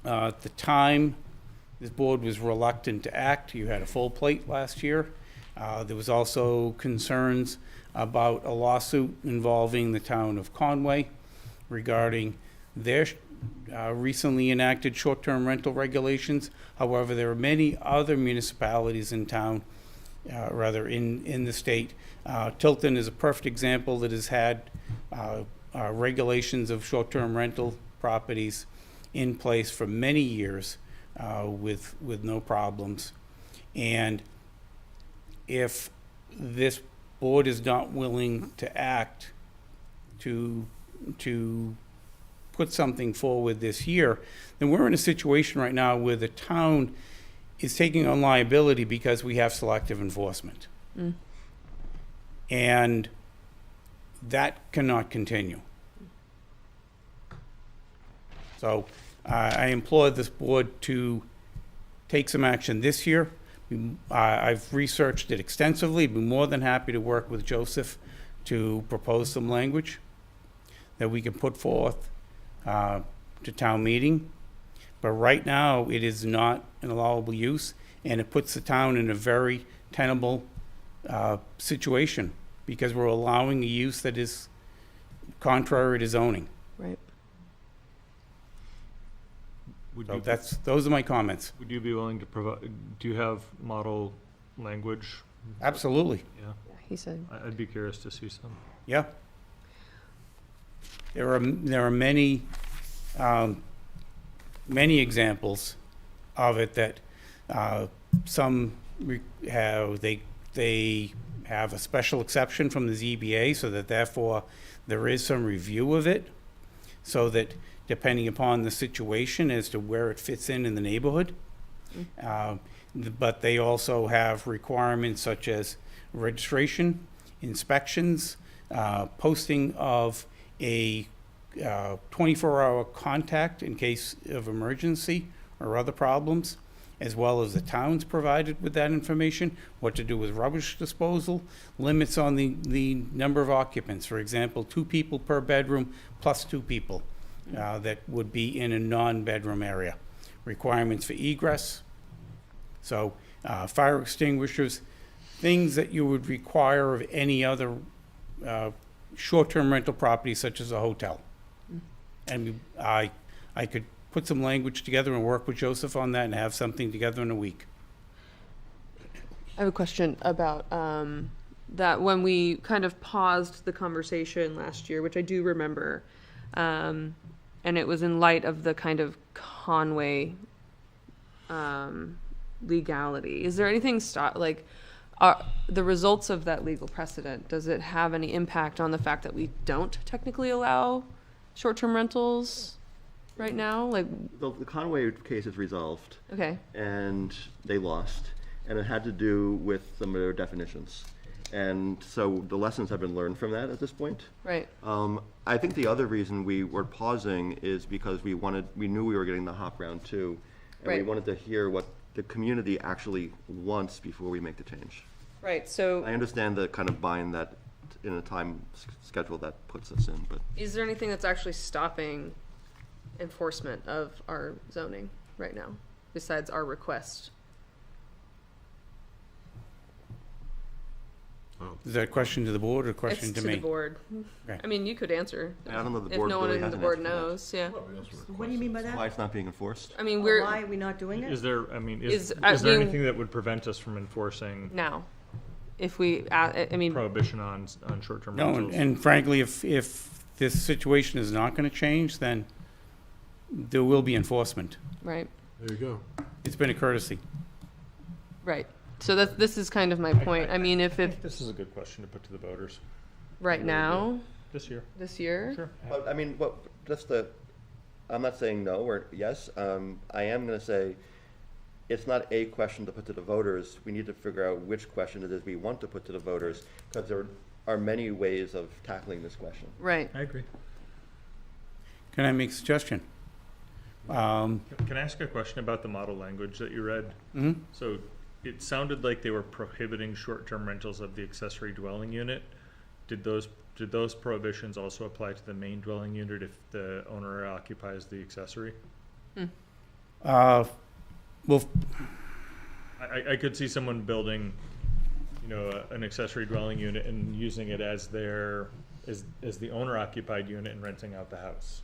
at the time, this board was reluctant to act. You had a full plate last year. There was also concerns about a lawsuit involving the town of Conway regarding their recently enacted short-term rental regulations. However, there are many other municipalities in town, in the state. Tilton is a perfect example that has had regulations of short-term rental properties in place for many years with no problems. And if this board is not willing to act to put something forward this year, then we're in a situation right now where the town is taking on liability because we have selective enforcement. And that cannot continue. So I implore this board to take some action this year. I've researched it extensively, be more than happy to work with Joseph to propose some language that we can put forth to town meeting. But right now, it is not an allowable use, and it puts the town in a very tenable situation because we're allowing a use that is contrary to zoning. Right. So those are my comments. Would you be willing to provide, do you have model language? Absolutely. Yeah, He said. I'd be curious to see some. Yeah. There are many many examples of it that some they have a special exception from the ZBA, so that therefore there is some review of it, so that depending upon the situation as to where it fits in the neighborhood. But they also have requirements such as registration, inspections, posting of a 24-hour contact in case of emergency or other problems, as well as the town's provided with that information, what to do with rubbish disposal, limits on the number of occupants. For example, 2 people per bedroom plus 2 people that would be in a non-bedroom area. Requirements for egress. So fire extinguishers, things that you would require of any other short-term rental property such as a hotel. And I could put some language together and work with Joseph on that and have something together in a week. I have a question about that when we kind of paused the conversation last year, which I do remember, and it was in light of the kind of Conway legality. Is there anything the results of that legal precedent, does it have any impact on the fact that we don't technically allow short-term rentals right now? Like, The Conway case is resolved, okay, and they lost, and it had to do with some of their definitions. And so the lessons have been learned from that at this point. right, I think the other reason we were pausing is because we knew we were getting the HOP round 2, and we Right. wanted to hear what the community actually wants before we make the change. right. So I understand the kind of bind that in a time schedule that puts us in, but is there anything that's actually stopping enforcement of our zoning right now, besides our request? Is that a question to the board or a question It's to me? the board. Okay. I mean, you could answer. I don't know the If board no one really in has the an board answer for that. knows, yeah. What do you mean by Why that? it's not being enforced? I mean, Why are we not doing it? Is there, I mean, is I there mean- anything that would prevent us from enforcing now, if we, I mean, prohibition on short-term No, rentals? and frankly, if this situation is not going to change, then there will be enforcement. right, There you go. It's been a courtesy. right. So this is kind of my point. I mean, if I it, think this is a good question to put to the voters right now, this year. this year, Sure. But, I mean, I'm not saying no or yes. I am going to say it's not a question to put to the voters. We need to figure out which question it is we want to put to the voters, because there are many ways of tackling this question. right. I agree. Can I make a suggestion? Can I ask a question about the model language that you read? Mhm. So it sounded like they were prohibiting short-term rentals of the accessory dwelling unit. Did those prohibitions also apply to the main dwelling unit if the owner occupies the accessory? Well, I could see someone building, an accessory dwelling unit and using it as as the owner occupied unit and renting out the house.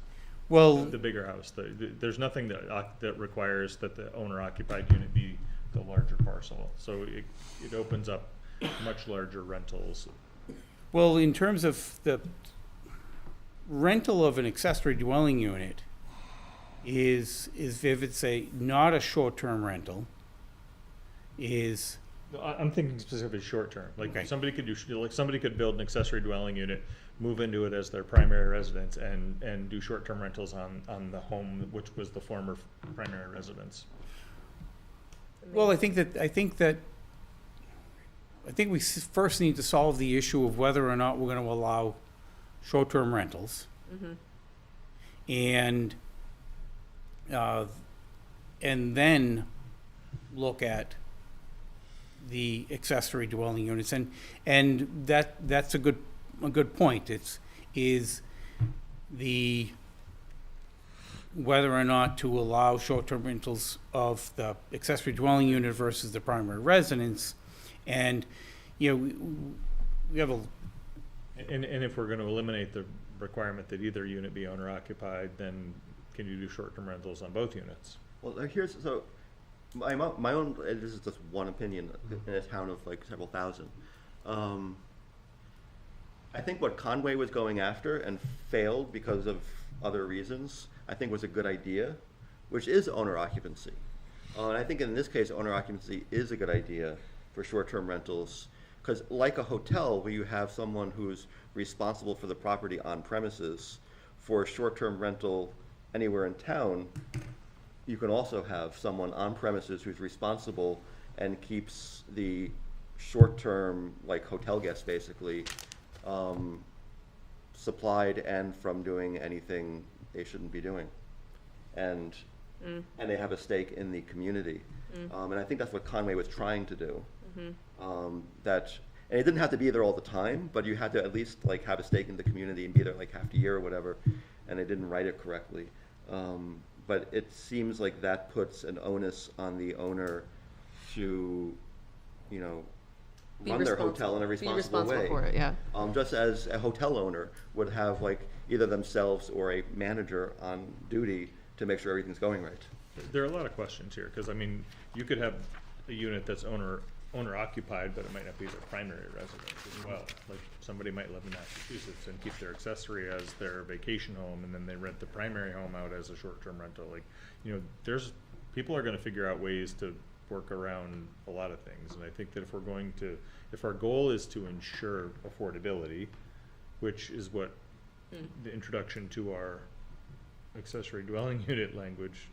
well, The bigger house. There's nothing that requires that the owner occupied unit be the larger parcel. So it opens up much larger rentals. well, in terms of the rental of an accessory dwelling unit is if it's not a short-term rental, is, I'm thinking specifically short term, like Okay. somebody could somebody could build an accessory dwelling unit, move into it as their primary residence and do short-term rentals on the home, which was the former primary residence. well, I think we first need to solve the issue of whether or not we're gonna allow short-term rentals. And then look at the accessory dwelling units, and that's a good point. Is the whether or not to allow short-term rentals of the accessory dwelling unit versus the primary residence, and we have a And if we're gonna eliminate the requirement that either unit be owner occupied, then can you do short-term rentals on both units? Well, so my own, and this is just one opinion in a town of like several thousand. I think what Conway was going after and failed because of other reasons, I think was a good idea, which is owner occupancy. And I think in this case, owner occupancy is a good idea for short-term rentals, because like a hotel where you have someone who's responsible for the property on premises, for a short-term rental anywhere in town, you can also have someone on premises who's responsible and keeps the short-term, like hotel guests basically, supplied and from doing anything they shouldn't be doing. And they have a stake in the community. And I think that's what Conway was trying to do. And it didn't have to be there all the time, but you had to at least like have a stake in the community and be there like half the year or whatever, and they didn't write it correctly. But it seems like that puts an onus on the owner to, run their hotel in a responsible way. For it, yeah. Just as a hotel owner would have like either themselves or a manager on duty to make sure everything's going right. There are a lot of questions here, because I mean, you could have a unit that's owner occupied, but it might not be their primary residence as well. Like somebody might live in Massachusetts and keep their accessory as their vacation home, and then they rent the primary home out as a short-term rental. Like, people are gonna figure out ways to work around a lot of things. And I think that if our goal is to ensure affordability, which is what the introduction to our accessory dwelling unit language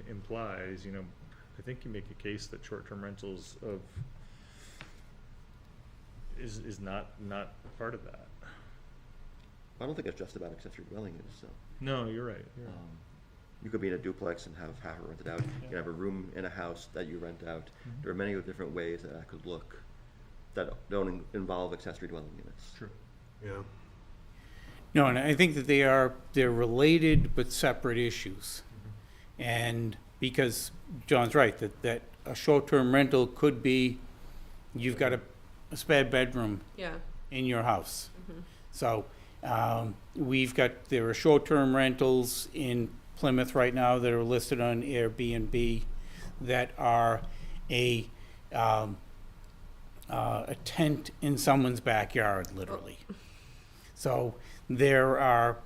implies, I think you make a case that short-term rentals is not part of that. I don't think it's just about accessory dwelling units, so. No, you're right. You could be in a duplex and have half it rented out. You can have a room in a house that you rent out. There are many different ways that could look that don't involve accessory dwelling units. True. Yeah. no, and I think that they're related but separate issues. And because John's right, that a short-term rental could be, you've got a spare bedroom Yeah. in your house. So, there are short-term rentals in Plymouth right now that are listed on Airbnb that are a tent in someone's backyard, literally. So there are,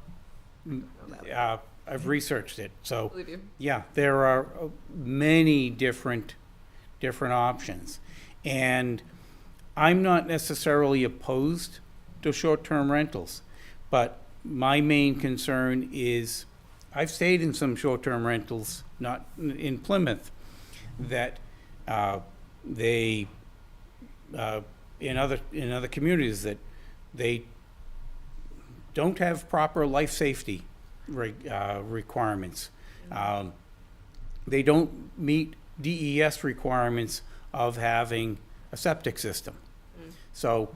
I've researched it, so, Believe you. yeah, there are many different options. And I'm not necessarily opposed to short-term rentals, but my main concern is, I've stayed in some short-term rentals, not in Plymouth, that they in other communities that they don't have proper life safety requirements. They don't meet DES requirements of having a septic system. So,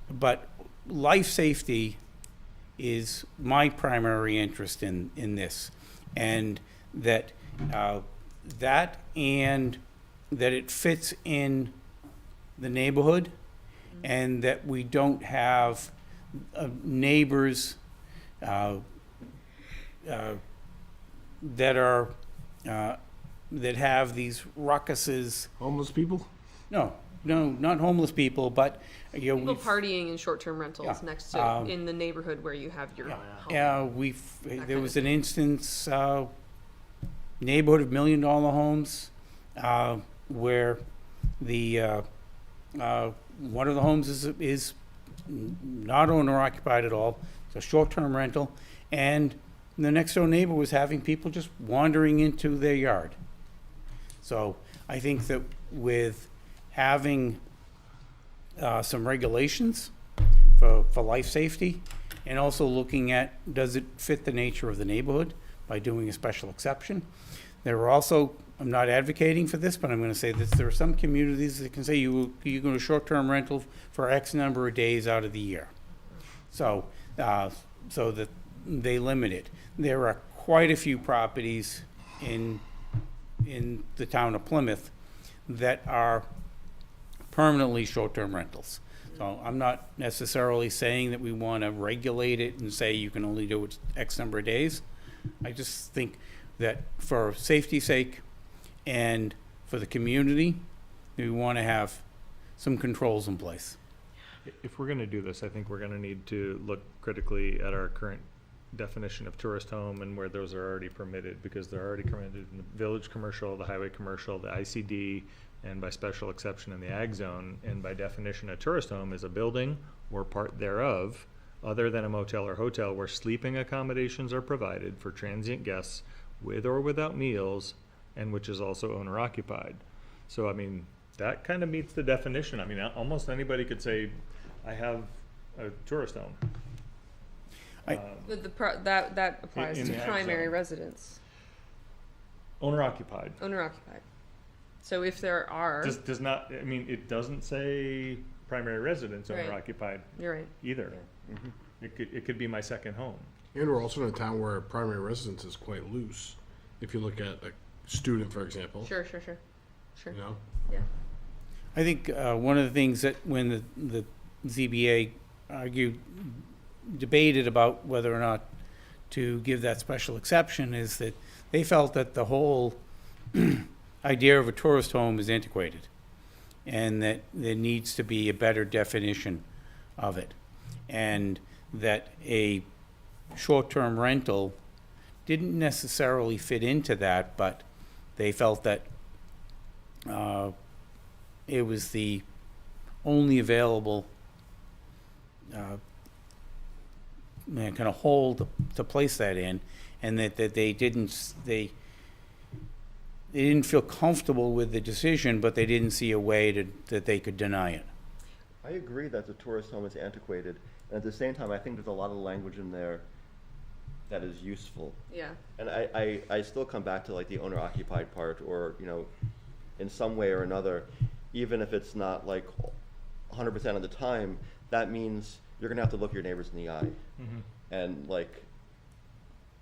but life safety is my primary interest in this, and that and that it fits in the neighborhood, and that we don't have neighbors that are that have these ruckuses. Homeless people? No, not homeless people, but People we've, partying in short-term rentals Yeah. next to, in the neighborhood where you have your home. there was an instance, neighborhood of $1 million homes, where the, one of the homes is not owner occupied at all. It's a short-term rental, and the next door neighbor was having people just wandering into their yard. So I think that with having some regulations for life safety, and also looking at, does it fit the nature of the neighborhood by doing a special exception? There are also, I'm not advocating for this, but I'm gonna say this, there are some communities that can say you go to short-term rental for X number of days out of the year. So, so that they limit it. There are quite a few properties in the town of Plymouth that are permanently short-term rentals. So I'm not necessarily saying that we want to regulate it and say you can only do it X number of days. I just think that for safety's sake and for the community, we want to have some controls in place. If we're gonna do this, I think we're gonna need to look critically at our current definition of tourist home and where those are already permitted, because they're already permitted in the village commercial, the highway commercial, the ICD, and by special exception in the ag zone. And by definition, a tourist home is a building or part thereof, other than a motel or hotel, where sleeping accommodations are provided for transient guests with or without meals, and which is also owner occupied. So, I mean, that kind of meets the definition. I mean, almost anybody could say, I have a tourist home. That applies in to the ag primary zone. residence, Owner occupied. owner occupied. So if there are, Does not, I mean, it doesn't say primary residence owner Right. occupied you're right. either. It could be my second home. And we're also in a town where primary residence is quite loose. If you look at a student, for example, Sure. you know, Yeah. I think one of the things that when the ZBA debated about whether or not to give that special exception is that they felt that the whole idea of a tourist home is antiquated, and that there needs to be a better definition of it, and that a short-term rental didn't necessarily fit into that, but they felt that it was the only available kind of hold to place that in, and that they didn't feel comfortable with the decision, but they didn't see a way that they could deny it. I agree that the tourist home is antiquated, and at the same time, I think there's a lot of language in there that is useful. Yeah. And I still come back to like the owner occupied part, or, you know, in some way or another, even if it's not like 100% of the time, that means you're gonna have to look your neighbors in the eye. And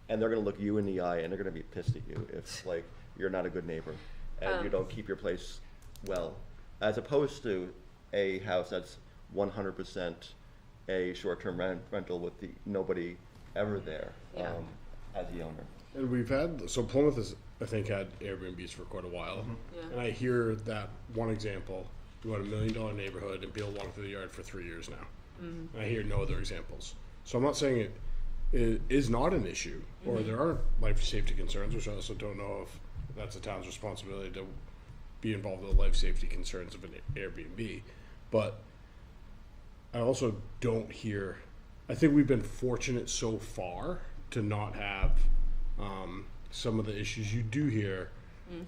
and they're gonna look you in the eye, and they're gonna be pissed at you if like you're not a good neighbor and you don't keep your place well, as opposed to a house that's 100% a short-term rental with nobody ever there. Yeah. As the owner. and we've had, so Plymouth has, I think, had Airbnbs for quite a while. Yeah. And I hear that one example, you got $1 million neighborhood and people walk through the yard for 3 years now. And I hear no other examples. So I'm not saying it is not an issue, or there aren't life safety concerns, which I also don't know if that's the town's responsibility to be involved with the life safety concerns of an Airbnb. But I also don't hear, I think we've been fortunate so far to not have some of the issues you do hear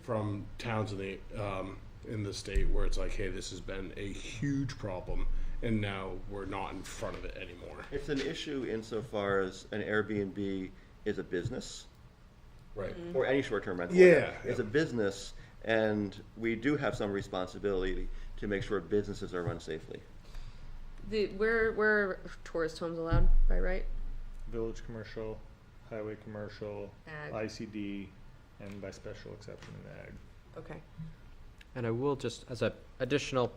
from towns in the state where it's like, hey, this has been a huge problem, and now we're not in front of it anymore. It's an issue insofar as an Airbnb is a business, Right. or any short-term rental. Yeah. Is a business, and we do have some responsibility to make sure businesses are run safely. Where are tourist homes allowed by right? Village commercial, highway commercial, Ag. ICD, and by special exception in ag. Okay. And I will just, as a additional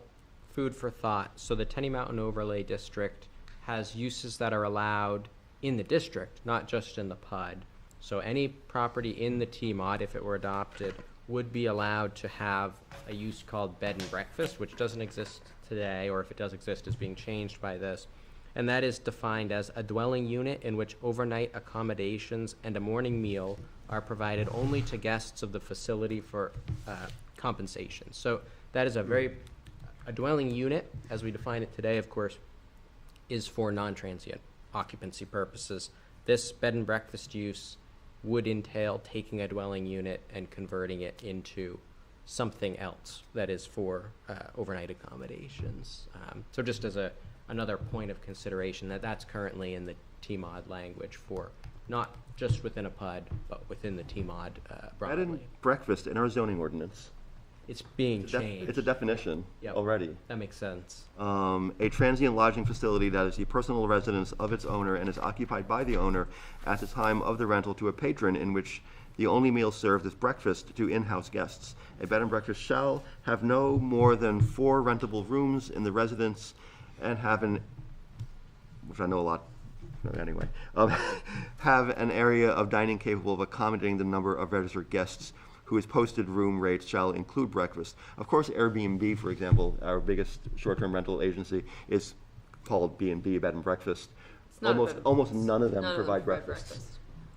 food for thought, so the Tenny Mountain Overlay District has uses that are allowed in the district, not just in the PUD. So any property in the T-Mod, if it were adopted, would be allowed to have a use called bed and breakfast, which doesn't exist today, or if it does exist, is being changed by this. And that is defined as a dwelling unit in which overnight accommodations and a morning meal are provided only to guests of the facility for compensation. So that is a dwelling unit, as we define it today, of course, is for non-transient occupancy purposes. This bed and breakfast use would entail taking a dwelling unit and converting it into something else that is for overnight accommodations. So just as another point of consideration, that's currently in the TMOD language for not just within a PUD, but within the TMOD Bed broadly. and breakfast in our zoning ordinance. It's being changed. It's a definition Yep. already. That makes sense. A transient lodging facility that is the personal residence of its owner and is occupied by the owner at the time of the rental to a patron, in which the only meal served is breakfast to in-house guests. A bed and breakfast shall have no more than 4 rentable rooms in the residence and have which I know a lot, anyway, have an area of dining capable of accommodating the number of registered guests whose posted room rates shall include breakfast. Of course, Airbnb, for example, our biggest short-term rental agency, is called B&B, bed and breakfast. It's not a bed and Almost none of them None of them provide provide breakfast.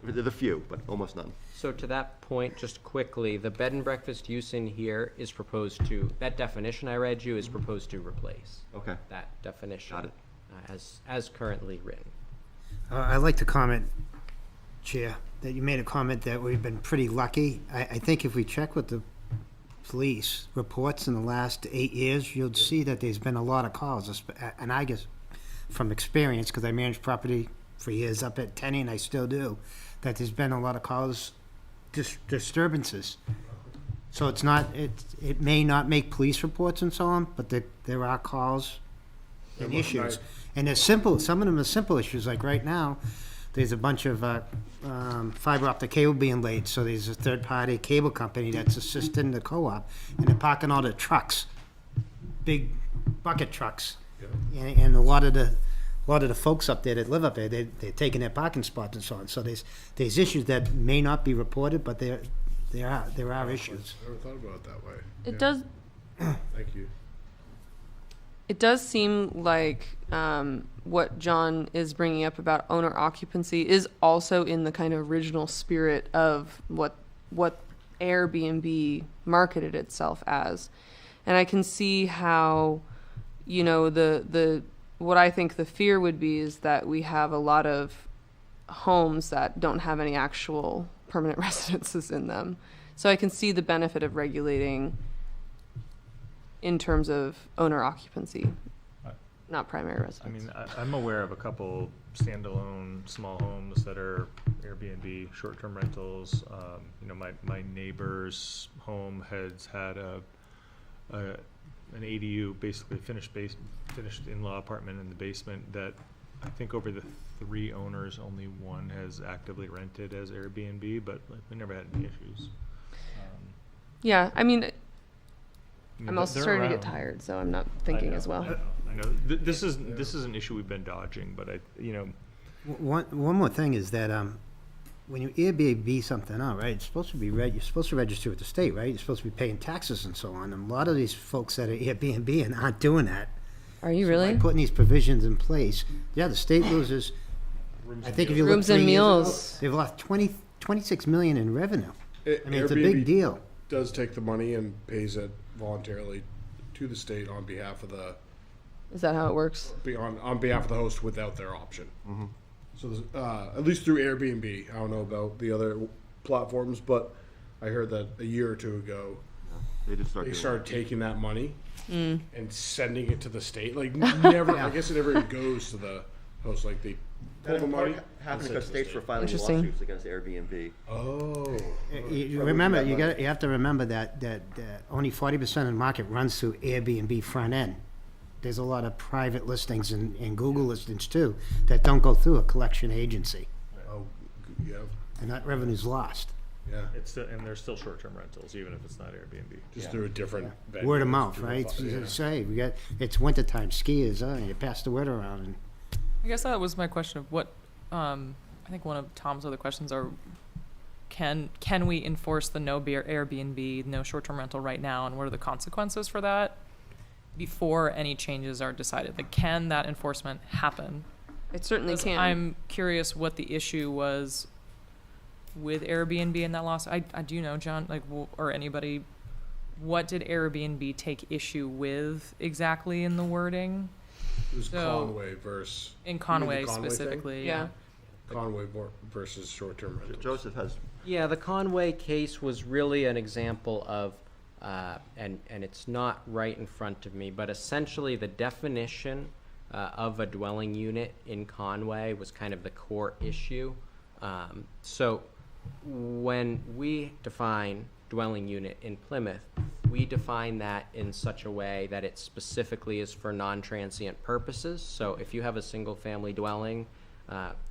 There's a few, but almost none. So to that point, just quickly, the bed and breakfast use in here is proposed to, that definition I read you is proposed to replace Okay. that definition. Got it. As currently written. I'd like to comment, Chair, that you made a comment that we've been pretty lucky. I think if we check with the police reports in the last 8 years, you'll see that there's been a lot of calls, and I guess from experience, because I managed property for years up at Tenny, and I still do, that there's been a lot of calls, disturbances. So it's not, it may not make police reports and so on, but there are calls and issues. And they're simple, some of them are simple issues, like right now, there's a bunch of fiber optic cable being laid, so there's a third-party cable company that's assisting the co-op, and they're parking all the trucks, big bucket trucks. And a lot of the folks up there that live up there, they're taking their parking spots and so on. So there's issues that may not be reported, but there are issues. I never thought about it that way. It Yeah. does. Thank you. It does seem like what John is bringing up about owner occupancy is also in the kind of original spirit of what Airbnb marketed itself as, and I can see how, you know, the what I think the fear would be is that we have a lot of homes that don't have any actual permanent residences in them. So I can see the benefit of regulating in terms of owner occupancy, not primary residence. I mean, I'm aware of a couple standalone small homes that are Airbnb short-term rentals. You know, my neighbor's home has had an ADU, basically finished in-law apartment in the basement that I think over the 3 owners, only one has actively rented as Airbnb, but like, we never had any issues. Yeah, I mean, You know, I'm also they're starting to around. get tired, so I'm not thinking as well. I know. This is an issue we've been dodging, but One more thing is that when you Airbnb something out, right, it's supposed to be you're supposed to register with the state, right? You're supposed to be paying taxes and so on. And a lot of these folks that are Airbnb and aren't doing that. Are you So really? by putting these provisions in place, yeah, the state loses. I think if you look Rooms and 3 years ago, meals. they've lost 26 million in revenue. I mean, it's a big Airbnb deal. does take the money and pays it voluntarily to the state on behalf of the Is that how it works? on behalf of the host without their option. So there's, at least through Airbnb, I don't know about the other platforms, but I heard that a year or 2 ago They did start they doing started that. taking that money and sending it to the state. Like never, I guess it never goes to the host. Like they pull the money. Happened and because send it to the states were state. filing Interesting. lawsuits against Airbnb. Oh, You remember, you have to remember that only 40% of the market runs through Airbnb front end. There's a lot of private listings and Google listings too that don't go through a collection agency, oh, yeah, and that revenue's lost. yeah. and there's still short-term rentals, even if it's not Airbnb. Just through a different venue. Word of mouth, Through a right? yeah. You say it's wintertime, skiers, you pass the word around, and I guess that was my question of what, I think one of Tom's other questions are, can we enforce the no Airbnb, no short-term rental right now, and what are the consequences for that before any changes are decided? Like, can that enforcement happen? It certainly 'Cause can. I'm curious what the issue was with Airbnb in that loss. I do know, John, like, or anybody, what did Airbnb take issue with exactly in the wording? It was So- Conway versus. In You mean the Conway Conway thing? specifically, Yeah. Conway versus short-term rentals. Joseph has, Yeah, the Conway case was really an example of, and it's not right in front of me, but essentially the definition of a dwelling unit in Conway was kind of the core issue. So when we define dwelling unit in Plymouth, we define that in such a way that it specifically is for non-transient purposes. So if you have a single-family dwelling,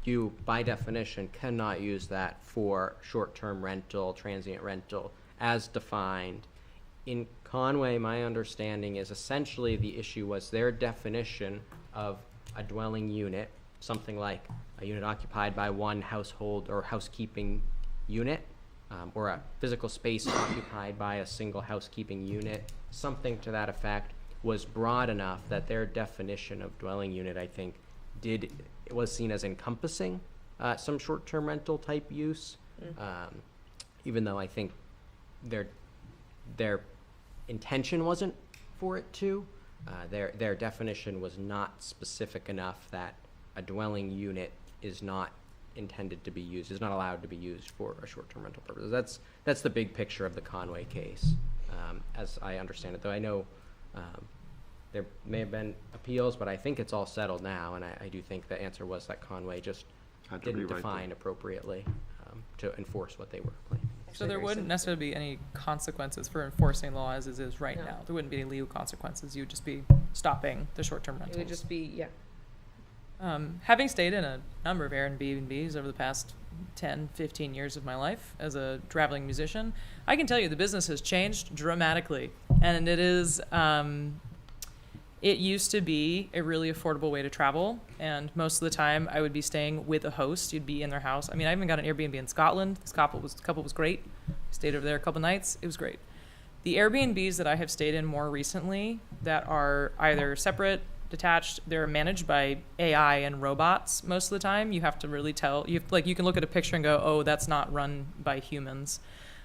you, by definition, cannot use that for short-term rental, transient rental, as defined. In Conway, my understanding is essentially the issue was their definition of a dwelling unit, something like a unit occupied by one household or housekeeping unit, or a physical space occupied by a single housekeeping unit, something to that effect, was broad enough that their definition of dwelling unit, I think, it was seen as encompassing some short-term rental type use, even though I think their intention wasn't for it to. Their definition was not specific enough that a dwelling unit is not intended to be used, is not allowed to be used for a short-term rental purpose. That's the big picture of the Conway case, as I understand it. Though I know there may have been appeals, but I think it's all settled now, and I do think the answer was that Conway just Had to didn't rewrite define them. appropriately to enforce what they were claiming. So there wouldn't necessarily be any consequences for enforcing the law as it is right No. now. There wouldn't be any legal consequences. You would just be stopping the short-term It rentals. would just be, yeah. Having stayed in a number of Airbnbs over the past 10, 15 years of my life as a traveling musician, I can tell you the business has changed dramatically. And it is, it used to be a really affordable way to travel. And most of the time I would be staying with a host. You'd be in their house. I mean, I even got an Airbnb in Scotland. This couple was great. Stayed over there a couple nights. It was great. The Airbnbs that I have stayed in more recently that are either separate, detached, they're managed by AI and robots most of the time. You have to really tell, you can look at a picture and go, oh, that's not run by humans.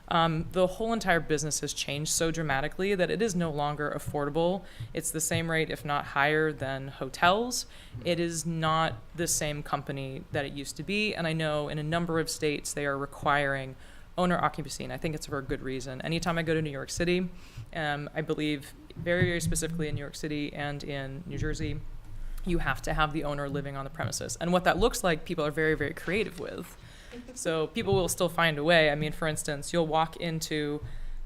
The whole entire business has changed so dramatically that it is no longer affordable. It's the same rate, if not higher, than hotels. It is not the same company that it used to be. And I know in a number of states they are requiring owner occupancy, and I think it's for a good reason. Anytime I go to New York City, I believe very, very specifically in New York City and in New Jersey, you have to have the owner living on the premises. And what that looks like, people are very, very creative with. So people will still find a way. I mean, for instance, you'll walk into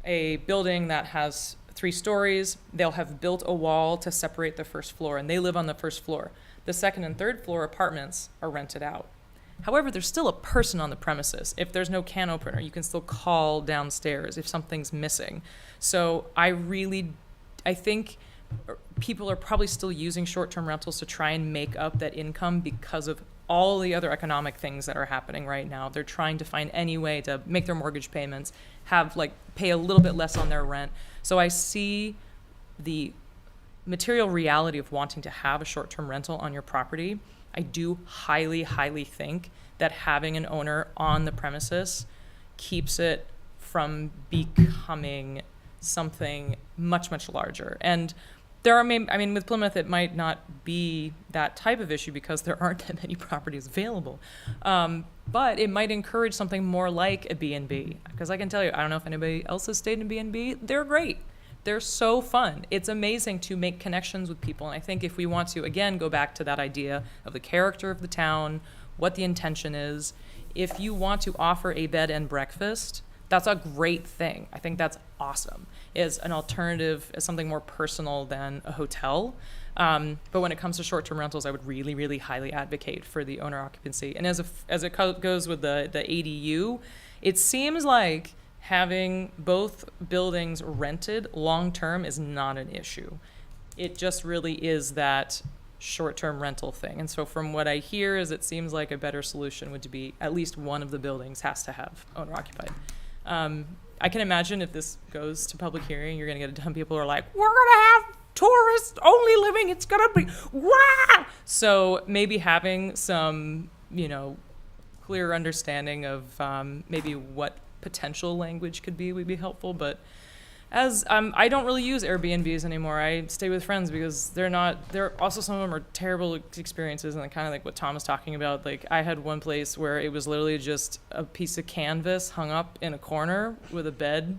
a building that has 3 stories. They'll have built a wall to separate the first floor, and they live on the first floor. The second and third floor apartments are rented out. However, there's still a person on the premises. If there's no can opener, you can still call downstairs if something's missing. So I think people are probably still using short-term rentals to try and make up that income because of all the other economic things that are happening right now. They're trying to find any way to make their mortgage payments, pay a little bit less on their rent. So I see the material reality of wanting to have a short-term rental on your property. I do highly, highly think that having an owner on the premises keeps it from becoming something much, much larger. And there are, with Plymouth, it might not be that type of issue because there aren't that many properties available. But it might encourage something more like a B&B. Because I can tell you, I don't know if anybody else has stayed in B&B, they're great. They're so fun. It's amazing to make connections with people. And I think if we want to, again, go back to that idea of the character of the town, what the intention is, if you want to offer a bed and breakfast, that's a great thing. I think that's awesome. As an alternative, as something more personal than a hotel. But when it comes to short-term rentals, I would really, really highly advocate for the owner occupancy. And as it goes with the ADU, it seems like having both buildings rented long-term is not an issue. It just really is that short-term rental thing. And so from what I hear is it seems like a better solution would be at least one of the buildings has to have owner occupied. I can imagine if this goes to public hearing, you're going to get a ton of people who are like, we're going to have tourists only living, it's going to be, wah! So maybe having some, clear understanding of maybe what potential language could be would be helpful. But as I don't really use Airbnbs anymore. I stay with friends because they're also, some of them are terrible experiences, and kind of like what Tom was talking about. Like, I had one place where it was literally just a piece of canvas hung up in a corner with a bed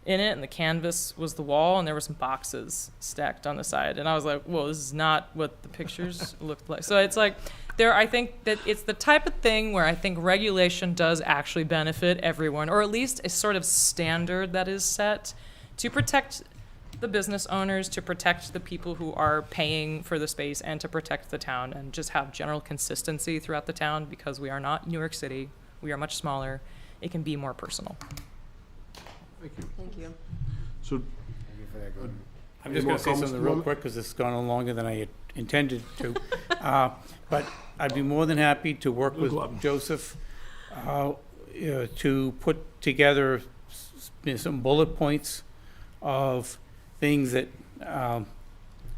in it, and the canvas was the wall, and there were some boxes stacked on the side, and I was like, whoa, this is not what the pictures looked like. So it's like, I think that it's the type of thing where I think regulation does actually benefit everyone, or at least a sort of standard that is set to protect the business owners, to protect the people who are paying for the space, and to protect the town, and just have general consistency throughout the town, because we are not New York City. We are much smaller. It can be more personal. Thank you. Thank you. So, I'm just more going to say comments something from real Roman? quick because it's gone on longer than I had intended to. But I'd be more than happy to work with Joseph to put together some bullet points of things that,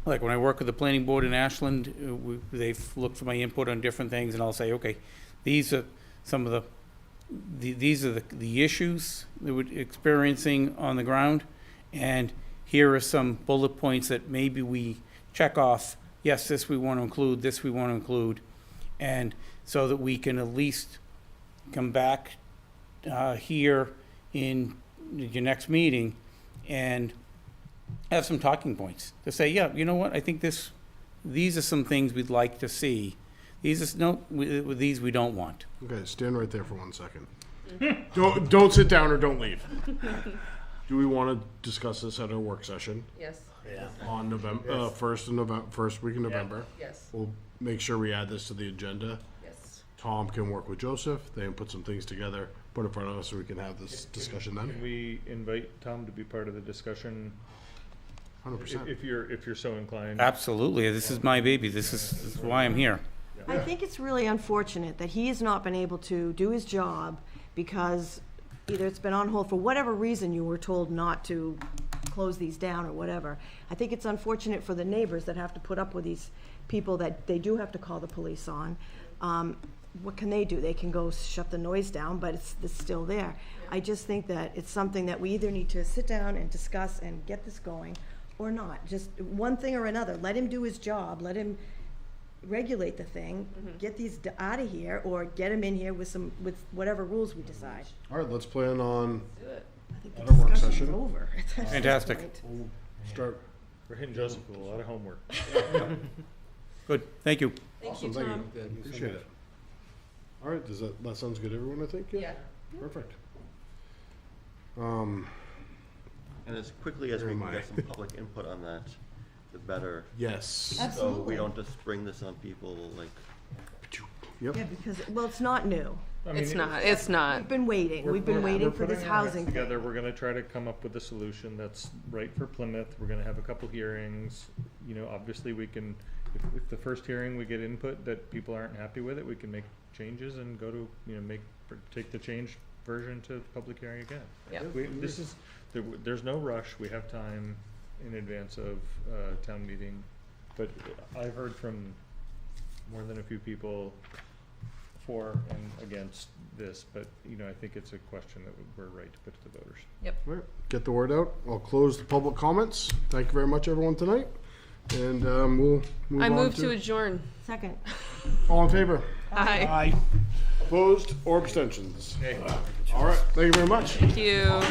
like when I work with the planning board in Ashland, they've looked for my input on different things, and I'll say, okay, these are some of these are the issues that we're experiencing on the ground, and here are some bullet points that maybe we check off. Yes, this we want to include, this we want to include, and so that we can at least come back here in your next meeting and have some talking points to say, yeah, you know what, I think these are some things we'd like to see. These we don't want. okay, stand right there for 1 second. Don't sit down or don't leave. Do we want to discuss this at our work session Yes. on November, first week in November? Yes. We'll make sure we add this to the agenda. Yes. Tom can work with Joseph, they can put some things together, put in front of us so we can have this discussion then. Can we invite Tom to be part of the discussion 100%. if you're so inclined? Absolutely, this is my baby. This is why I'm here. I think it's really unfortunate that he has not been able to do his job because either it's been on hold for whatever reason you were told not to close these down or whatever. I think it's unfortunate for the neighbors that have to put up with these people that they do have to call the police on. What can they do? They can go shut the noise down, but it's still there. I just think that it's something that we either need to sit down and discuss and get this going or not. Just one thing or another. Let him do his job. Let him regulate the thing, get these out of here, or get him in here with whatever rules we decide. All right, let's plan on I think the At our work discussion's session? over. at this Fantastic. point. start. We're hitting Joseph with a lot of homework. Good, thank you. Awesome, thank you. Appreciate it. All right, that sounds good, everyone, I think? Yeah. Perfect. And as quickly as we Where can am get I? some public input on that, the better. Yes. So Absolutely. we don't just spring this on people like, Yep. Yeah, because, well, it's not new. I mean, It's not. It's not. We've been waiting. We've been waiting for this We're putting our heads housing together. thing. We're gonna try to come up with a solution that's right for Plymouth. We're gonna have a couple hearings. You know, obviously we can, if the first hearing we get input that people aren't happy with it, we can make changes and go to, take the changed version to public hearing again. Yeah. There's no rush. We have time in advance of town meeting. But I've heard from more than a few people for and against this, but, I think it's a question that we're right to put to the voters. All right, get the word out. I'll close the public comments. Thank you very much, everyone, tonight. And we'll move on I move to. to adjourn. Second. All in favor? Aye. Aye. Opposed or abstentions? All right, thank you very much. Thank you.